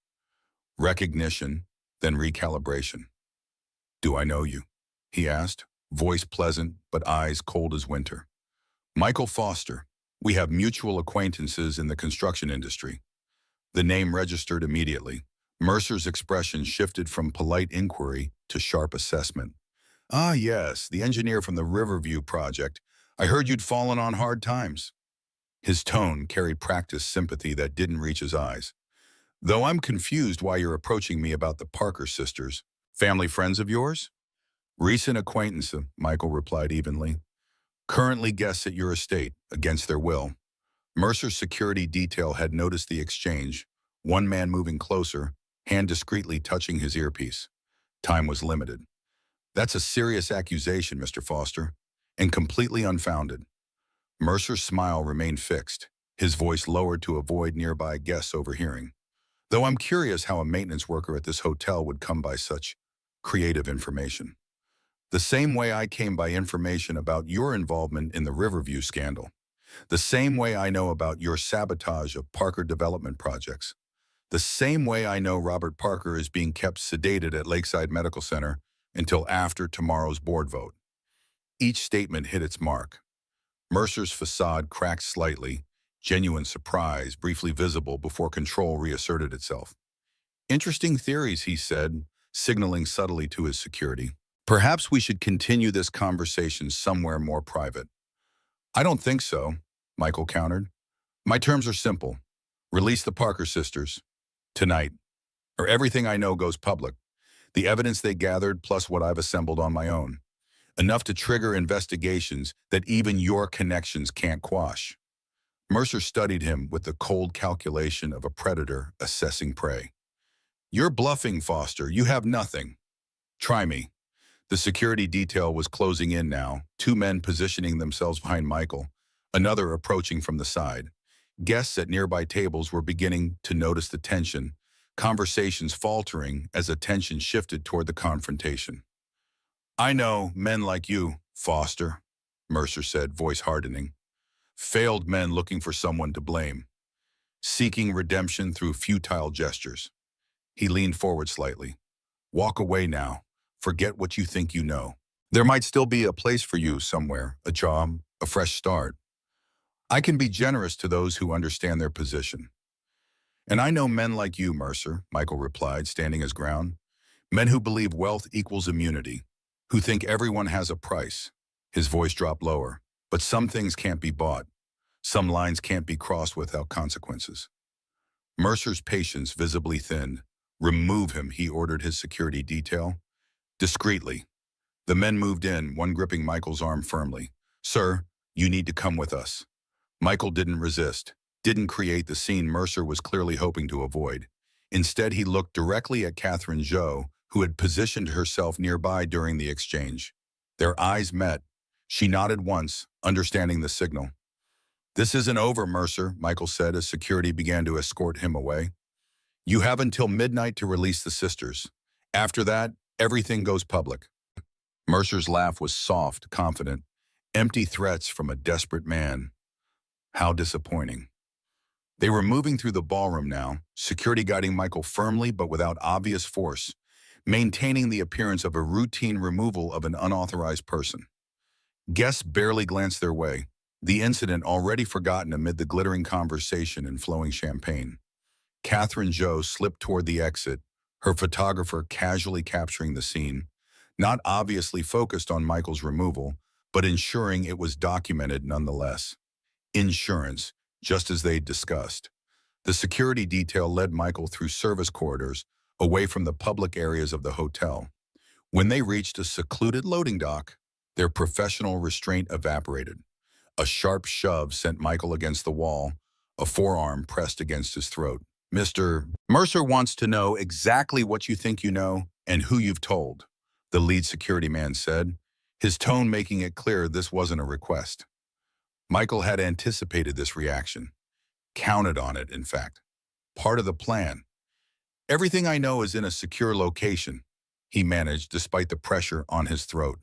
S1: Recognition, then recalibration. Do I know you? He asked, voice pleasant but eyes cold as winter. Michael Foster. We have mutual acquaintances in the construction industry. The name registered immediately. Mercer's expression shifted from polite inquiry to sharp assessment. Ah, yes, the engineer from the Riverview project. I heard you'd fallen on hard times. His tone carried practiced sympathy that didn't reach his eyes. Though I'm confused why you're approaching me about the Parker sisters. Family friends of yours? Recent acquaintance, Michael replied evenly. Currently guests at your estate, against their will. Mercer's security detail had noticed the exchange, one man moving closer, hand discreetly touching his earpiece. Time was limited. That's a serious accusation, Mr. Foster, and completely unfounded. Mercer's smile remained fixed, his voice lowered to avoid nearby guests overhearing. Though I'm curious how a maintenance worker at this hotel would come by such creative information. The same way I came by information about your involvement in the Riverview scandal. The same way I know about your sabotage of Parker development projects. The same way I know Robert Parker is being kept sedated at Lakeside Medical Center until after tomorrow's board vote. Each statement hit its mark. Mercer's facade cracked slightly, genuine surprise briefly visible before control reasserted itself. Interesting theories, he said, signaling subtly to his security. Perhaps we should continue this conversation somewhere more private. I don't think so, Michael countered. My terms are simple. Release the Parker sisters. Tonight. Or everything I know goes public. The evidence they gathered plus what I've assembled on my own. Enough to trigger investigations that even your connections can't quash. Mercer studied him with the cold calculation of a predator assessing prey. You're bluffing, Foster. You have nothing. Try me. The security detail was closing in now, two men positioning themselves behind Michael, another approaching from the side. Guests at nearby tables were beginning to notice the tension, conversations faltering as attention shifted toward the confrontation. I know men like you, Foster, Mercer said, voice hardening. Failed men looking for someone to blame, seeking redemption through futile gestures. He leaned forward slightly. Walk away now. Forget what you think you know. There might still be a place for you somewhere, a job, a fresh start. I can be generous to those who understand their position. And I know men like you, Mercer, Michael replied, standing his ground. Men who believe wealth equals immunity, who think everyone has a price. His voice dropped lower. But some things can't be bought. Some lines can't be crossed without consequences. Mercer's patience visibly thinned. Remove him, he ordered his security detail. Discreetly. The men moved in, one gripping Michael's arm firmly. Sir, you need to come with us. Michael didn't resist, didn't create the scene Mercer was clearly hoping to avoid. Instead, he looked directly at Catherine Zhou, who had positioned herself nearby during the exchange. Their eyes met. She nodded once, understanding the signal. This isn't over, Mercer, Michael said as security began to escort him away. You have until midnight to release the sisters. After that, everything goes public. Mercer's laugh was soft, confident, empty threats from a desperate man. How disappointing. They were moving through the ballroom now, security guiding Michael firmly but without obvious force, maintaining the appearance of a routine removal of an unauthorized person. Guests barely glanced their way, the incident already forgotten amid the glittering conversation and flowing champagne. Catherine Zhou slipped toward the exit, her photographer casually capturing the scene, not obviously focused on Michael's removal, but ensuring it was documented nonetheless. Insurance, just as they'd discussed. The security detail led Michael through service corridors, away from the public areas of the hotel. When they reached a secluded loading dock, their professional restraint evaporated. A sharp shove sent Michael against the wall, a forearm pressed against his throat. Mr. Mercer wants to know exactly what you think you know and who you've told, the lead security man said, his tone making it clear this wasn't a request. Michael had anticipated this reaction, counted on it, in fact. Part of the plan. Everything I know is in a secure location, he managed despite the pressure on his throat.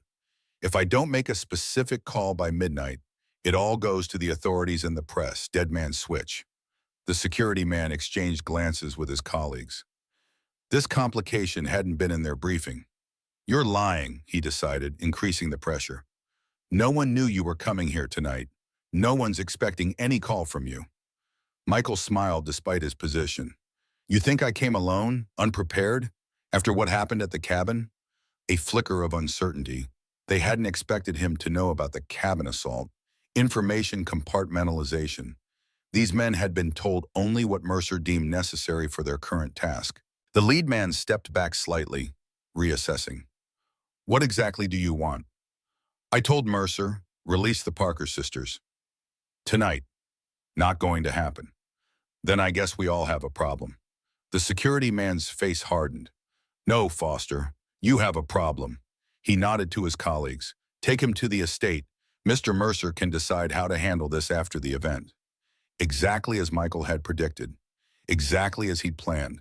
S1: If I don't make a specific call by midnight, it all goes to the authorities and the press, dead man switch. The security man exchanged glances with his colleagues. This complication hadn't been in their briefing. You're lying, he decided, increasing the pressure. No one knew you were coming here tonight. No one's expecting any call from you. Michael smiled despite his position. You think I came alone, unprepared, after what happened at the cabin? A flicker of uncertainty. They hadn't expected him to know about the cabin assault. Information compartmentalization. These men had been told only what Mercer deemed necessary for their current task. The lead man stepped back slightly, reassessing. What exactly do you want? I told Mercer, release the Parker sisters. Tonight. Not going to happen. Then I guess we all have a problem. The security man's face hardened. No, Foster, you have a problem. He nodded to his colleagues. Take him to the estate. Mr. Mercer can decide how to handle this after the event. Exactly as Michael had predicted. Exactly as he'd planned.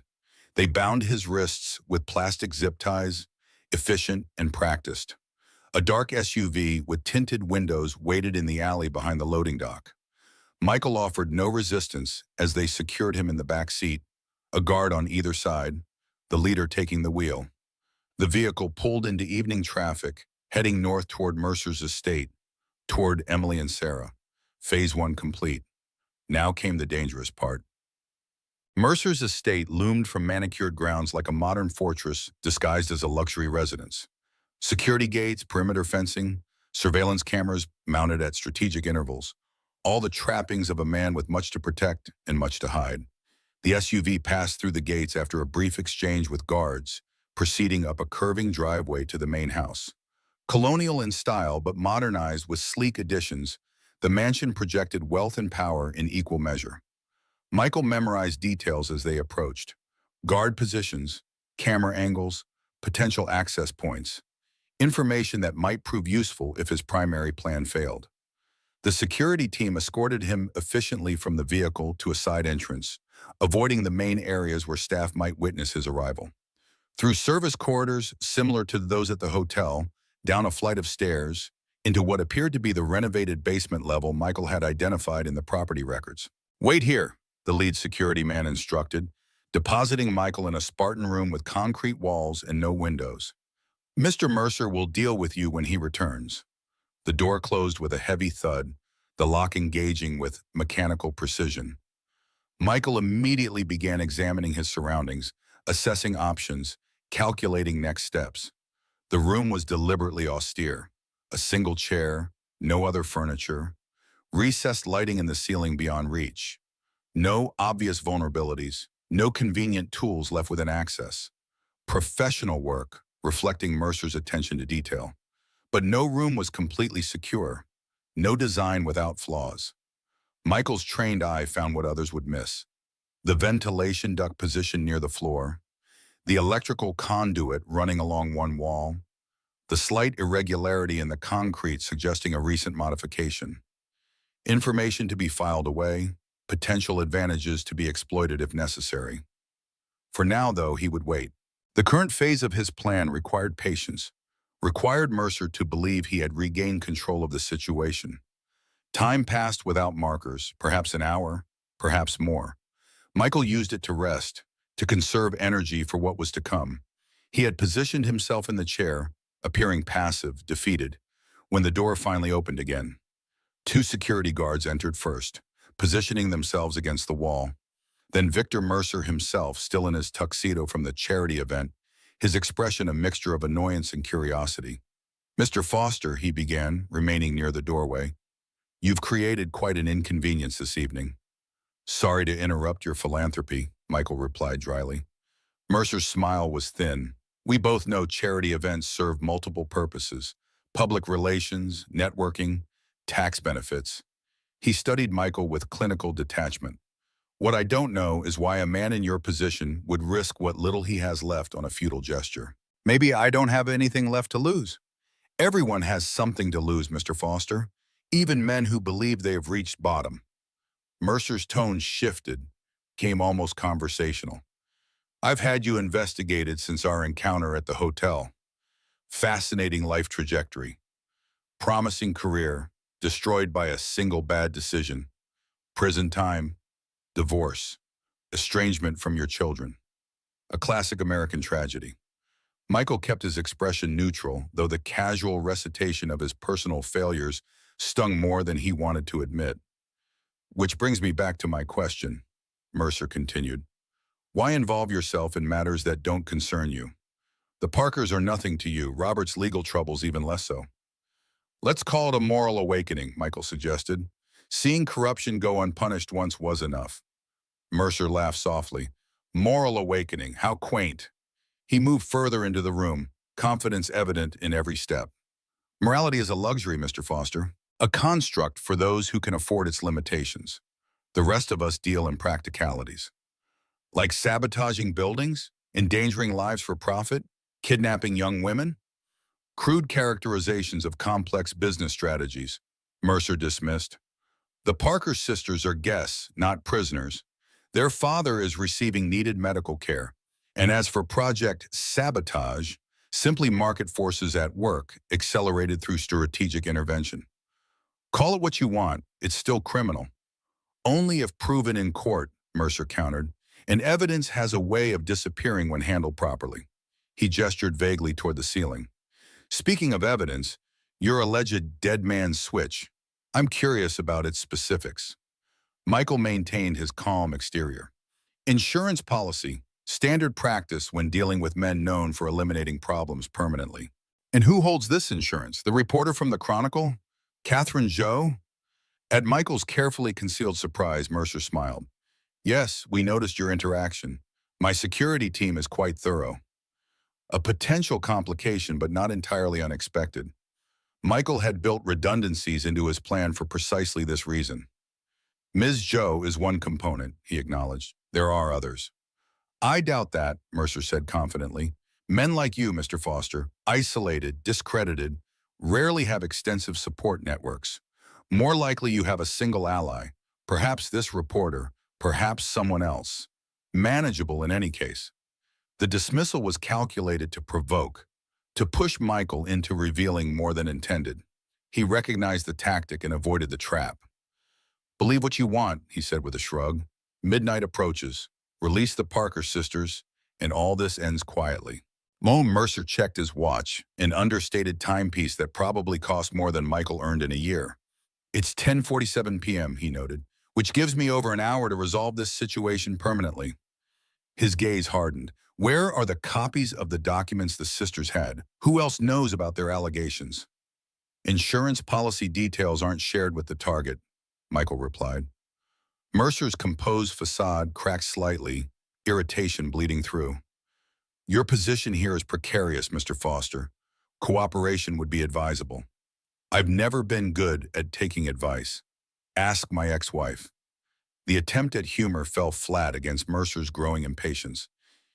S1: They bound his wrists with plastic zip ties, efficient and practiced. A dark SUV with tinted windows waited in the alley behind the loading dock. Michael offered no resistance as they secured him in the back seat, a guard on either side, the leader taking the wheel. The vehicle pulled into evening traffic, heading north toward Mercer's estate, toward Emily and Sarah. Phase 1 complete. Now came the dangerous part. Mercer's estate loomed from manicured grounds like a modern fortress disguised as a luxury residence. Security gates, perimeter fencing, surveillance cameras mounted at strategic intervals. All the trappings of a man with much to protect and much to hide. The SUV passed through the gates after a brief exchange with guards, proceeding up a curving driveway to the main house. Colonial in style but modernized with sleek additions, the mansion projected wealth and power in equal measure. Michael memorized details as they approached. Guard positions, camera angles, potential access points. Information that might prove useful if his primary plan failed. The security team escorted him efficiently from the vehicle to a side entrance, avoiding the main areas where staff might witness his arrival. Through service corridors similar to those at the hotel, down a flight of stairs, into what appeared to be the renovated basement level Michael had identified in the property records. "Wait here," the lead security man instructed, depositing Michael in a Spartan room with concrete walls and no windows. "Mr. Mercer will deal with you when he returns." The door closed with a heavy thud, the lock engaging with mechanical precision. Michael immediately began examining his surroundings, assessing options, calculating next steps. The room was deliberately austere. A single chair, no other furniture, recessed lighting in the ceiling beyond reach. No obvious vulnerabilities, no convenient tools left within access. Professional work, reflecting Mercer's attention to detail. But no room was completely secure, no design without flaws. Michael's trained eye found what others would miss. The ventilation duct positioned near the floor, the electrical conduit running along one wall, the slight irregularity in the concrete suggesting a recent modification. Information to be filed away, potential advantages to be exploited if necessary. For now, though, he would wait. The current phase of his plan required patience, required Mercer to believe he had regained control of the situation. Time passed without markers, perhaps an hour, perhaps more. Michael used it to rest, to conserve energy for what was to come. He had positioned himself in the chair, appearing passive, defeated, when the door finally opened again. Two security guards entered first, positioning themselves against the wall. Then Victor Mercer himself, still in his tuxedo from the charity event, his expression a mixture of annoyance and curiosity. "Mr. Foster," he began, remaining near the doorway, "you've created quite an inconvenience this evening." "Sorry to interrupt your philanthropy," Michael replied dryly. Mercer's smile was thin. "We both know charity events serve multiple purposes: public relations, networking, tax benefits." He studied Michael with clinical detachment. "What I don't know is why a man in your position would risk what little he has left on a futile gesture." "Maybe I don't have anything left to lose." "Everyone has something to lose, Mr. Foster, even men who believe they have reached bottom." Mercer's tone shifted, came almost conversational. "I've had you investigated since our encounter at the hotel. Fascinating life trajectory. Promising career, destroyed by a single bad decision. Prison time, divorce, estrangement from your children. A classic American tragedy." Michael kept his expression neutral, though the casual recitation of his personal failures stung more than he wanted to admit. "Which brings me back to my question," Mercer continued. "Why involve yourself in matters that don't concern you? The Parkers are nothing to you, Robert's legal troubles even less so." "Let's call it a moral awakening," Michael suggested. "Seeing corruption go unpunished once was enough." Mercer laughed softly. "Moral awakening, how quaint." He moved further into the room, confidence evident in every step. "Morality is a luxury, Mr. Foster, a construct for those who can afford its limitations. The rest of us deal in practicalities." Like sabotaging buildings, endangering lives for profit, kidnapping young women? Crude characterizations of complex business strategies, Mercer dismissed. The Parker sisters are guests, not prisoners. Their father is receiving needed medical care. And as for Project Sabotage, simply market forces at work, accelerated through strategic intervention. Call it what you want, it's still criminal. Only if proven in court, Mercer countered, and evidence has a way of disappearing when handled properly. He gestured vaguely toward the ceiling. Speaking of evidence, your alleged dead man switch. I'm curious about its specifics. Michael maintained his calm exterior. Insurance policy, standard practice when dealing with men known for eliminating problems permanently. And who holds this insurance? The reporter from the Chronicle? Catherine Joe? At Michael's carefully concealed surprise, Mercer smiled. Yes, we noticed your interaction. My security team is quite thorough. A potential complication, but not entirely unexpected. Michael had built redundancies into his plan for precisely this reason. Ms. Joe is one component, he acknowledged. There are others. I doubt that, Mercer said confidently. Men like you, Mr. Foster, isolated, discredited, rarely have extensive support networks. More likely you have a single ally, perhaps this reporter, perhaps someone else. Manageable in any case. The dismissal was calculated to provoke, to push Michael into revealing more than intended. He recognized the tactic and avoided the trap. Believe what you want, he said with a shrug. Midnight approaches. Release the Parker sisters, and all this ends quietly. Mercer checked his watch, an understated timepiece that probably cost more than Michael earned in a year. It's 10:47 p.m., he noted, which gives me over an hour to resolve this situation permanently. His gaze hardened. Where are the copies of the documents the sisters had? Who else knows about their allegations? Insurance policy details aren't shared with the target, Michael replied. Mercer's composed facade cracked slightly, irritation bleeding through. Your position here is precarious, Mr. Foster. Cooperation would be advisable. I've never been good at taking advice. Ask my ex-wife. The attempt at humor fell flat against Mercer's growing impatience.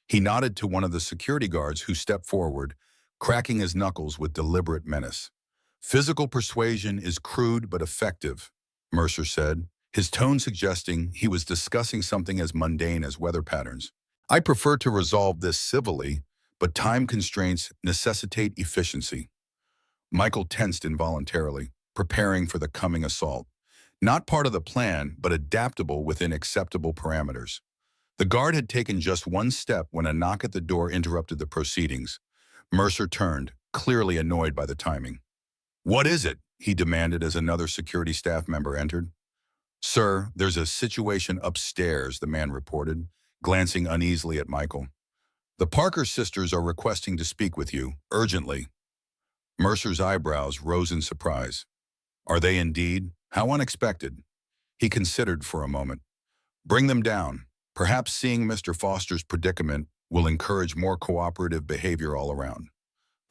S1: He nodded to one of the security guards who stepped forward, cracking his knuckles with deliberate menace. Physical persuasion is crude but effective, Mercer said, his tone suggesting he was discussing something as mundane as weather patterns. I prefer to resolve this civilly, but time constraints necessitate efficiency. Michael tensed involuntarily, preparing for the coming assault. Not part of the plan, but adaptable within acceptable parameters. The guard had taken just one step when a knock at the door interrupted the proceedings. Mercer turned, clearly annoyed by the timing. What is it? He demanded as another security staff member entered. Sir, there's a situation upstairs, the man reported, glancing uneasily at Michael. The Parker sisters are requesting to speak with you, urgently. Mercer's eyebrows rose in surprise. Are they indeed? How unexpected. He considered for a moment. Bring them down. Perhaps seeing Mr. Foster's predicament will encourage more cooperative behavior all around.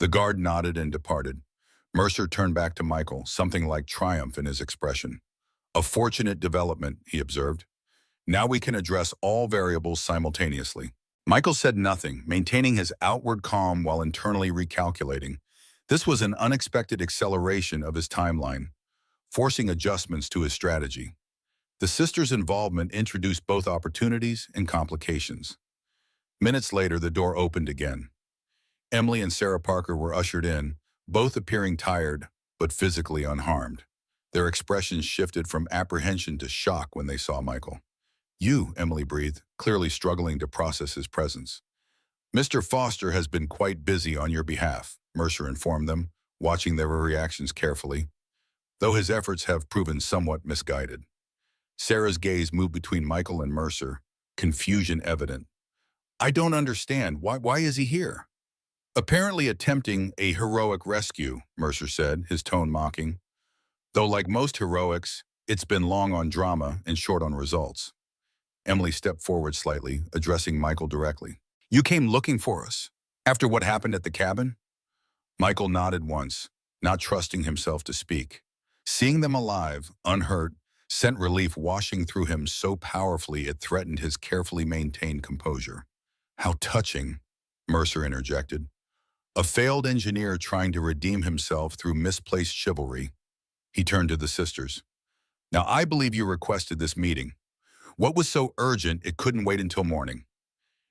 S1: The guard nodded and departed. Mercer turned back to Michael, something like triumph in his expression. A fortunate development, he observed. Now we can address all variables simultaneously. Michael said nothing, maintaining his outward calm while internally recalculating. This was an unexpected acceleration of his timeline, forcing adjustments to his strategy. The sisters' involvement introduced both opportunities and complications. Minutes later, the door opened again. Emily and Sarah Parker were ushered in, both appearing tired, but physically unharmed. Their expressions shifted from apprehension to shock when they saw Michael. You, Emily breathed, clearly struggling to process his presence. Mr. Foster has been quite busy on your behalf, Mercer informed them, watching their reactions carefully, though his efforts have proven somewhat misguided. Sarah's gaze moved between Michael and Mercer, confusion evident. I don't understand. Why is he here? Apparently attempting a heroic rescue, Mercer said, his tone mocking. Though like most heroics, it's been long on drama and short on results. Emily stepped forward slightly, addressing Michael directly. You came looking for us, after what happened at the cabin? Michael nodded once, not trusting himself to speak. Seeing them alive, unhurt, sent relief washing through him so powerfully it threatened his carefully maintained composure. How touching, Mercer interjected. A failed engineer trying to redeem himself through misplaced chivalry. He turned to the sisters. Now, I believe you requested this meeting. What was so urgent it couldn't wait until morning?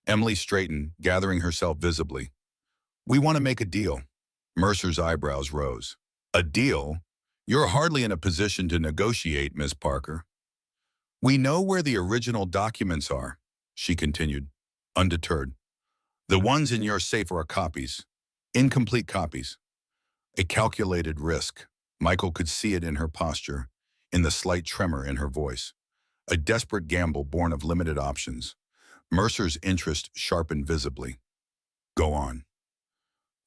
S1: Emily straightened, gathering herself visibly. We want to make a deal. Mercer's eyebrows rose. A deal? You're hardly in a position to negotiate, Miss Parker. We know where the original documents are, she continued, undeterred. The ones in your safe are copies, incomplete copies. A calculated risk. Michael could see it in her posture, in the slight tremor in her voice. A desperate gamble born of limited options. Mercer's interest sharpened visibly. Go on.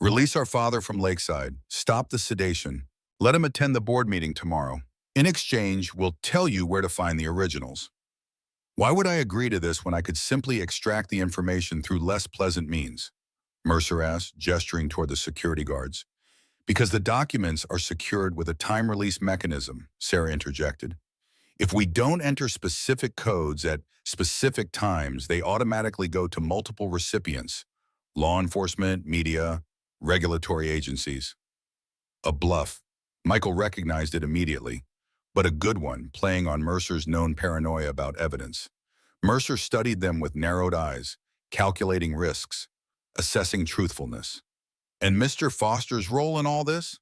S1: Release our father from Lakeside. Stop the sedation. Let him attend the board meeting tomorrow. In exchange, we'll tell you where to find the originals. Why would I agree to this when I could simply extract the information through less pleasant means? Mercer asked, gesturing toward the security guards. Because the documents are secured with a time-release mechanism, Sarah interjected. If we don't enter specific codes at specific times, they automatically go to multiple recipients, law enforcement, media, regulatory agencies. A bluff. Michael recognized it immediately, but a good one, playing on Mercer's known paranoia about evidence. Mercer studied them with narrowed eyes, calculating risks, assessing truthfulness. And Mr. Foster's role in all this?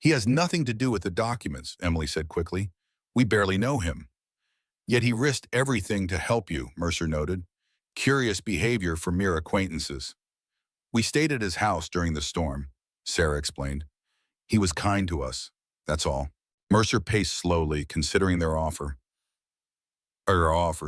S1: He has nothing to do with the documents, Emily said quickly. We barely know him. Yet he risked everything to help you, Mercer noted. Curious behavior for mere acquaintances. We stayed at his house during the storm, Sarah explained. He was kind to us, that's all. Mercer paced slowly, considering their offer,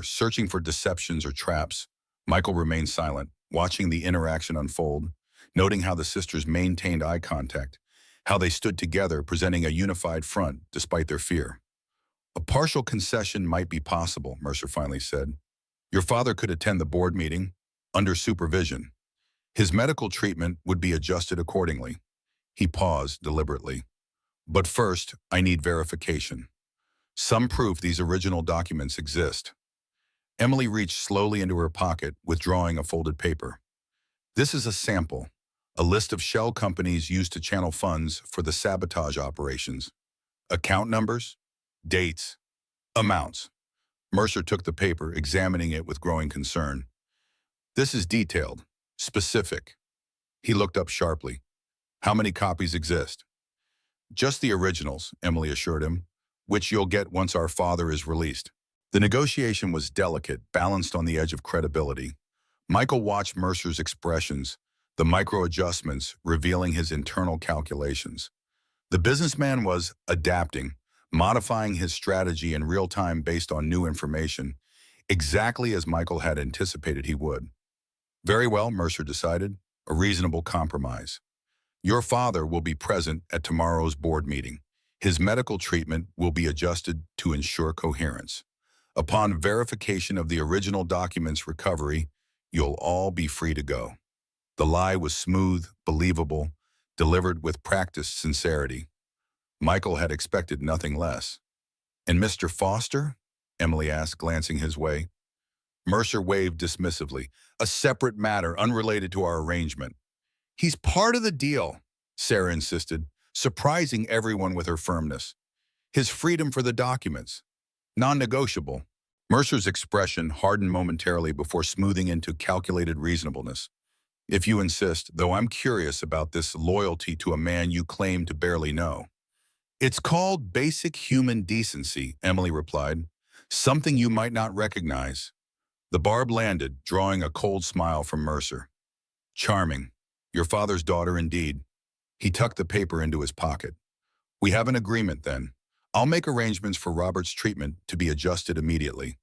S1: searching for deceptions or traps. Michael remained silent, watching the interaction unfold, noting how the sisters maintained eye contact, how they stood together presenting a unified front despite their fear. A partial concession might be possible, Mercer finally said. Your father could attend the board meeting, under supervision. His medical treatment would be adjusted accordingly. He paused deliberately. But first, I need verification. Some proof these original documents exist. Emily reached slowly into her pocket, withdrawing a folded paper. This is a sample, a list of shell companies used to channel funds for the sabotage operations. Account numbers, dates, amounts. Mercer took the paper, examining it with growing concern. This is detailed, specific. He looked up sharply. How many copies exist? Just the originals, Emily assured him, which you'll get once our father is released. The negotiation was delicate, balanced on the edge of credibility. Michael watched Mercer's expressions, the micro-adjustments revealing his internal calculations. The businessman was adapting, modifying his strategy in real time based on new information, exactly as Michael had anticipated he would. Very well, Mercer decided, a reasonable compromise. Your father will be present at tomorrow's board meeting. His medical treatment will be adjusted to ensure coherence. Upon verification of the original documents' recovery, you'll all be free to go. The lie was smooth, believable, delivered with practiced sincerity. Michael had expected nothing less. And Mr. Foster? Emily asked, glancing his way. Mercer waved dismissively. A separate matter, unrelated to our arrangement. He's part of the deal, Sarah insisted, surprising everyone with her firmness. His freedom for the documents. Non-negotiable. Mercer's expression hardened momentarily before smoothing into calculated reasonableness. If you insist, though I'm curious about this loyalty to a man you claim to barely know. It's called basic human decency, Emily replied. Something you might not recognize. The barb landed, drawing a cold smile from Mercer. Charming. Your father's daughter indeed. He tucked the paper into his pocket. We have an agreement then. I'll make arrangements for Robert's treatment to be adjusted immediately.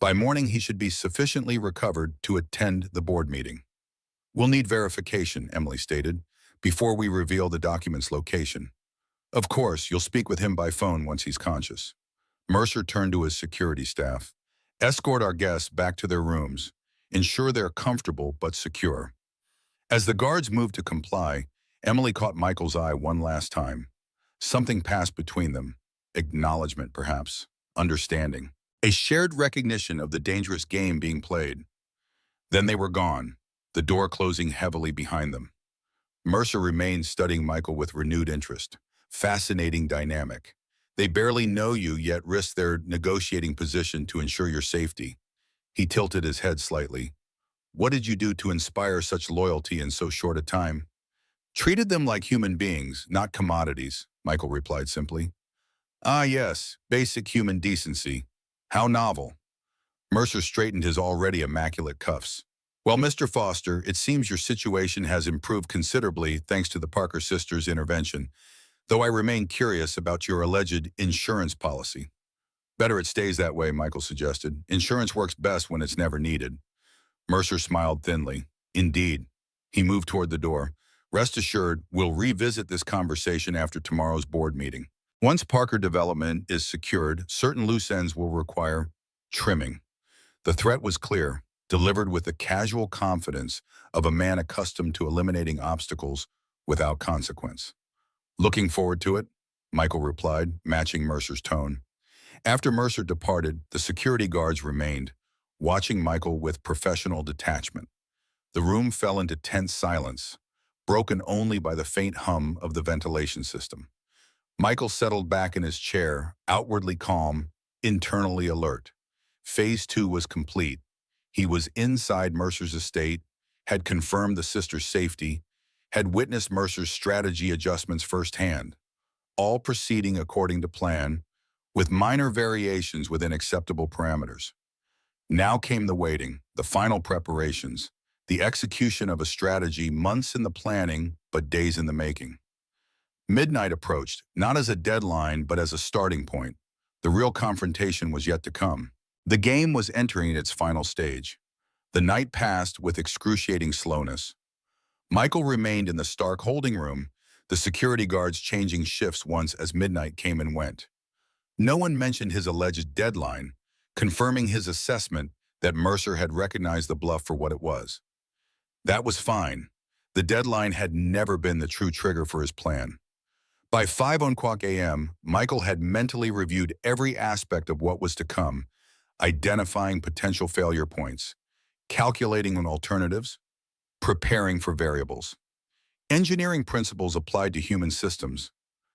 S1: By morning, he should be sufficiently recovered to attend the board meeting. We'll need verification, Emily stated, before we reveal the document's location. Of course, you'll speak with him by phone once he's conscious. Mercer turned to his security staff. Escort our guests back to their rooms. Ensure they're comfortable but secure. As the guards moved to comply, Emily caught Michael's eye one last time. Something passed between them. Acknowledgement, perhaps. understanding, a shared recognition of the dangerous game being played. Then they were gone, the door closing heavily behind them. Mercer remained studying Michael with renewed interest. Fascinating dynamic. They barely know you, yet risk their negotiating position to ensure your safety. He tilted his head slightly. What did you do to inspire such loyalty in so short a time? Treated them like human beings, not commodities, Michael replied simply. Ah, yes, basic human decency. How novel. Mercer straightened his already immaculate cuffs. Well, Mr. Foster, it seems your situation has improved considerably thanks to the Parker sisters' intervention, though I remain curious about your alleged insurance policy. Better it stays that way, Michael suggested. Insurance works best when it's never needed. Mercer smiled thinly. Indeed. He moved toward the door. Rest assured, we'll revisit this conversation after tomorrow's board meeting. Once Parker development is secured, certain loose ends will require trimming. The threat was clear, delivered with the casual confidence of a man accustomed to eliminating obstacles without consequence. Looking forward to it, Michael replied, matching Mercer's tone. After Mercer departed, the security guards remained, watching Michael with professional detachment. The room fell into tense silence, broken only by the faint hum of the ventilation system. Michael settled back in his chair, outwardly calm, internally alert. Phase 2 was complete. He was inside Mercer's estate, had confirmed the sisters' safety, had witnessed Mercer's strategy adjustments firsthand, all proceeding according to plan, with minor variations within acceptable parameters. Now came the waiting, the final preparations, the execution of a strategy months in the planning but days in the making. Midnight approached, not as a deadline but as a starting point. The real confrontation was yet to come. The game was entering its final stage. The night passed with excruciating slowness. Michael remained in the Stark holding room, the security guards changing shifts once as midnight came and went. No one mentioned his alleged deadline, confirming his assessment that Mercer had recognized the bluff for what it was. That was fine. The deadline had never been the true trigger for his plan. By 5:00 a.m., Michael had mentally reviewed every aspect of what was to come, identifying potential failure points, calculating on alternatives, preparing for variables. Engineering principles applied to human systems,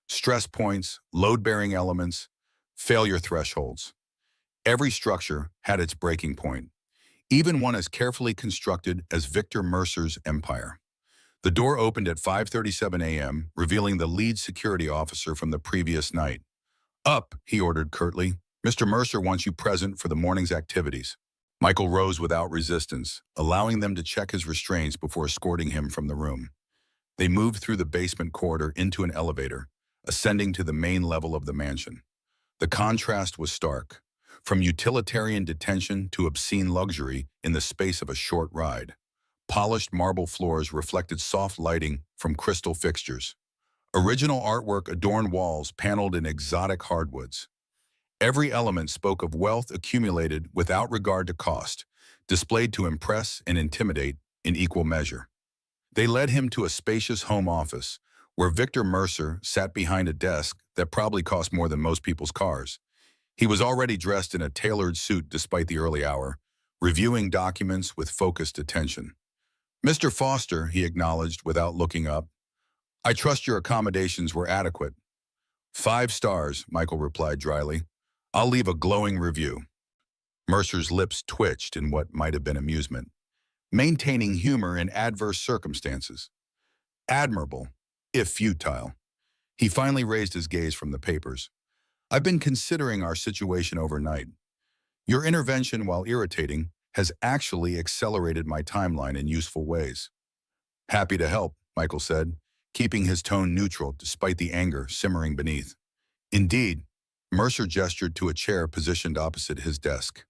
S1: stress points, load-bearing elements, failure thresholds. Every structure had its breaking point, even one as carefully constructed as Victor Mercer's empire. The door opened at 5:37 a.m., revealing the lead security officer from the previous night. Up, he ordered curtly. Mr. Mercer wants you present for the morning's activities. Michael rose without resistance, allowing them to check his restraints before escorting him from the room. They moved through the basement corridor into an elevator, ascending to the main level of the mansion. The contrast was stark, from utilitarian detention to obscene luxury in the space of a short ride. Polished marble floors reflected soft lighting from crystal fixtures. Original artwork adorned walls paneled in exotic hardwoods. Every element spoke of wealth accumulated without regard to cost, displayed to impress and intimidate in equal measure. They led him to a spacious home office, where Victor Mercer sat behind a desk that probably cost more than most people's cars. He was already dressed in a tailored suit despite the early hour, reviewing documents with focused attention. Mr. Foster, he acknowledged without looking up. I trust your accommodations were adequate. 5 stars, Michael replied dryly. I'll leave a glowing review. Mercer's lips twitched in what might have been amusement, maintaining humor in adverse circumstances. Admirable, if futile. He finally raised his gaze from the papers. I've been considering our situation overnight. Your intervention, while irritating, has actually accelerated my timeline in useful ways. Happy to help, Michael said, keeping his tone neutral despite the anger simmering beneath. Indeed, Mercer gestured to a chair positioned opposite his desk.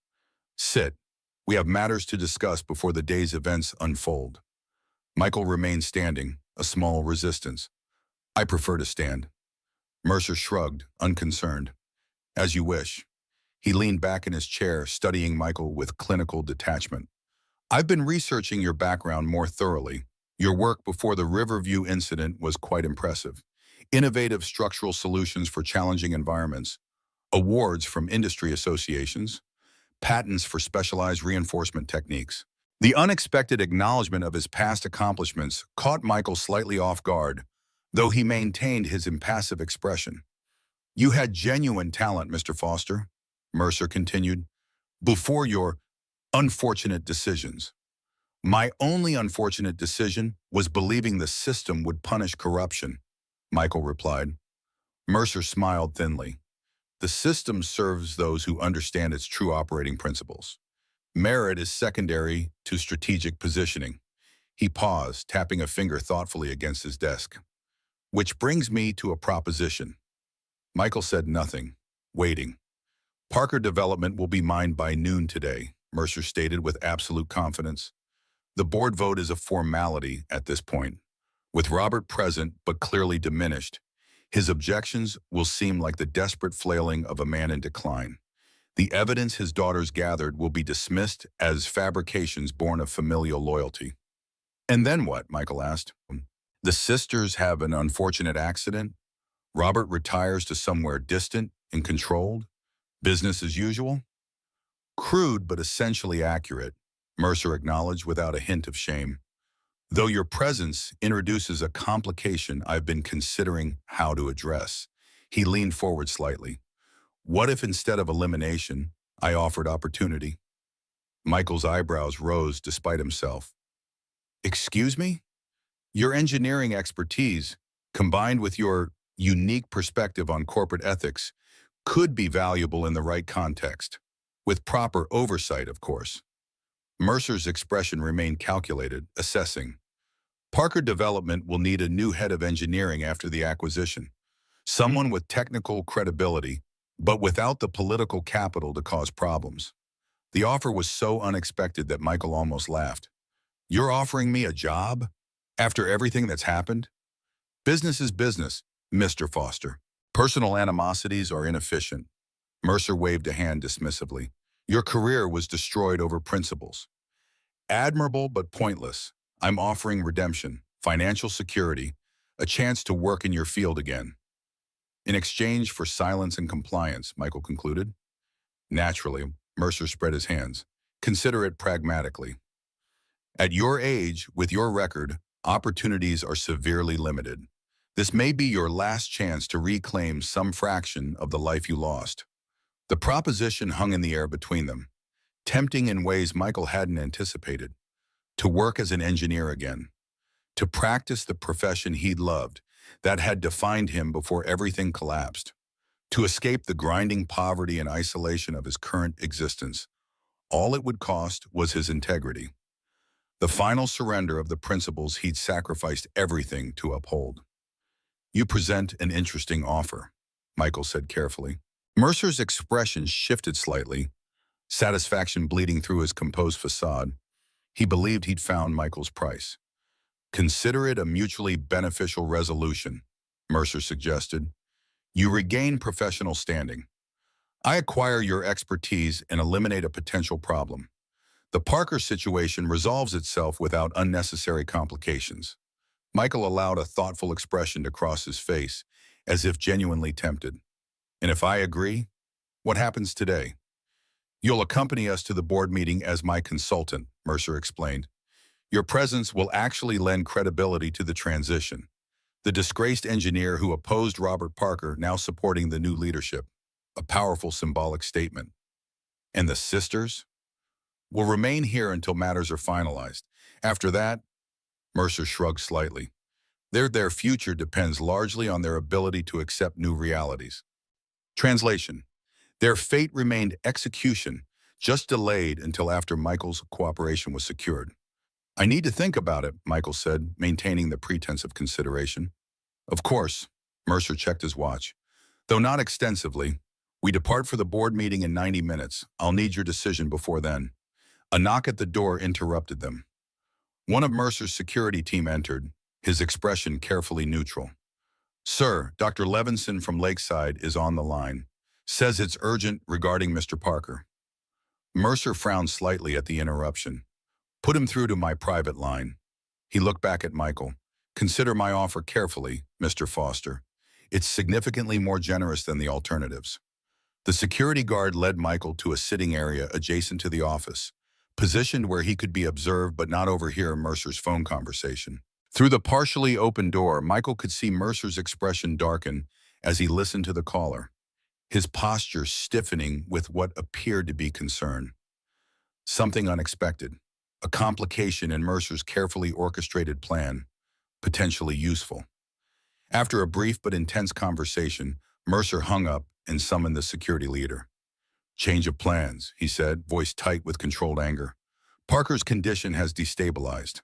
S1: Sit. We have matters to discuss before the day's events unfold. Michael remained standing, a small resistance. I prefer to stand. Mercer shrugged, unconcerned. As you wish. He leaned back in his chair, studying Michael with clinical detachment. I've been researching your background more thoroughly. Your work before the Riverview incident was quite impressive. Innovative structural solutions for challenging environments. awards from industry associations, patents for specialized reinforcement techniques. The unexpected acknowledgement of his past accomplishments caught Michael slightly off guard, though he maintained his impassive expression. "You had genuine talent, Mr. Foster," Mercer continued, "before your unfortunate decisions. My only unfortunate decision was believing the system would punish corruption," Michael replied. Mercer smiled thinly. "The system serves those who understand its true operating principles. Merit is secondary to strategic positioning." He paused, tapping a finger thoughtfully against his desk. "Which brings me to a proposition." Michael said nothing, waiting. "Parker Development will be mined by noon today," Mercer stated with absolute confidence. "The board vote is a formality at this point. With Robert present but clearly diminished, his objections will seem like the desperate flailing of a man in decline. The evidence his daughters gathered will be dismissed as fabrications born of familial loyalty." "And then what?" Michael asked. "The sisters have an unfortunate accident. Robert retires to somewhere distant and controlled. Business as usual?" "Crude but essentially accurate," Mercer acknowledged without a hint of shame. "Though your presence introduces a complication I've been considering how to address." He leaned forward slightly. "What if instead of elimination, I offered opportunity?" Michael's eyebrows rose despite himself. "Excuse me? Your engineering expertise, combined with your unique perspective on corporate ethics, could be valuable in the right context. With proper oversight, of course." Mercer's expression remained calculated, assessing. "Parker Development will need a new head of engineering after the acquisition. Someone with technical credibility, but without the political capital to cause problems." The offer was so unexpected that Michael almost laughed. "You're offering me a job? After everything that's happened?" "Business is business, Mr. Foster. Personal animosities are inefficient." Mercer waved a hand dismissively. "Your career was destroyed over principles. Admirable but pointless. I'm offering redemption, financial security, a chance to work in your field again." "In exchange for silence and compliance," Michael concluded. Naturally, Mercer spread his hands. "Consider it pragmatically. At your age, with your record, opportunities are severely limited. This may be your last chance to reclaim some fraction of the life you lost." The proposition hung in the air between them, tempting in ways Michael hadn't anticipated. To work as an engineer again. To practice the profession he'd loved, that had defined him before everything collapsed. To escape the grinding poverty and isolation of his current existence. All it would cost was his integrity. The final surrender of the principles he'd sacrificed everything to uphold. "You present an interesting offer," Michael said carefully. Mercer's expression shifted slightly, satisfaction bleeding through his composed facade. He believed he'd found Michael's price. "Consider it a mutually beneficial resolution," Mercer suggested. "You regain professional standing. I acquire your expertise and eliminate a potential problem. The Parker situation resolves itself without unnecessary complications." Michael allowed a thoughtful expression to cross his face, as if genuinely tempted. "And if I agree, what happens today?" "You'll accompany us to the board meeting as my consultant," Mercer explained. "Your presence will actually lend credibility to the transition. The disgraced engineer who opposed Robert Parker now supporting the new leadership. A powerful symbolic statement." "And the sisters?" "Will remain here until matters are finalized. After that," Mercer shrugged slightly, Their future depends largely on their ability to accept new realities." Translation: "Their fate remained execution, just delayed until after Michael's cooperation was secured." "I need to think about it," Michael said, maintaining the pretense of consideration. "Of course," Mercer checked his watch. "Though not extensively. We depart for the board meeting in 90 minutes. I'll need your decision before then." A knock at the door interrupted them. One of Mercer's security team entered, his expression carefully neutral. "Sir, Dr. Levinson from Lakeside is on the line. Says it's urgent regarding Mr. Parker." Mercer frowned slightly at the interruption. "Put him through to my private line." He looked back at Michael. "Consider my offer carefully, Mr. Foster. It's significantly more generous than the alternatives." The security guard led Michael to a sitting area adjacent to the office, positioned where he could be observed but not overhear Mercer's phone conversation. Through the partially open door, Michael could see Mercer's expression darken as he listened to the caller, his posture stiffening with what appeared to be concern. Something unexpected, a complication in Mercer's carefully orchestrated plan, potentially useful. After a brief but intense conversation, Mercer hung up and summoned the security leader. "Change of plans," he said, voice tight with controlled anger. "Parker's condition has destabilized.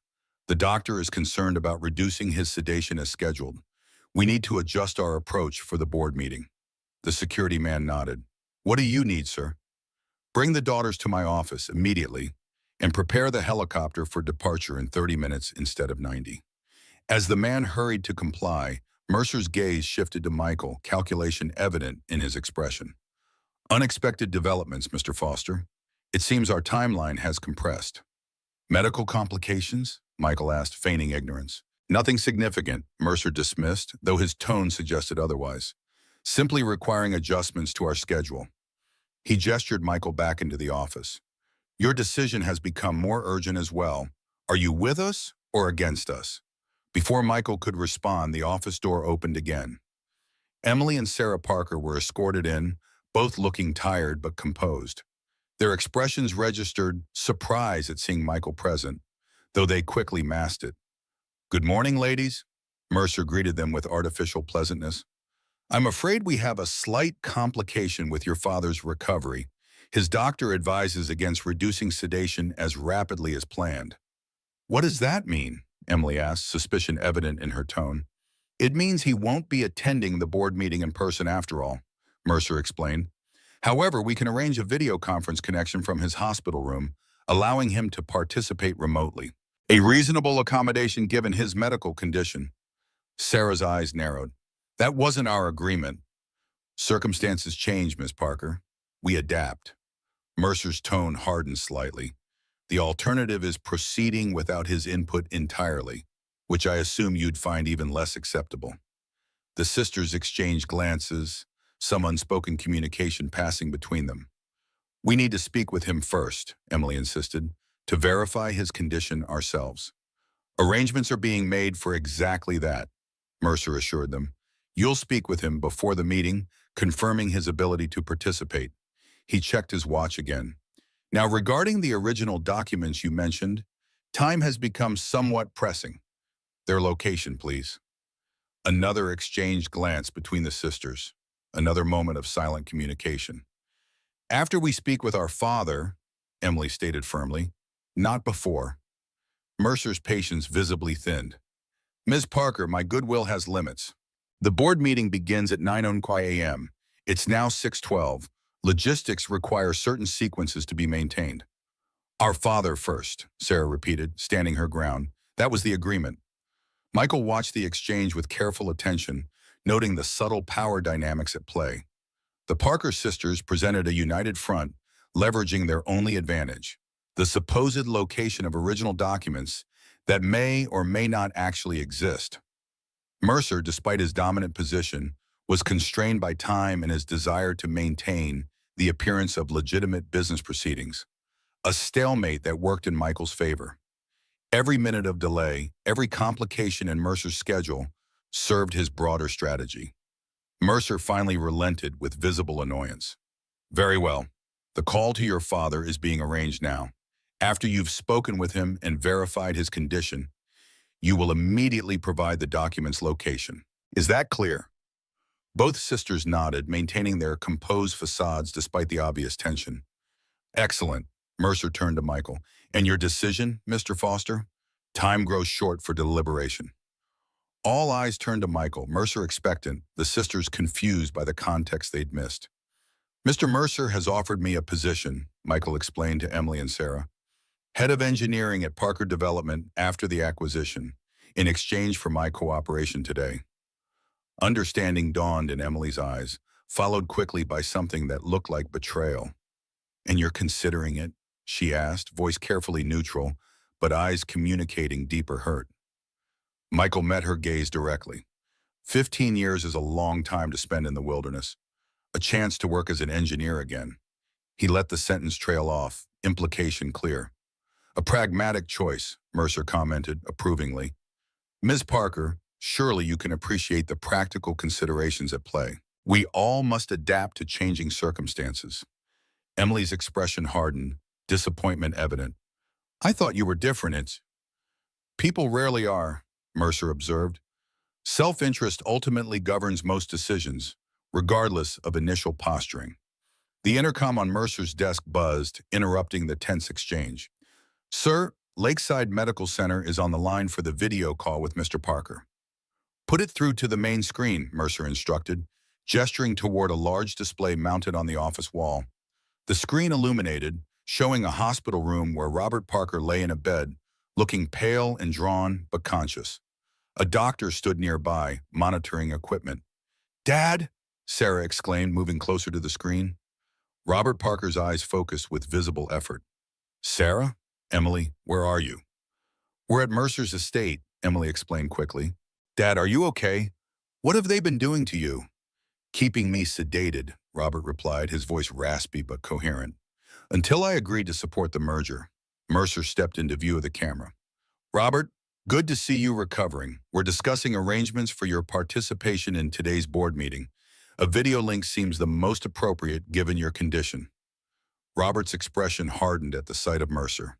S1: The doctor is concerned about reducing his sedation as scheduled. We need to adjust our approach for the board meeting." The security man nodded. "What do you need, sir?" "Bring the daughters to my office immediately and prepare the helicopter for departure in 30 minutes instead of 90. As the man hurried to comply, Mercer's gaze shifted to Michael, calculation evident in his expression. "Unexpected developments, Mr. Foster. It seems our timeline has compressed." "Medical complications?" Michael asked, feigning ignorance. "Nothing significant," Mercer dismissed, though his tone suggested otherwise. "Simply requiring adjustments to our schedule." He gestured Michael back into the office. "Your decision has become more urgent as well. Are you with us or against us?" Before Michael could respond, the office door opened again. Emily and Sarah Parker were escorted in, both looking tired but composed. Their expressions registered surprise at seeing Michael present, though they quickly masked it. "Good morning, ladies," Mercer greeted them with artificial pleasantness. "I'm afraid we have a slight complication with your father's recovery. His doctor advises against reducing sedation as rapidly as planned." "What does that mean?" Emily asked, suspicion evident in her tone. "It means he won't be attending the board meeting in person after all," Mercer explained. "However, we can arrange a video conference connection from his hospital room, allowing him to participate remotely. A reasonable accommodation given his medical condition." Sarah's eyes narrowed. "That wasn't our agreement." "Circumstances change, Miss Parker. We adapt." Mercer's tone hardened slightly. "The alternative is proceeding without his input entirely, which I assume you'd find even less acceptable." The sisters exchanged glances, some unspoken communication passing between them. "We need to speak with him first," Emily insisted, "to verify his condition ourselves." "Arrangements are being made for exactly that," Mercer assured them. "You'll speak with him before the meeting, confirming his ability to participate." He checked his watch again. "Now, regarding the original documents you mentioned, time has become somewhat pressing. Their location, please." Another exchanged glance between the sisters, another moment of silent communication. "After we speak with our father," Emily stated firmly, "not before." Mercer's patience visibly thinned. "Ms. Parker, my goodwill has limits. The board meeting begins at 9 a.m. It's now 6:12. Logistics require certain sequences to be maintained." "Our father first," Sarah repeated, standing her ground. "That was the agreement." Michael watched the exchange with careful attention, noting the subtle power dynamics at play. The Parker sisters presented a united front, leveraging their only advantage, the supposed location of original documents that may or may not actually exist. Mercer, despite his dominant position, was constrained by time and his desire to maintain the appearance of legitimate business proceedings, a stalemate that worked in Michael's favor. Every minute of delay, every complication in Mercer's schedule served his broader strategy. Mercer finally relented with visible annoyance. "Very well. The call to your father is being arranged now. After you've spoken with him and verified his condition, you will immediately provide the document's location. Is that clear?" Both sisters nodded, maintaining their composed facades despite the obvious tension. "Excellent." Mercer turned to Michael. "And your decision, Mr. Foster?" Time grows short for deliberation. All eyes turned to Michael, Mercer expectant, the sisters confused by the context they'd missed. "Mr. Mercer has offered me a position," Michael explained to Emily and Sarah. "Head of engineering at Parker Development after the acquisition, in exchange for my cooperation today." Understanding dawned in Emily's eyes, followed quickly by something that looked like betrayal. "And you're considering it?" she asked, voice carefully neutral, but eyes communicating deeper hurt. Michael met her gaze directly. 15 years is a long time to spend in the wilderness. a chance to work as an engineer again. He let the sentence trail off, implication clear. A pragmatic choice, Mercer commented approvingly. Ms. Parker, surely you can appreciate the practical considerations at play. We all must adapt to changing circumstances. Emily's expression hardened, disappointment evident. I thought you were different. It's people rarely are, Mercer observed. Self-interest ultimately governs most decisions, regardless of initial posturing. The intercom on Mercer's desk buzzed, interrupting the tense exchange. Sir, Lakeside Medical Center is on the line for the video call with Mr. Parker. Put it through to the main screen, Mercer instructed, gesturing toward a large display mounted on the office wall. The screen illuminated, showing a hospital room where Robert Parker lay in a bed, looking pale and drawn but conscious. A doctor stood nearby, monitoring equipment. Dad, Sarah exclaimed, moving closer to the screen. Robert Parker's eyes focused with visible effort. Sarah? Emily, where are you? We're at Mercer's estate, Emily explained quickly. Dad, are you okay? What have they been doing to you? Keeping me sedated, Robert replied, his voice raspy but coherent. Until I agreed to support the merger. Mercer stepped into view of the camera. Robert, good to see you recovering. We're discussing arrangements for your participation in today's board meeting. A video link seems the most appropriate given your condition. Robert's expression hardened at the sight of Mercer.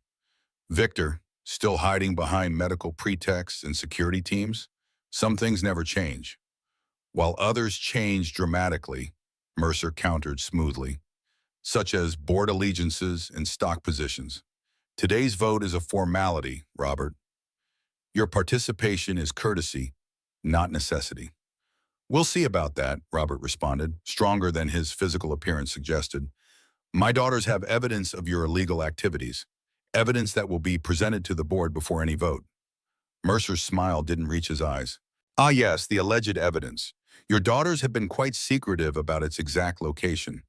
S1: Victor, still hiding behind medical pretexts and security teams? Some things never change. While others change dramatically, Mercer countered smoothly, such as board allegiances and stock positions. Today's vote is a formality, Robert. Your participation is courtesy, not necessity. We'll see about that, Robert responded, stronger than his physical appearance suggested. My daughters have evidence of your illegal activities, evidence that will be presented to the board before any vote. Mercer's smile didn't reach his eyes. Ah yes, the alleged evidence. Your daughters have been quite secretive about its exact location.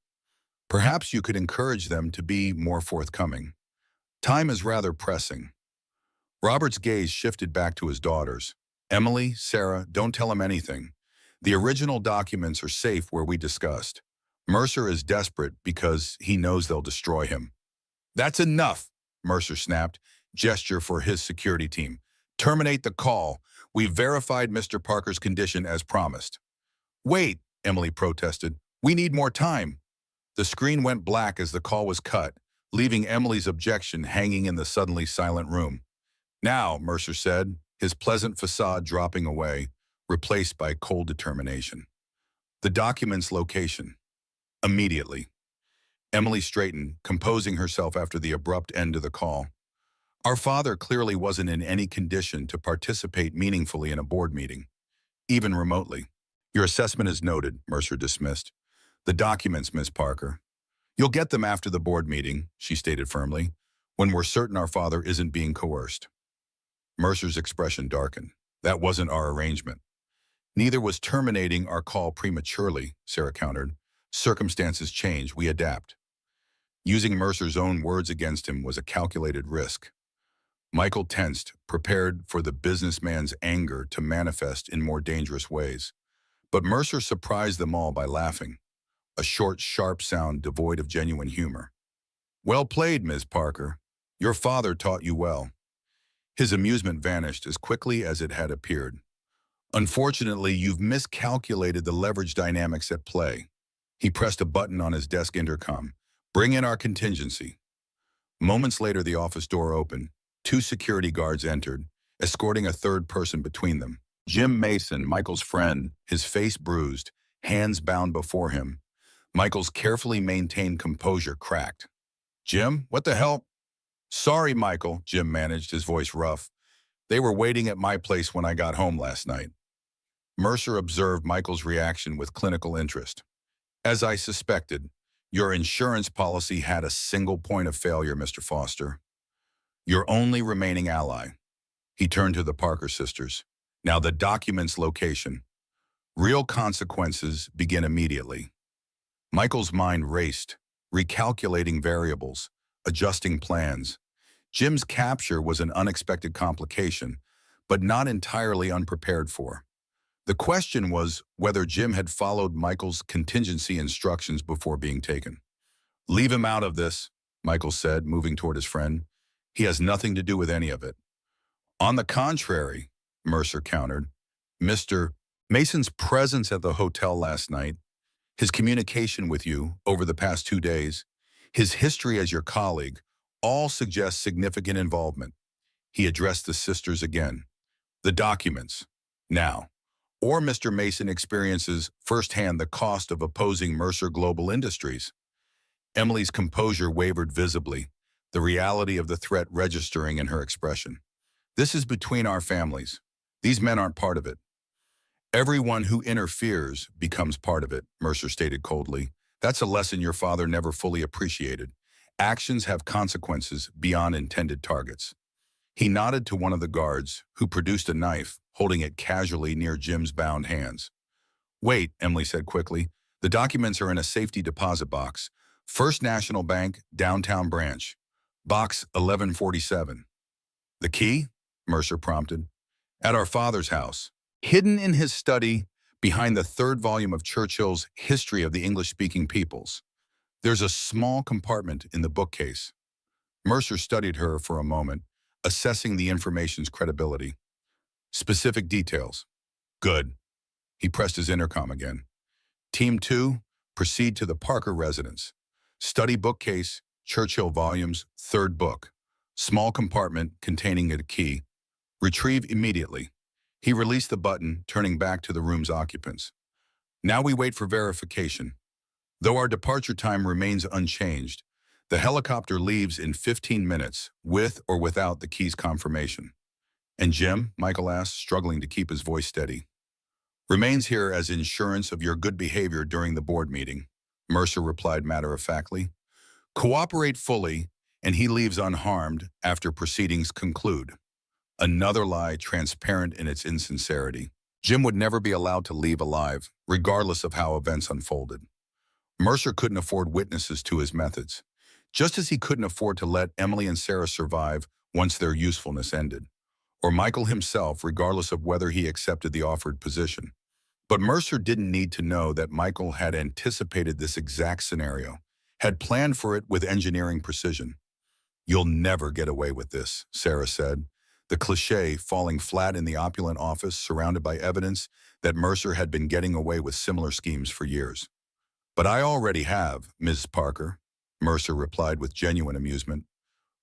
S1: Perhaps you could encourage them to be more forthcoming. Time is rather pressing. Robert's gaze shifted back to his daughters. Emily, Sarah, don't tell him anything. The original documents are safe where we discussed. Mercer is desperate because he knows they'll destroy him. That's enough, Mercer snapped, gesture for his security team. Terminate the call. We've verified Mr. Parker's condition as promised. Wait, Emily protested. We need more time. The screen went black as the call was cut, leaving Emily's objection hanging in the suddenly silent room. Now, Mercer said, his pleasant facade dropping away, replaced by cold determination. The document's location. Immediately. Emily straightened, composing herself after the abrupt end of the call. Our father clearly wasn't in any condition to participate meaningfully in a board meeting, even remotely. Your assessment is noted, Mercer dismissed. The documents, Miss Parker. You'll get them after the board meeting, she stated firmly, when we're certain our father isn't being coerced. Mercer's expression darkened. That wasn't our arrangement. Neither was terminating our call prematurely, Sarah countered. Circumstances change, we adapt. Using Mercer's own words against him was a calculated risk. Michael tensed, prepared for the businessman's anger to manifest in more dangerous ways. But Mercer surprised them all by laughing, a short, sharp sound devoid of genuine humor. Well played, Ms. Parker. Your father taught you well. His amusement vanished as quickly as it had appeared. Unfortunately, you've miscalculated the leverage dynamics at play. He pressed a button on his desk intercom. Bring in our contingency. Moments later, the office door opened. 2 security guards entered, escorting a third person between them. Jim Mason, Michael's friend, his face bruised, hands bound before him. Michael's carefully maintained composure cracked. Jim, what the hell? Sorry, Michael, Jim managed, his voice rough. They were waiting at my place when I got home last night. Mercer observed Michael's reaction with clinical interest. As I suspected, your insurance policy had a single point of failure, Mr. Foster. Your only remaining ally. He turned to the Parker sisters. Now the document's location. Real consequences begin immediately. Michael's mind raced, recalculating variables, adjusting plans. Jim's capture was an unexpected complication, but not entirely unprepared for. The question was whether Jim had followed Michael's contingency instructions before being taken. "Leave him out of this," Michael said, moving toward his friend. "He has nothing to do with any of it." "On the contrary," Mercer countered, "Mr. Mason's presence at the hotel last night, his communication with you over the past 2 days, his history as your colleague, all suggest significant involvement." He addressed the sisters again. "The documents. Now, or Mr. Mason experiences firsthand the cost of opposing Mercer Global Industries." Emily's composure wavered visibly, the reality of the threat registering in her expression. "This is between our families. These men aren't part of it." "Everyone who interferes becomes part of it," Mercer stated coldly. "That's a lesson your father never fully appreciated. Actions have consequences beyond intended targets." He nodded to one of the guards, who produced a knife, holding it casually near Jim's bound hands. "Wait," Emily said quickly. "The documents are in a safety deposit box. First National Bank, downtown branch. Box 1147. "The key?" Mercer prompted. "At our father's house. Hidden in his study, behind the third volume of Churchill's History of the English-Speaking Peoples. There's a small compartment in the bookcase." Mercer studied her for a moment, assessing the information's credibility. "Specific details." "Good." He pressed his intercom again. "Team 2, proceed to the Parker residence. Study bookcase, Churchill volumes, third book. Small compartment containing a key. Retrieve immediately." He released the button, turning back to the room's occupants. "Now we wait for verification. Though our departure time remains unchanged, the helicopter leaves in 15 minutes, with or without the key's confirmation." "And Jim?" Michael asked, struggling to keep his voice steady. "Remains here as insurance of your good behavior during the board meeting," Mercer replied matter-of-factly. "Cooperate fully, and he leaves unharmed after proceedings conclude." Another lie transparent in its insincerity. Jim would never be allowed to leave alive, regardless of how events unfolded. Mercer couldn't afford witnesses to his methods, just as he couldn't afford to let Emily and Sarah survive once their usefulness ended, or Michael himself, regardless of whether he accepted the offered position. But Mercer didn't need to know that Michael had anticipated this exact scenario, had planned for it with engineering precision. "You'll never get away with this," Sarah said, the cliché falling flat in the opulent office surrounded by evidence that Mercer had been getting away with similar schemes for years. "But I already have, Ms. Parker," Mercer replied with genuine amusement.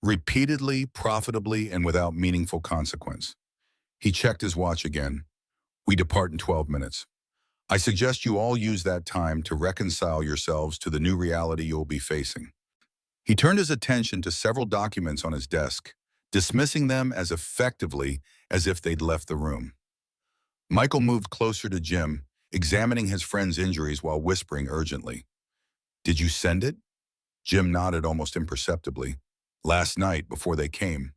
S1: "Repeatedly, profitably, and without meaningful consequence." He checked his watch again. "We depart in 12 minutes. I suggest you all use that time to reconcile yourselves to the new reality you'll be facing." He turned his attention to several documents on his desk, dismissing them as effectively as if they'd left the room. Michael moved closer to Jim, examining his friend's injuries while whispering urgently. "Did you send it?" Jim nodded almost imperceptibly. "Last night, before they came."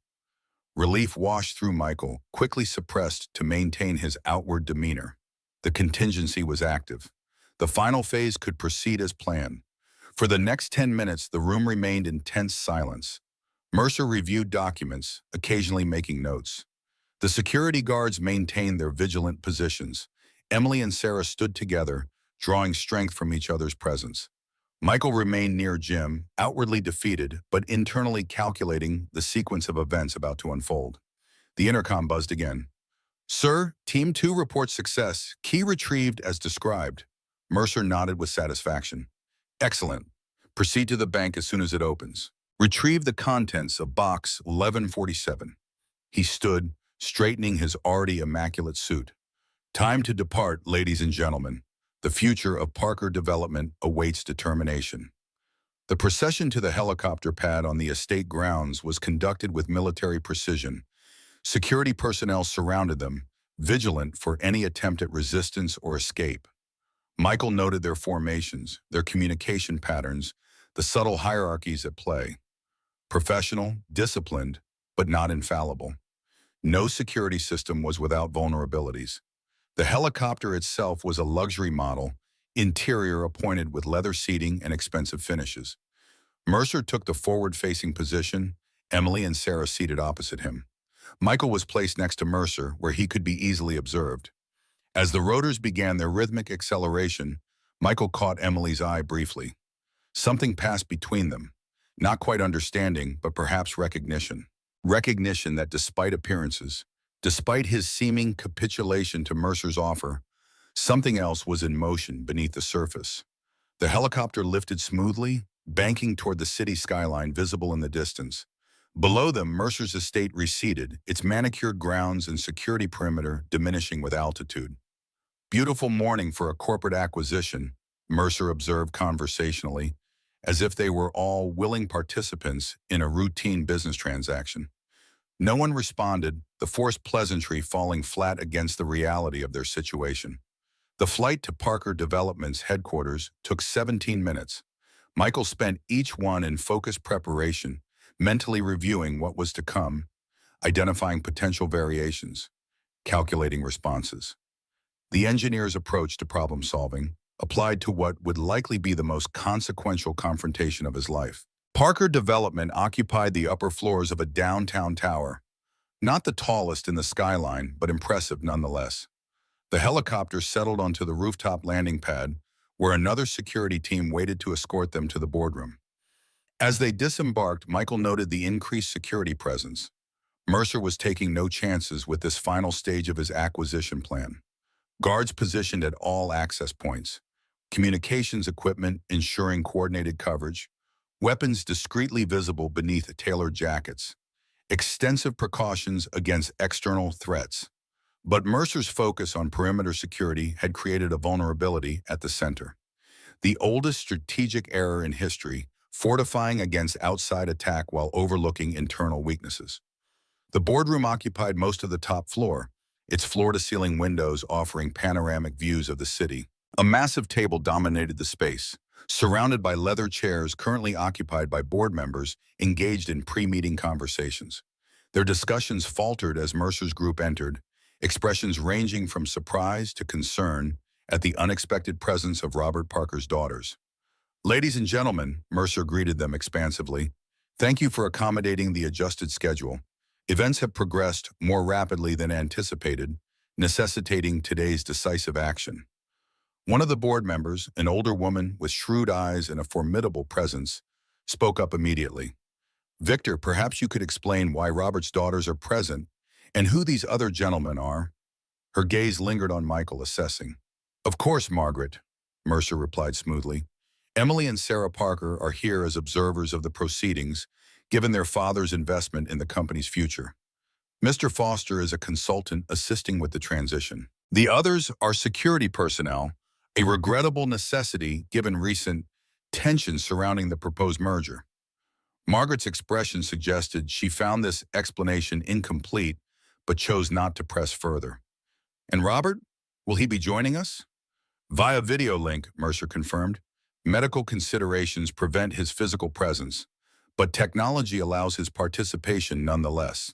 S1: Relief washed through Michael, quickly suppressed to maintain his outward demeanor. The contingency was active. The final phase could proceed as planned. For the next 10 minutes, the room remained in tense silence. Mercer reviewed documents, occasionally making notes. The security guards maintained their vigilant positions. Emily and Sarah stood together, drawing strength from each other's presence. Michael remained near Jim, outwardly defeated, but internally calculating the sequence of events about to unfold. The intercom buzzed again. "Sir, Team 2 reports success. Key retrieved as described." Mercer nodded with satisfaction. "Excellent. Proceed to the bank as soon as it opens. Retrieve the contents of box 1147. He stood, straightening his already immaculate suit. "Time to depart, ladies and gentlemen. The future of Parker Development awaits determination." The procession to the helicopter pad on the estate grounds was conducted with military precision. Security personnel surrounded them, vigilant for any attempt at resistance or escape. Michael noted their formations, their communication patterns, the subtle hierarchies at play. Professional, disciplined, but not infallible. No security system was without vulnerabilities. The helicopter itself was a luxury model, interior appointed with leather seating and expensive finishes. Mercer took the forward-facing position, Emily and Sarah seated opposite him. Michael was placed next to Mercer, where he could be easily observed. As the rotors began their rhythmic acceleration, Michael caught Emily's eye briefly. Something passed between them, not quite understanding, but perhaps recognition. Recognition that despite appearances, despite his seeming capitulation to Mercer's offer, something else was in motion beneath the surface. The helicopter lifted smoothly, banking toward the city skyline visible in the distance. Below them, Mercer's estate receded, its manicured grounds and security perimeter diminishing with altitude. Beautiful morning for a corporate acquisition, Mercer observed conversationally, as if they were all willing participants in a routine business transaction. No one responded, the forced pleasantry falling flat against the reality of their situation. The flight to Parker Development's headquarters took 17 minutes. Michael spent each one in focused preparation, mentally reviewing what was to come, identifying potential variations, calculating responses. The engineer's approach to problem solving applied to what would likely be the most consequential confrontation of his life. Parker Development occupied the upper floors of a downtown tower, not the tallest in the skyline, but impressive nonetheless. The helicopter settled onto the rooftop landing pad, where another security team waited to escort them to the boardroom. As they disembarked, Michael noted the increased security presence. Mercer was taking no chances with this final stage of his acquisition plan. Guards positioned at all access points, communications equipment ensuring coordinated coverage, weapons discreetly visible beneath tailored jackets, extensive precautions against external threats. But Mercer's focus on perimeter security had created a vulnerability at the center. The oldest strategic error in history, fortifying against outside attack while overlooking internal weaknesses. The boardroom occupied most of the top floor, its floor-to-ceiling windows offering panoramic views of the city. A massive table dominated the space, surrounded by leather chairs currently occupied by board members engaged in pre-meeting conversations. Their discussions faltered as Mercer's group entered, expressions ranging from surprise to concern at the unexpected presence of Robert Parker's daughters. "Ladies and gentlemen," Mercer greeted them expansively, "thank you for accommodating the adjusted schedule. Events have progressed more rapidly than anticipated, necessitating today's decisive action." One of the board members, an older woman with shrewd eyes and a formidable presence, spoke up immediately. "Victor, perhaps you could explain why Robert's daughters are present and who these other gentlemen are?" Her gaze lingered on Michael, assessing. "Of course, Margaret," Mercer replied smoothly. "Emily and Sarah Parker are here as observers of the proceedings, given their father's investment in the company's future. Mr. Foster is a consultant assisting with the transition. The others are security personnel, a regrettable necessity given recent tensions surrounding the proposed merger." Margaret's expression suggested she found this explanation incomplete, but chose not to press further. "And Robert, will he be joining us?" "Via video link," Mercer confirmed. "Medical considerations prevent his physical presence, but technology allows his participation nonetheless."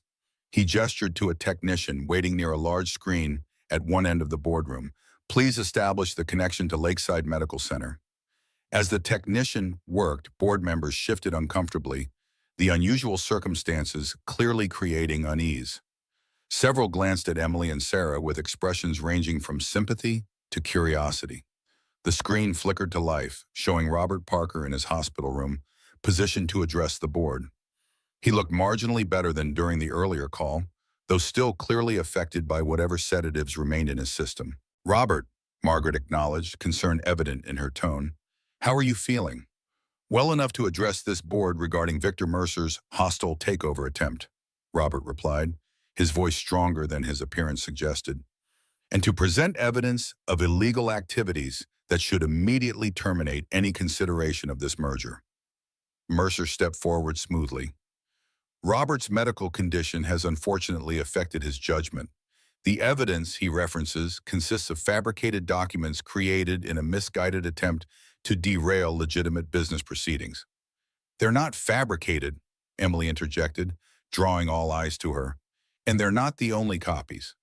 S1: He gestured to a technician waiting near a large screen at one end of the boardroom. "Please establish the connection to Lakeside Medical Center." As the technician worked, board members shifted uncomfortably, the unusual circumstances clearly creating unease. Several glanced at Emily and Sarah with expressions ranging from sympathy to curiosity. The screen flickered to life, showing Robert Parker in his hospital room, positioned to address the board. He looked marginally better than during the earlier call, though still clearly affected by whatever sedatives remained in his system. "Robert," Margaret acknowledged, concern evident in her tone. "How are you feeling?" "Well enough to address this board regarding Victor Mercer's hostile takeover attempt," Robert replied, his voice stronger than his appearance suggested, "and to present evidence of illegal activities that should immediately terminate any consideration of this merger." Mercer stepped forward smoothly. "Robert's medical condition has unfortunately affected his judgment. The evidence he references consists of fabricated documents created in a misguided attempt to derail legitimate business proceedings." "They're not fabricated," Emily interjected, drawing all eyes to her. "And they're not the only copies."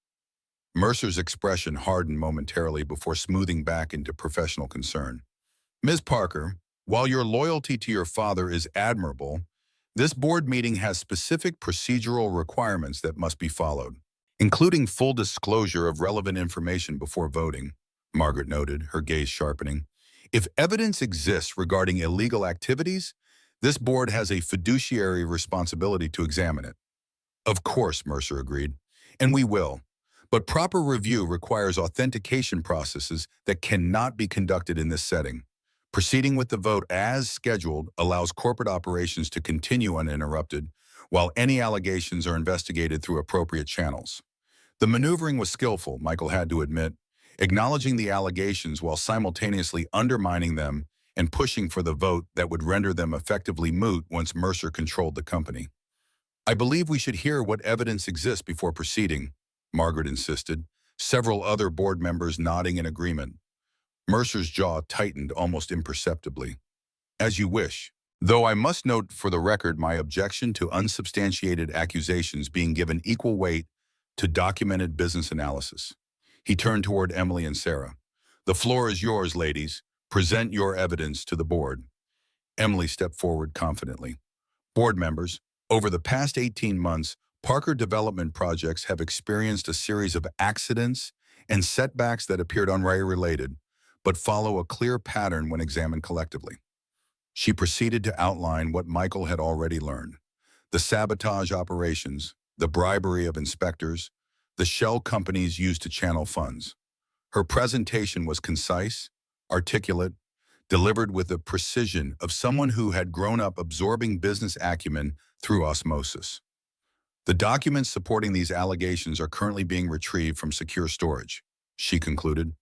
S1: Mercer's expression hardened momentarily before smoothing back into professional concern. "Ms. Parker, while your loyalty to your father is admirable, this board meeting has specific procedural requirements that must be followed, including full disclosure of relevant information before voting, Margaret noted, her gaze sharpening. If evidence exists regarding illegal activities, this board has a fiduciary responsibility to examine it. Of course, Mercer agreed, and we will. But proper review requires authentication processes that cannot be conducted in this setting. Proceeding with the vote as scheduled allows corporate operations to continue uninterrupted, while any allegations are investigated through appropriate channels. The maneuvering was skillful, Michael had to admit, acknowledging the allegations while simultaneously undermining them and pushing for the vote that would render them effectively moot once Mercer controlled the company. I believe we should hear what evidence exists before proceeding, Margaret insisted, several other board members nodding in agreement. Mercer's jaw tightened almost imperceptibly. As you wish. Though I must note for the record my objection to unsubstantiated accusations being given equal weight to documented business analysis. He turned toward Emily and Sarah. The floor is yours, ladies. Present your evidence to the board. Emily stepped forward confidently. Board members, over the past 18 months, Parker development projects have experienced a series of accidents and setbacks that appeared unrelated, but follow a clear pattern when examined collectively. She proceeded to outline what Michael had already learned. The sabotage operations, the bribery of inspectors, the shell companies used to channel funds. Her presentation was concise, articulate, delivered with the precision of someone who had grown up absorbing business acumen through osmosis. The documents supporting these allegations are currently being retrieved from secure storage, she concluded.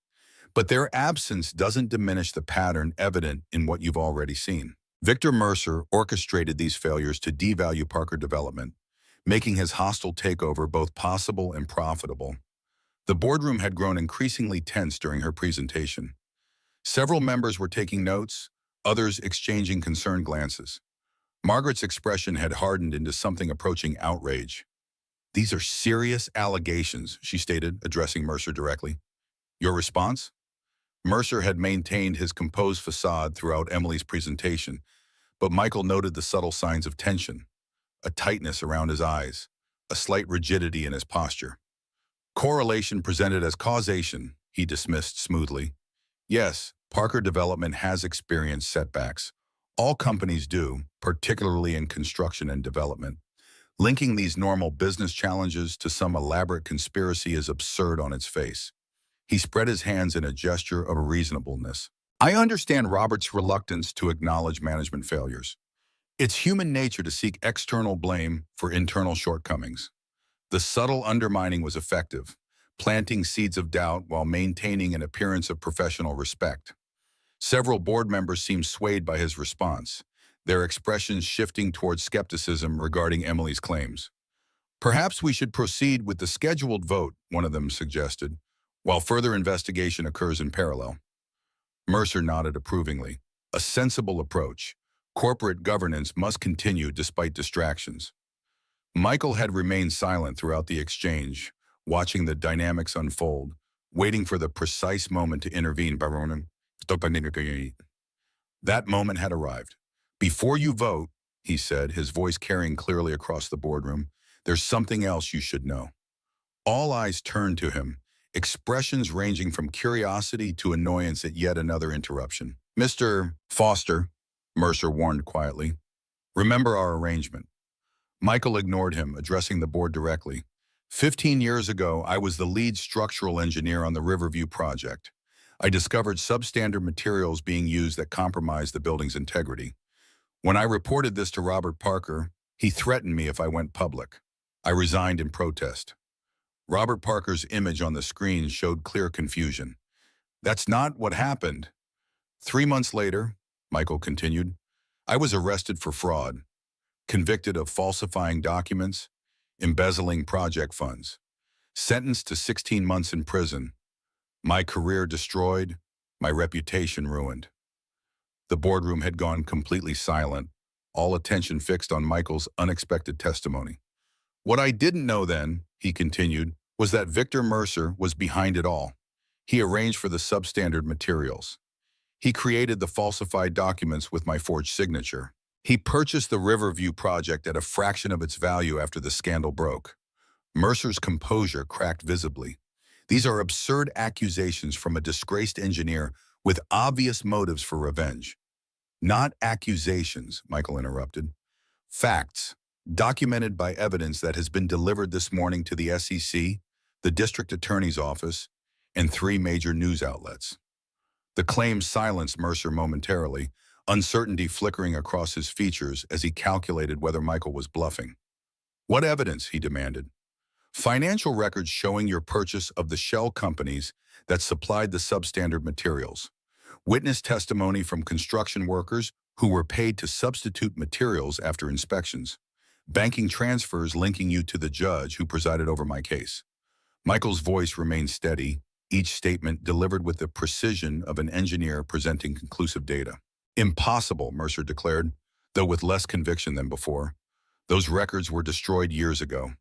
S1: But their absence doesn't diminish the pattern evident in what you've already seen. Victor Mercer orchestrated these failures to devalue Parker Development, making his hostile takeover both possible and profitable. The boardroom had grown increasingly tense during her presentation. Several members were taking notes, others exchanging concerned glances. Margaret's expression had hardened into something approaching outrage. These are serious allegations, she stated, addressing Mercer directly. Your response? Mercer had maintained his composed facade throughout Emily's presentation, but Michael noted the subtle signs of tension, a tightness around his eyes, a slight rigidity in his posture. Correlation presented as causation, he dismissed smoothly. Yes, Parker Development has experienced setbacks. All companies do, particularly in construction and development. Linking these normal business challenges to some elaborate conspiracy is absurd on its face. He spread his hands in a gesture of reasonableness. I understand Robert's reluctance to acknowledge management failures. It's human nature to seek external blame for internal shortcomings. The subtle undermining was effective, planting seeds of doubt while maintaining an appearance of professional respect. Several board members seemed swayed by his response, their expressions shifting towards skepticism regarding Emily's claims. Perhaps we should proceed with the scheduled vote, one of them suggested, while further investigation occurs in parallel. Mercer nodded approvingly. A sensible approach. Corporate governance must continue despite distractions. Michael had remained silent throughout the exchange, watching the dynamics unfold, waiting for the precise moment to intervene. That moment had arrived. Before you vote, he said, his voice carrying clearly across the boardroom, there's something else you should know. All eyes turned to him, expressions ranging from curiosity to annoyance at yet another interruption. Mr. Foster, Mercer warned quietly, remember our arrangement. Michael ignored him, addressing the board directly. 15 years ago, I was the lead structural engineer on the Riverview project. I discovered substandard materials being used that compromised the building's integrity. When I reported this to Robert Parker, he threatened me if I went public. I resigned in protest. Robert Parker's image on the screen showed clear confusion. That's not what happened. 3 months later, Michael continued, I was arrested for fraud, convicted of falsifying documents, embezzling project funds, sentenced to 16 months in prison, my career destroyed, my reputation ruined. The boardroom had gone completely silent, all attention fixed on Michael's unexpected testimony. What I didn't know then, he continued, was that Victor Mercer was behind it all. He arranged for the substandard materials. He created the falsified documents with my forged signature. He purchased the Riverview project at a fraction of its value after the scandal broke. Mercer's composure cracked visibly. These are absurd accusations from a disgraced engineer with obvious motives for revenge. Not accusations, Michael interrupted. Facts, documented by evidence that has been delivered this morning to the SEC, the District Attorney's Office, and 3 major news outlets. The claims silenced Mercer momentarily, uncertainty flickering across his features as he calculated whether Michael was bluffing. What evidence? He demanded. Financial records showing your purchase of the shell companies that supplied the substandard materials. Witness testimony from construction workers who were paid to substitute materials after inspections. Banking transfers linking you to the judge who presided over my case. Michael's voice remained steady, each statement delivered with the precision of an engineer presenting conclusive data. Impossible, Mercer declared, though with less conviction than before. Those records were destroyed years ago.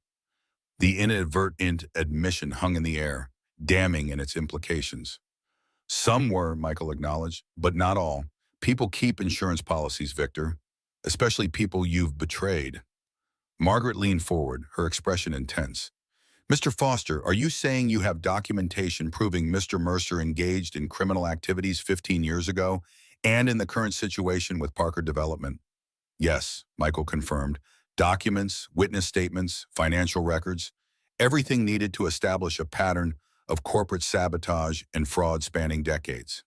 S1: The inadvertent admission hung in the air, damning in its implications. Some were, Michael acknowledged, but not all. People keep insurance policies, Victor, especially people you've betrayed. Margaret leaned forward, her expression intense. Mr. Foster, are you saying you have documentation proving Mr. Mercer engaged in criminal activities 15 years ago and in the current situation with Parker Development? Yes, Michael confirmed. Documents, witness statements, financial records, everything needed to establish a pattern of corporate sabotage and fraud spanning decades.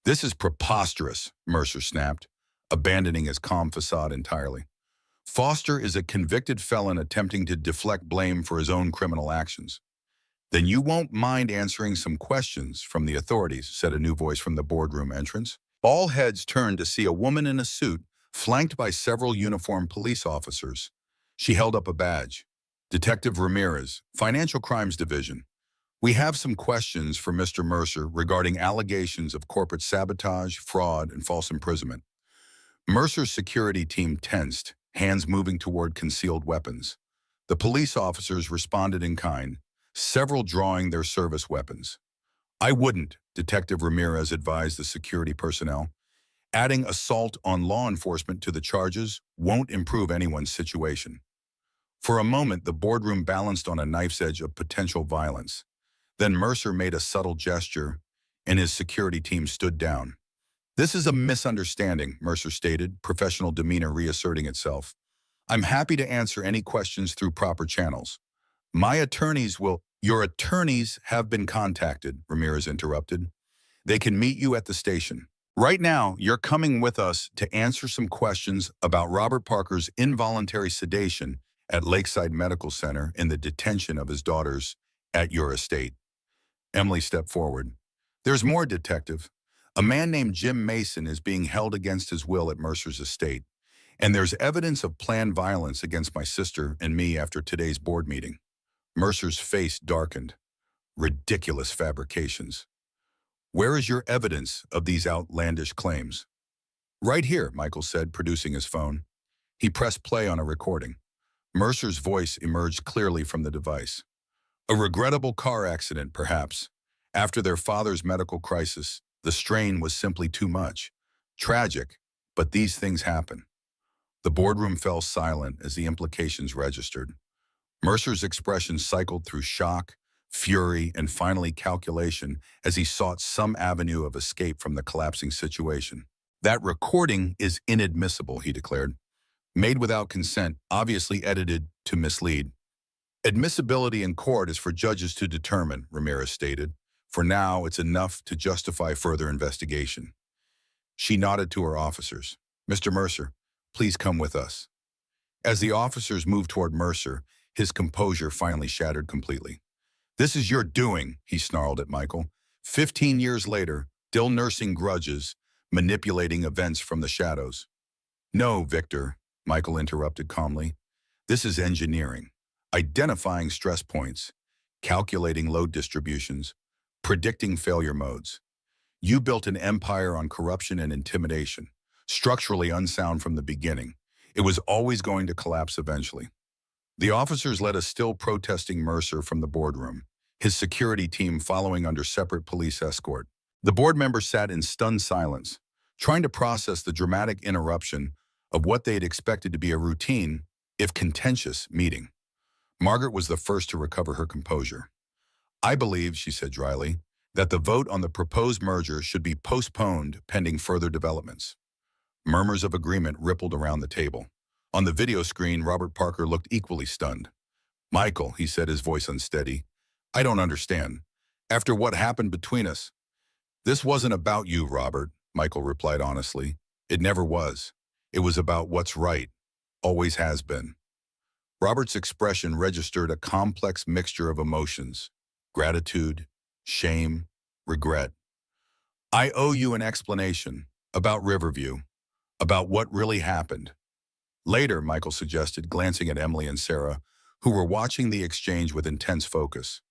S1: This is preposterous, Mercer snapped, abandoning his calm facade entirely. Foster is a convicted felon attempting to deflect blame for his own criminal actions. Then you won't mind answering some questions from the authorities, said a new voice from the boardroom entrance. All heads turned to see a woman in a suit, flanked by several uniformed police officers. She held up a badge. Detective Ramirez, Financial Crimes Division. We have some questions for Mr. Mercer regarding allegations of corporate sabotage, fraud, and false imprisonment. Mercer's security team tensed, hands moving toward concealed weapons. The police officers responded in kind, several drawing their service weapons. I wouldn't, Detective Ramirez advised the security personnel. Adding assault on law enforcement to the charges won't improve anyone's situation. For a moment, the boardroom balanced on a knife's edge of potential violence. Then Mercer made a subtle gesture, and his security team stood down. This is a misunderstanding, Mercer stated, professional demeanor reasserting itself. I'm happy to answer any questions through proper channels. My attorneys will— Your attorneys have been contacted, Ramirez interrupted. They can meet you at the station. Right now, you're coming with us to answer some questions about Robert Parker's involuntary sedation at Lakeside Medical Center and the detention of his daughters at your estate. Emily stepped forward. There's more, Detective. A man named Jim Mason is being held against his will at Mercer's estate, and there's evidence of planned violence against my sister and me after today's board meeting. Mercer's face darkened. Ridiculous fabrications. Where is your evidence of these outlandish claims? Right here, Michael said, producing his phone. He pressed play on a recording. Mercer's voice emerged clearly from the device. A regrettable car accident, perhaps. After their father's medical crisis, the strain was simply too much. Tragic, but these things happen. The boardroom fell silent as the implications registered. Mercer's expression cycled through shock, fury, and finally calculation as he sought some avenue of escape from the collapsing situation. That recording is inadmissible, he declared. Made without consent, obviously edited to mislead. Admissibility in court is for judges to determine, Ramirez stated. For now, it's enough to justify further investigation. She nodded to her officers. Mr. Mercer, please come with us. As the officers moved toward Mercer, his composure finally shattered completely. This is your doing, he snarled at Michael. 15 years later, still nursing grudges, manipulating events from the shadows. No, Victor, Michael interrupted calmly. This is engineering. Identifying stress points, calculating load distributions, predicting failure modes. You built an empire on corruption and intimidation, structurally unsound from the beginning. It was always going to collapse eventually. The officers led a still protesting Mercer from the boardroom, his security team following under separate police escort. The board members sat in stunned silence, trying to process the dramatic interruption of what they had expected to be a routine, if contentious, meeting. Margaret was the first to recover her composure. I believe, she said dryly, that the vote on the proposed merger should be postponed pending further developments. Murmurs of agreement rippled around the table. On the video screen, Robert Parker looked equally stunned. Michael, he said, his voice unsteady, I don't understand. After what happened between us, this wasn't about you, Robert, Michael replied honestly. It never was. It was about what's right. Always has been. Robert's expression registered a complex mixture of emotions. Gratitude, shame, regret. I owe you an explanation about Riverview, about what really happened. Later, Michael suggested, glancing at Emily and Sarah, who were watching the exchange with intense focus.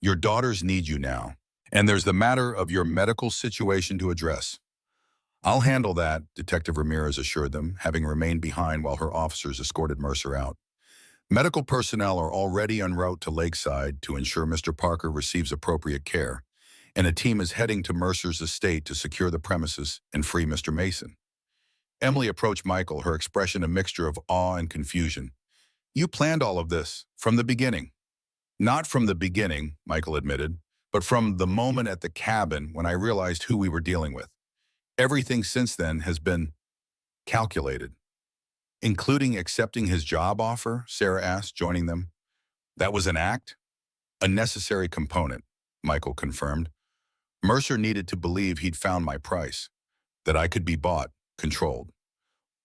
S1: Your daughters need you now, and there's the matter of your medical situation to address. I'll handle that, Detective Ramirez assured them, having remained behind while her officers escorted Mercer out. Medical personnel are already en route to Lakeside to ensure Mr. Parker receives appropriate care, and a team is heading to Mercer's estate to secure the premises and free Mr. Mason. Emily approached Michael, her expression a mixture of awe and confusion. You planned all of this from the beginning. Not from the beginning, Michael admitted, but from the moment at the cabin when I realized who we were dealing with. Everything since then has been calculated. Including accepting his job offer, Sarah asked, joining them. That was an act? A necessary component, Michael confirmed. Mercer needed to believe he'd found my price, that I could be bought, controlled.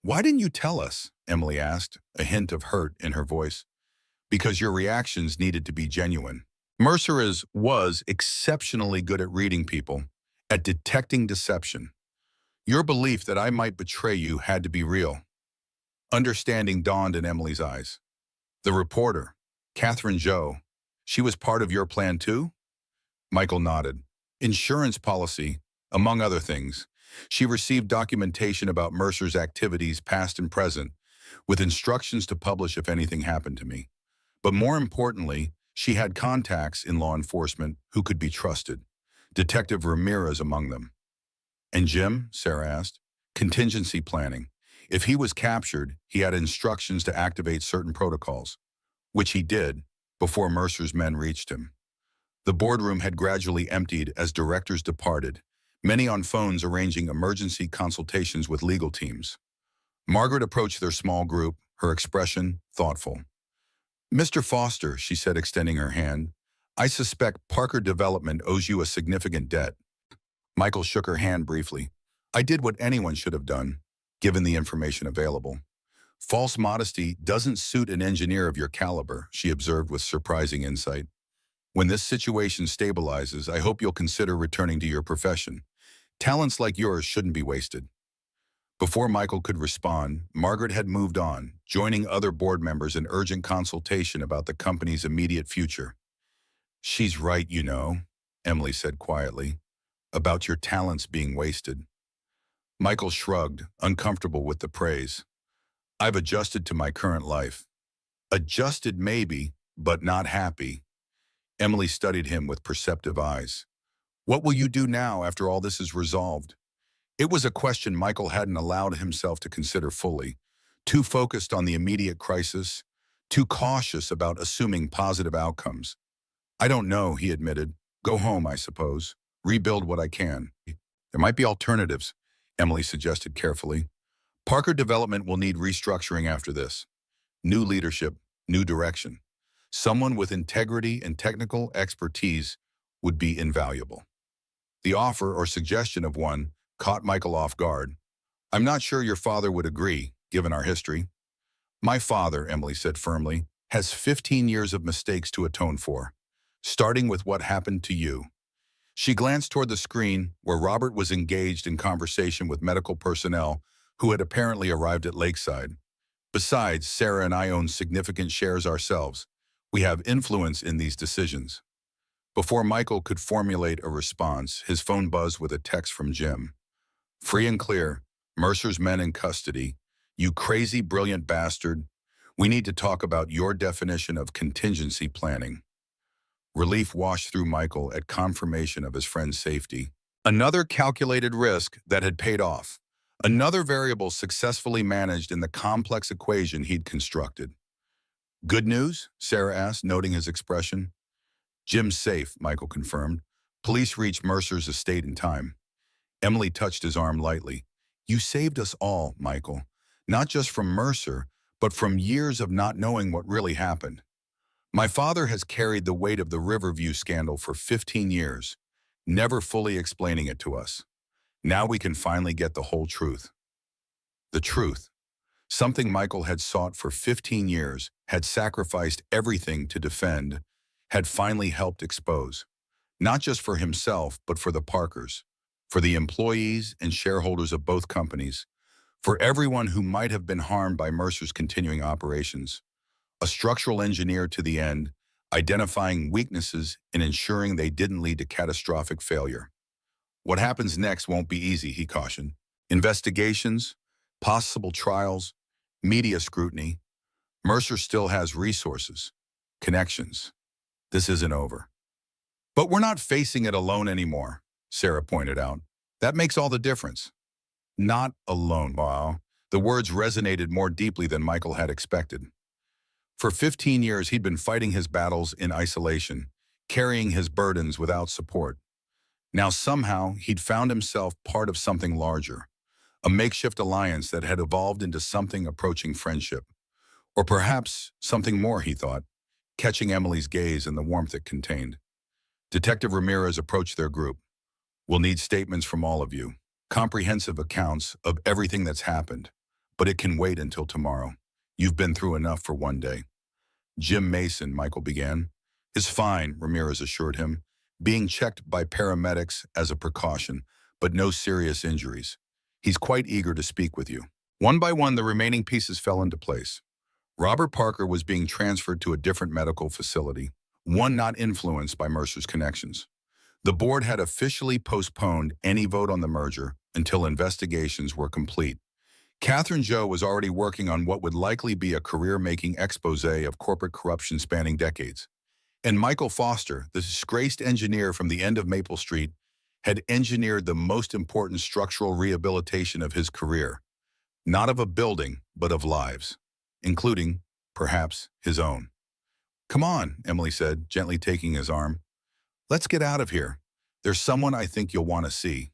S1: Why didn't you tell us? Emily asked, a hint of hurt in her voice. Because your reactions needed to be genuine. Mercer was exceptionally good at reading people, at detecting deception. Your belief that I might betray you had to be real. Understanding dawned in Emily's eyes. The reporter, Catherine Joe, she was part of your plan too? Michael nodded. Insurance policy, among other things. She received documentation about Mercer's activities past and present, with instructions to publish if anything happened to me. But more importantly, she had contacts in law enforcement who could be trusted, Detective Ramirez among them. And Jim, Sarah asked, contingency planning. If he was captured, he had instructions to activate certain protocols, which he did before Mercer's men reached him. The boardroom had gradually emptied as directors departed, many on phones arranging emergency consultations with legal teams. Margaret approached their small group, her expression thoughtful. Mr. Foster, she said, extending her hand, I suspect Parker Development owes you a significant debt. Michael shook her hand briefly. I did what anyone should have done, given the information available. False modesty doesn't suit an engineer of your caliber, she observed with surprising insight. When this situation stabilizes, I hope you'll consider returning to your profession. Talents like yours shouldn't be wasted. Before Michael could respond, Margaret had moved on, joining other board members in urgent consultation about the company's immediate future. She's right, you know, Emily said quietly, about your talents being wasted. Michael shrugged, uncomfortable with the praise. I've adjusted to my current life. Adjusted maybe, but not happy. Emily studied him with perceptive eyes. What will you do now after all this is resolved? It was a question Michael hadn't allowed himself to consider fully, too focused on the immediate crisis, too cautious about assuming positive outcomes. I don't know, he admitted. Go home, I suppose. Rebuild what I can. There might be alternatives, Emily suggested carefully. Parker Development will need restructuring after this. New leadership, new direction. Someone with integrity and technical expertise would be invaluable. The offer or suggestion of one caught Michael off guard. I'm not sure your father would agree, given our history. My father, Emily said firmly, has 15 years of mistakes to atone for, starting with what happened to you. She glanced toward the screen where Robert was engaged in conversation with medical personnel who had apparently arrived at Lakeside. Besides, Sarah and I own significant shares ourselves. We have influence in these decisions. Before Michael could formulate a response, his phone buzzed with a text from Jim. Free and clear, Mercer's men in custody. You crazy, brilliant bastard. We need to talk about your definition of contingency planning. Relief washed through Michael at confirmation of his friend's safety. Another calculated risk that had paid off. Another variable successfully managed in the complex equation he'd constructed. Good news? Sarah asked, noting his expression. Jim's safe, Michael confirmed. Police reached Mercer's estate in time. Emily touched his arm lightly. You saved us all, Michael. Not just from Mercer, but from years of not knowing what really happened. My father has carried the weight of the Riverview scandal for 15 years, never fully explaining it to us. Now we can finally get the whole truth. The truth. Something Michael had sought for 15 years, had sacrificed everything to defend, had finally helped expose. Not just for himself, but for the Parkers, for the employees and shareholders of both companies, for everyone who might have been harmed by Mercer's continuing operations. A structural engineer to the end, identifying weaknesses and ensuring they didn't lead to catastrophic failure. What happens next won't be easy, he cautioned. Investigations, possible trials, media scrutiny. Mercer still has resources, connections. This isn't over. But we're not facing it alone anymore, Sarah pointed out. That makes all the difference. Not alone, wow. The words resonated more deeply than Michael had expected. For 15 years, he'd been fighting his battles in isolation, carrying his burdens without support. Now somehow, he'd found himself part of something larger, a makeshift alliance that had evolved into something approaching friendship. Or perhaps something more, he thought, catching Emily's gaze and the warmth it contained. Detective Ramirez approached their group. We'll need statements from all of you, comprehensive accounts of everything that's happened, but it can wait until tomorrow. You've been through enough for one day. Jim Mason, Michael began, is fine, Ramirez assured him, being checked by paramedics as a precaution, but no serious injuries. He's quite eager to speak with you. One by one, the remaining pieces fell into place. Robert Parker was being transferred to a different medical facility, one not influenced by Mercer's connections. The board had officially postponed any vote on the merger until investigations were complete. Catherine Joe was already working on what would likely be a career-making expose of corporate corruption spanning decades. And Michael Foster, the disgraced engineer from the end of Maple Street, had engineered the most important structural rehabilitation of his career, not of a building, but of lives, including, perhaps, his own. Come on, Emily said, gently taking his arm. Let's get out of here. There's someone I think you'll want to see.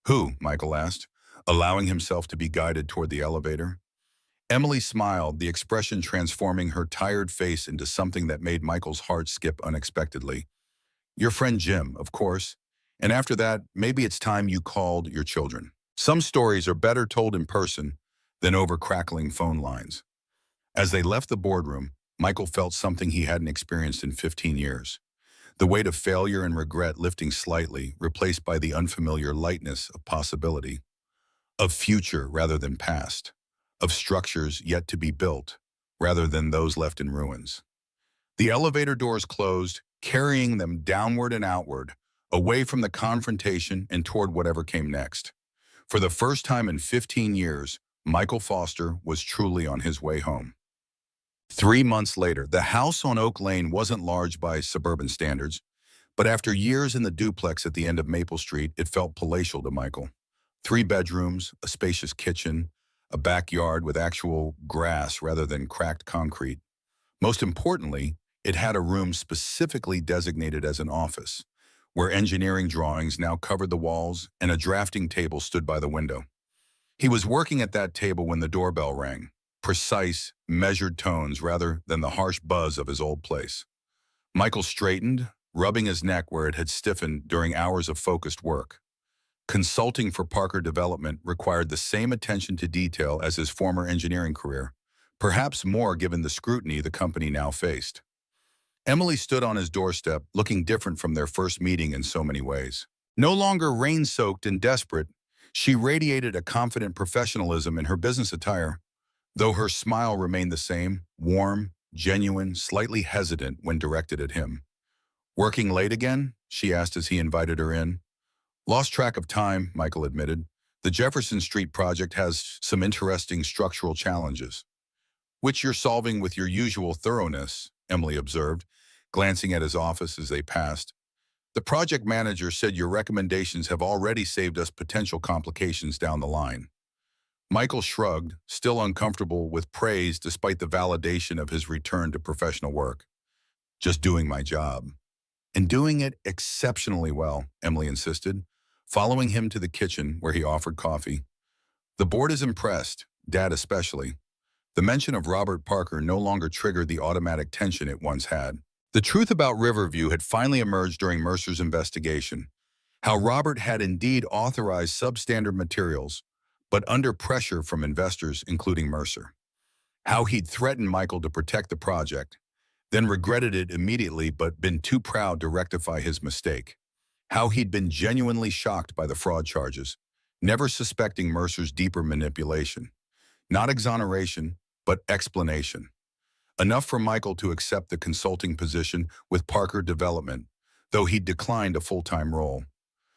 S1: Who? Michael asked, allowing himself to be guided toward the elevator. Emily smiled, the expression transforming her tired face into something that made Michael's heart skip unexpectedly. Your friend Jim, of course. And after that, maybe it's time you called your children. Some stories are better told in person than over crackling phone lines. As they left the boardroom, Michael felt something he hadn't experienced in 15 years. The weight of failure and regret lifting slightly, replaced by the unfamiliar lightness of possibility. Of future rather than past. Of structures yet to be built, rather than those left in ruins. The elevator doors closed, carrying them downward and outward, away from the confrontation and toward whatever came next. For the first time in 15 years, Michael Foster was truly on his way home. 3 months later, the house on Oak Lane wasn't large by suburban standards, but after years in the duplex at the end of Maple Street, it felt palatial to Michael. 3 bedrooms, a spacious kitchen, a backyard with actual grass rather than cracked concrete. Most importantly, it had a room specifically designated as an office, where engineering drawings now covered the walls and a drafting table stood by the window. He was working at that table when the doorbell rang, precise, measured tones rather than the harsh buzz of his old place. Michael straightened, rubbing his neck where it had stiffened during hours of focused work. Consulting for Parker Development required the same attention to detail as his former engineering career, perhaps more given the scrutiny the company now faced. Emily stood on his doorstep, looking different from their first meeting in so many ways. No longer rain-soaked and desperate, she radiated a confident professionalism in her business attire, though her smile remained the same, warm, genuine, slightly hesitant when directed at him. Working late again? She asked as he invited her in. Lost track of time, Michael admitted. The Jefferson Street project has some interesting structural challenges, which you're solving with your usual thoroughness, Emily observed, glancing at his office as they passed. The project manager said your recommendations have already saved us potential complications down the line. Michael shrugged, still uncomfortable with praise despite the validation of his return to professional work. Just doing my job. And doing it exceptionally well, Emily insisted, following him to the kitchen where he offered coffee. The board is impressed, Dad especially. The mention of Robert Parker no longer triggered the automatic tension it once had. The truth about Riverview had finally emerged during Mercer's investigation. How Robert had indeed authorized substandard materials, but under pressure from investors, including Mercer. How he'd threatened Michael to protect the project, then regretted it immediately but been too proud to rectify his mistake. How he'd been genuinely shocked by the fraud charges, never suspecting Mercer's deeper manipulation. Not exoneration, but explanation. Enough for Michael to accept the consulting position with Parker Development, though he'd declined a full-time role.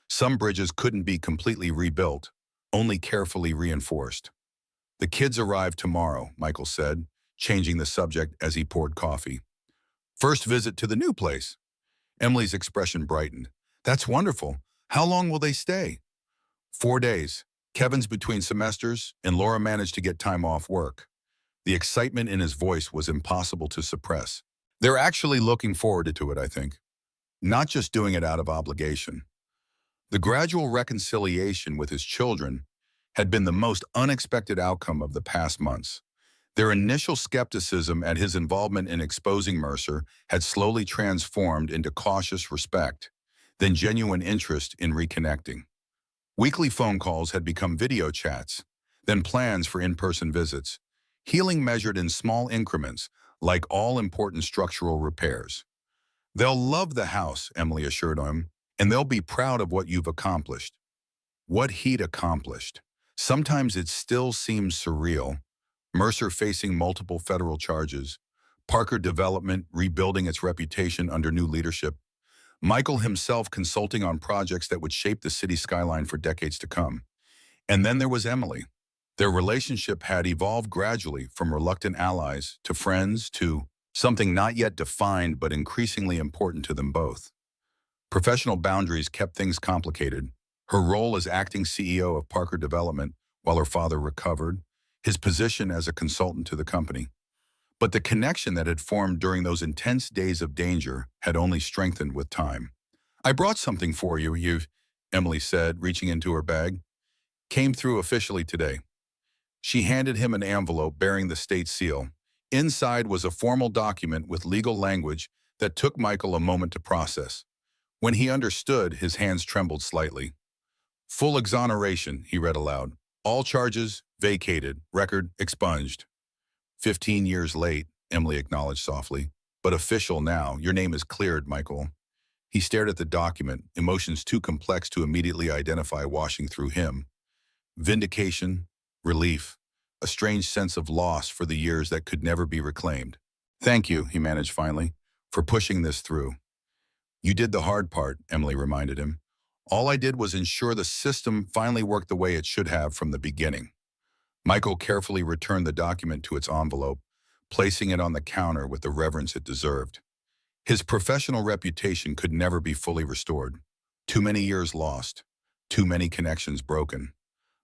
S1: Some bridges couldn't be completely rebuilt, only carefully reinforced. The kids arrive tomorrow, Michael said, changing the subject as he poured coffee. First visit to the new place. Emily's expression brightened. That's wonderful. How long will they stay? 4 days. Kevin's between semesters, and Laura managed to get time off work. The excitement in his voice was impossible to suppress. They're actually looking forward to it, I think. Not just doing it out of obligation. The gradual reconciliation with his children had been the most unexpected outcome of the past months. Their initial skepticism at his involvement in exposing Mercer had slowly transformed into cautious respect, then genuine interest in reconnecting. Weekly phone calls had become video chats, then plans for in-person visits, healing measured in small increments, like all-important structural repairs. They'll love the house, Emily assured him, and they'll be proud of what you've accomplished. What he'd accomplished. Sometimes it still seems surreal. Mercer facing multiple federal charges, Parker Development rebuilding its reputation under new leadership, Michael himself consulting on projects that would shape the city skyline for decades to come. And then there was Emily. Their relationship had evolved gradually from reluctant allies to friends to something not yet defined but increasingly important to them both. Professional boundaries kept things complicated. Her role as acting CEO of Parker Development while her father recovered, his position as a consultant to the company. But the connection that had formed during those intense days of danger had only strengthened with time. I brought something for you, Emily said, reaching into her bag. Came through officially today. She handed him an envelope bearing the state seal. Inside was a formal document with legal language that took Michael a moment to process. When he understood, his hands trembled slightly. Full exoneration, he read aloud. All charges vacated, record expunged. 15 years late, Emily acknowledged softly. But official now, your name is cleared, Michael. He stared at the document, emotions too complex to immediately identify washing through him. Vindication, relief, a strange sense of loss for the years that could never be reclaimed. Thank you, he managed finally, for pushing this through. You did the hard part, Emily reminded him. All I did was ensure the system finally worked the way it should have from the beginning. Michael carefully returned the document to its envelope, placing it on the counter with the reverence it deserved. His professional reputation could never be fully restored. Too many years lost, too many connections broken.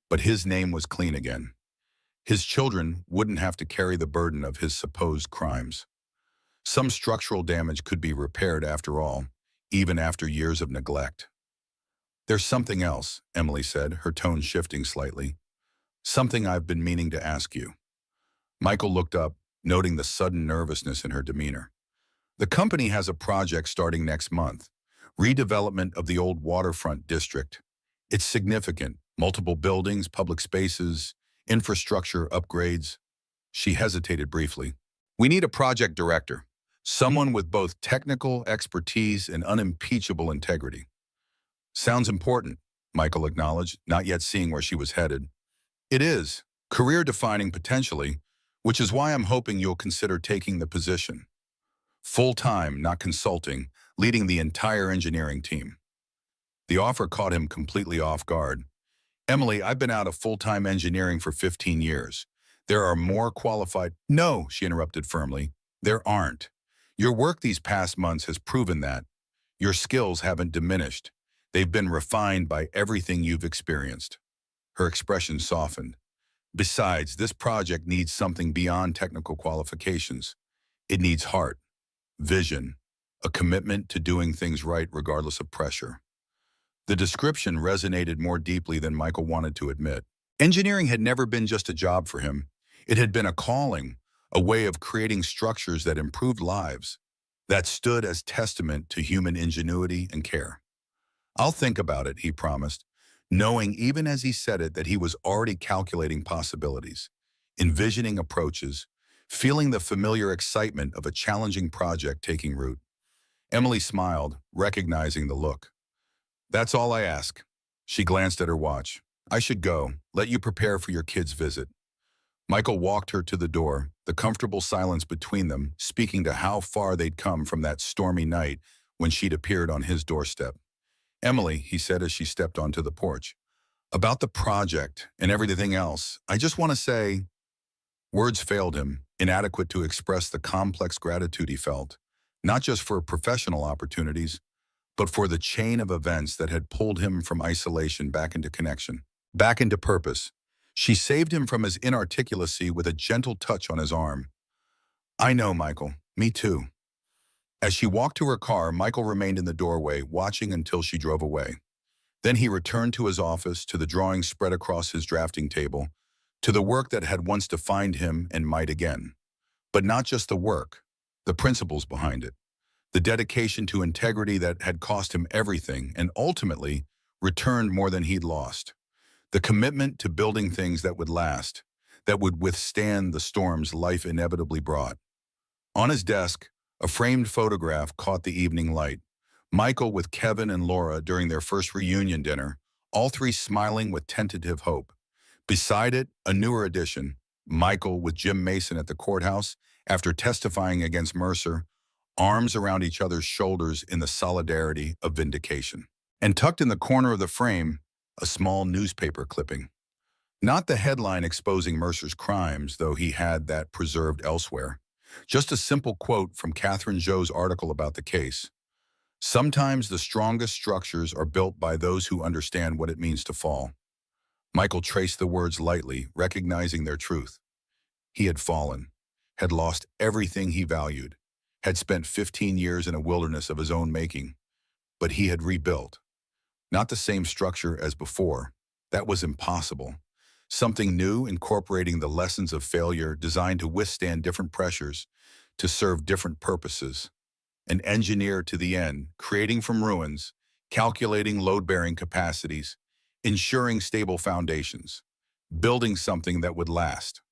S1: But his name was clean again. His children wouldn't have to carry the burden of his supposed crimes. Some structural damage could be repaired after all, even after years of neglect. There's something else, Emily said, her tone shifting slightly. Something I've been meaning to ask you. Michael looked up, noting the sudden nervousness in her demeanor. The company has a project starting next month, redevelopment of the old waterfront district. It's significant, multiple buildings, public spaces, infrastructure upgrades. She hesitated briefly. We need a project director, someone with both technical expertise and unimpeachable integrity. Sounds important, Michael acknowledged, not yet seeing where she was headed. It is, career-defining potentially, which is why I'm hoping you'll consider taking the position. Full-time, not consulting, leading the entire engineering team. The offer caught him completely off guard. Emily, I've been out of full-time engineering for 15 years. There are more qualified— No, she interrupted firmly. There aren't. Your work these past months has proven that. Your skills haven't diminished. They've been refined by everything you've experienced. Her expression softened. Besides, this project needs something beyond technical qualifications. It needs heart, vision, a commitment to doing things right regardless of pressure. The description resonated more deeply than Michael wanted to admit. Engineering had never been just a job for him. It had been a calling, a way of creating structures that improved lives, that stood as testament to human ingenuity and care. "I'll think about it," he promised, knowing even as he said it that he was already calculating possibilities, envisioning approaches, feeling the familiar excitement of a challenging project taking root. Emily smiled, recognizing the look. "That's all I ask." She glanced at her watch. "I should go. Let you prepare for your kid's visit." Michael walked her to the door, the comfortable silence between them speaking to how far they'd come from that stormy night when she'd appeared on his doorstep. "Emily," he said as she stepped onto the porch, "about the project and everything else, I just want to say—" Words failed him, inadequate to express the complex gratitude he felt, not just for professional opportunities, but for the chain of events that had pulled him from isolation back into connection, back into purpose. She saved him from his inarticulacy with a gentle touch on his arm. "I know, Michael. Me too." As she walked to her car, Michael remained in the doorway, watching until she drove away. Then he returned to his office, to the drawings spread across his drafting table, to the work that had once defined him and might again. But not just the work, the principles behind it, the dedication to integrity that had cost him everything and ultimately returned more than he'd lost. The commitment to building things that would last, that would withstand the storms life inevitably brought. On his desk, a framed photograph caught the evening light. Michael with Kevin and Laura during their first reunion dinner, all three smiling with tentative hope. Beside it, a newer addition, Michael with Jim Mason at the courthouse after testifying against Mercer, arms around each other's shoulders in the solidarity of vindication. And tucked in the corner of the frame, a small newspaper clipping. Not the headline exposing Mercer's crimes, though he had that preserved elsewhere. Just a simple quote from Catherine Zhou's article about the case. "Sometimes the strongest structures are built by those who understand what it means to fall." Michael traced the words lightly, recognizing their truth. He had fallen, had lost everything he valued, had spent 15 years in a wilderness of his own making, but he had rebuilt. Not the same structure as before. That was impossible. Something new, incorporating the lessons of failure, designed to withstand different pressures, to serve different purposes. An engineer to the end, creating from ruins, calculating load-bearing capacities, ensuring stable foundations, building something that would last.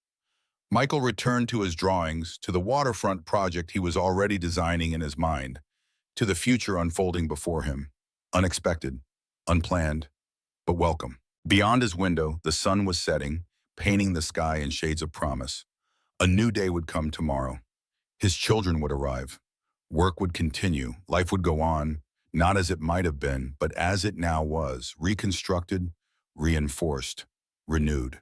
S1: Michael returned to his drawings, to the waterfront project he was already designing in his mind, to the future unfolding before him. Unexpected, unplanned, but welcome. Beyond his window, the sun was setting, painting the sky in shades of promise. A new day would come tomorrow. His children would arrive. Work would continue. Life would go on, not as it might have been, but as it now was, reconstructed, reinforced, renewed.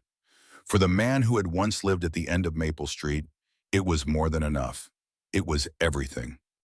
S1: For the man who had once lived at the end of Maple Street, it was more than enough. It was everything.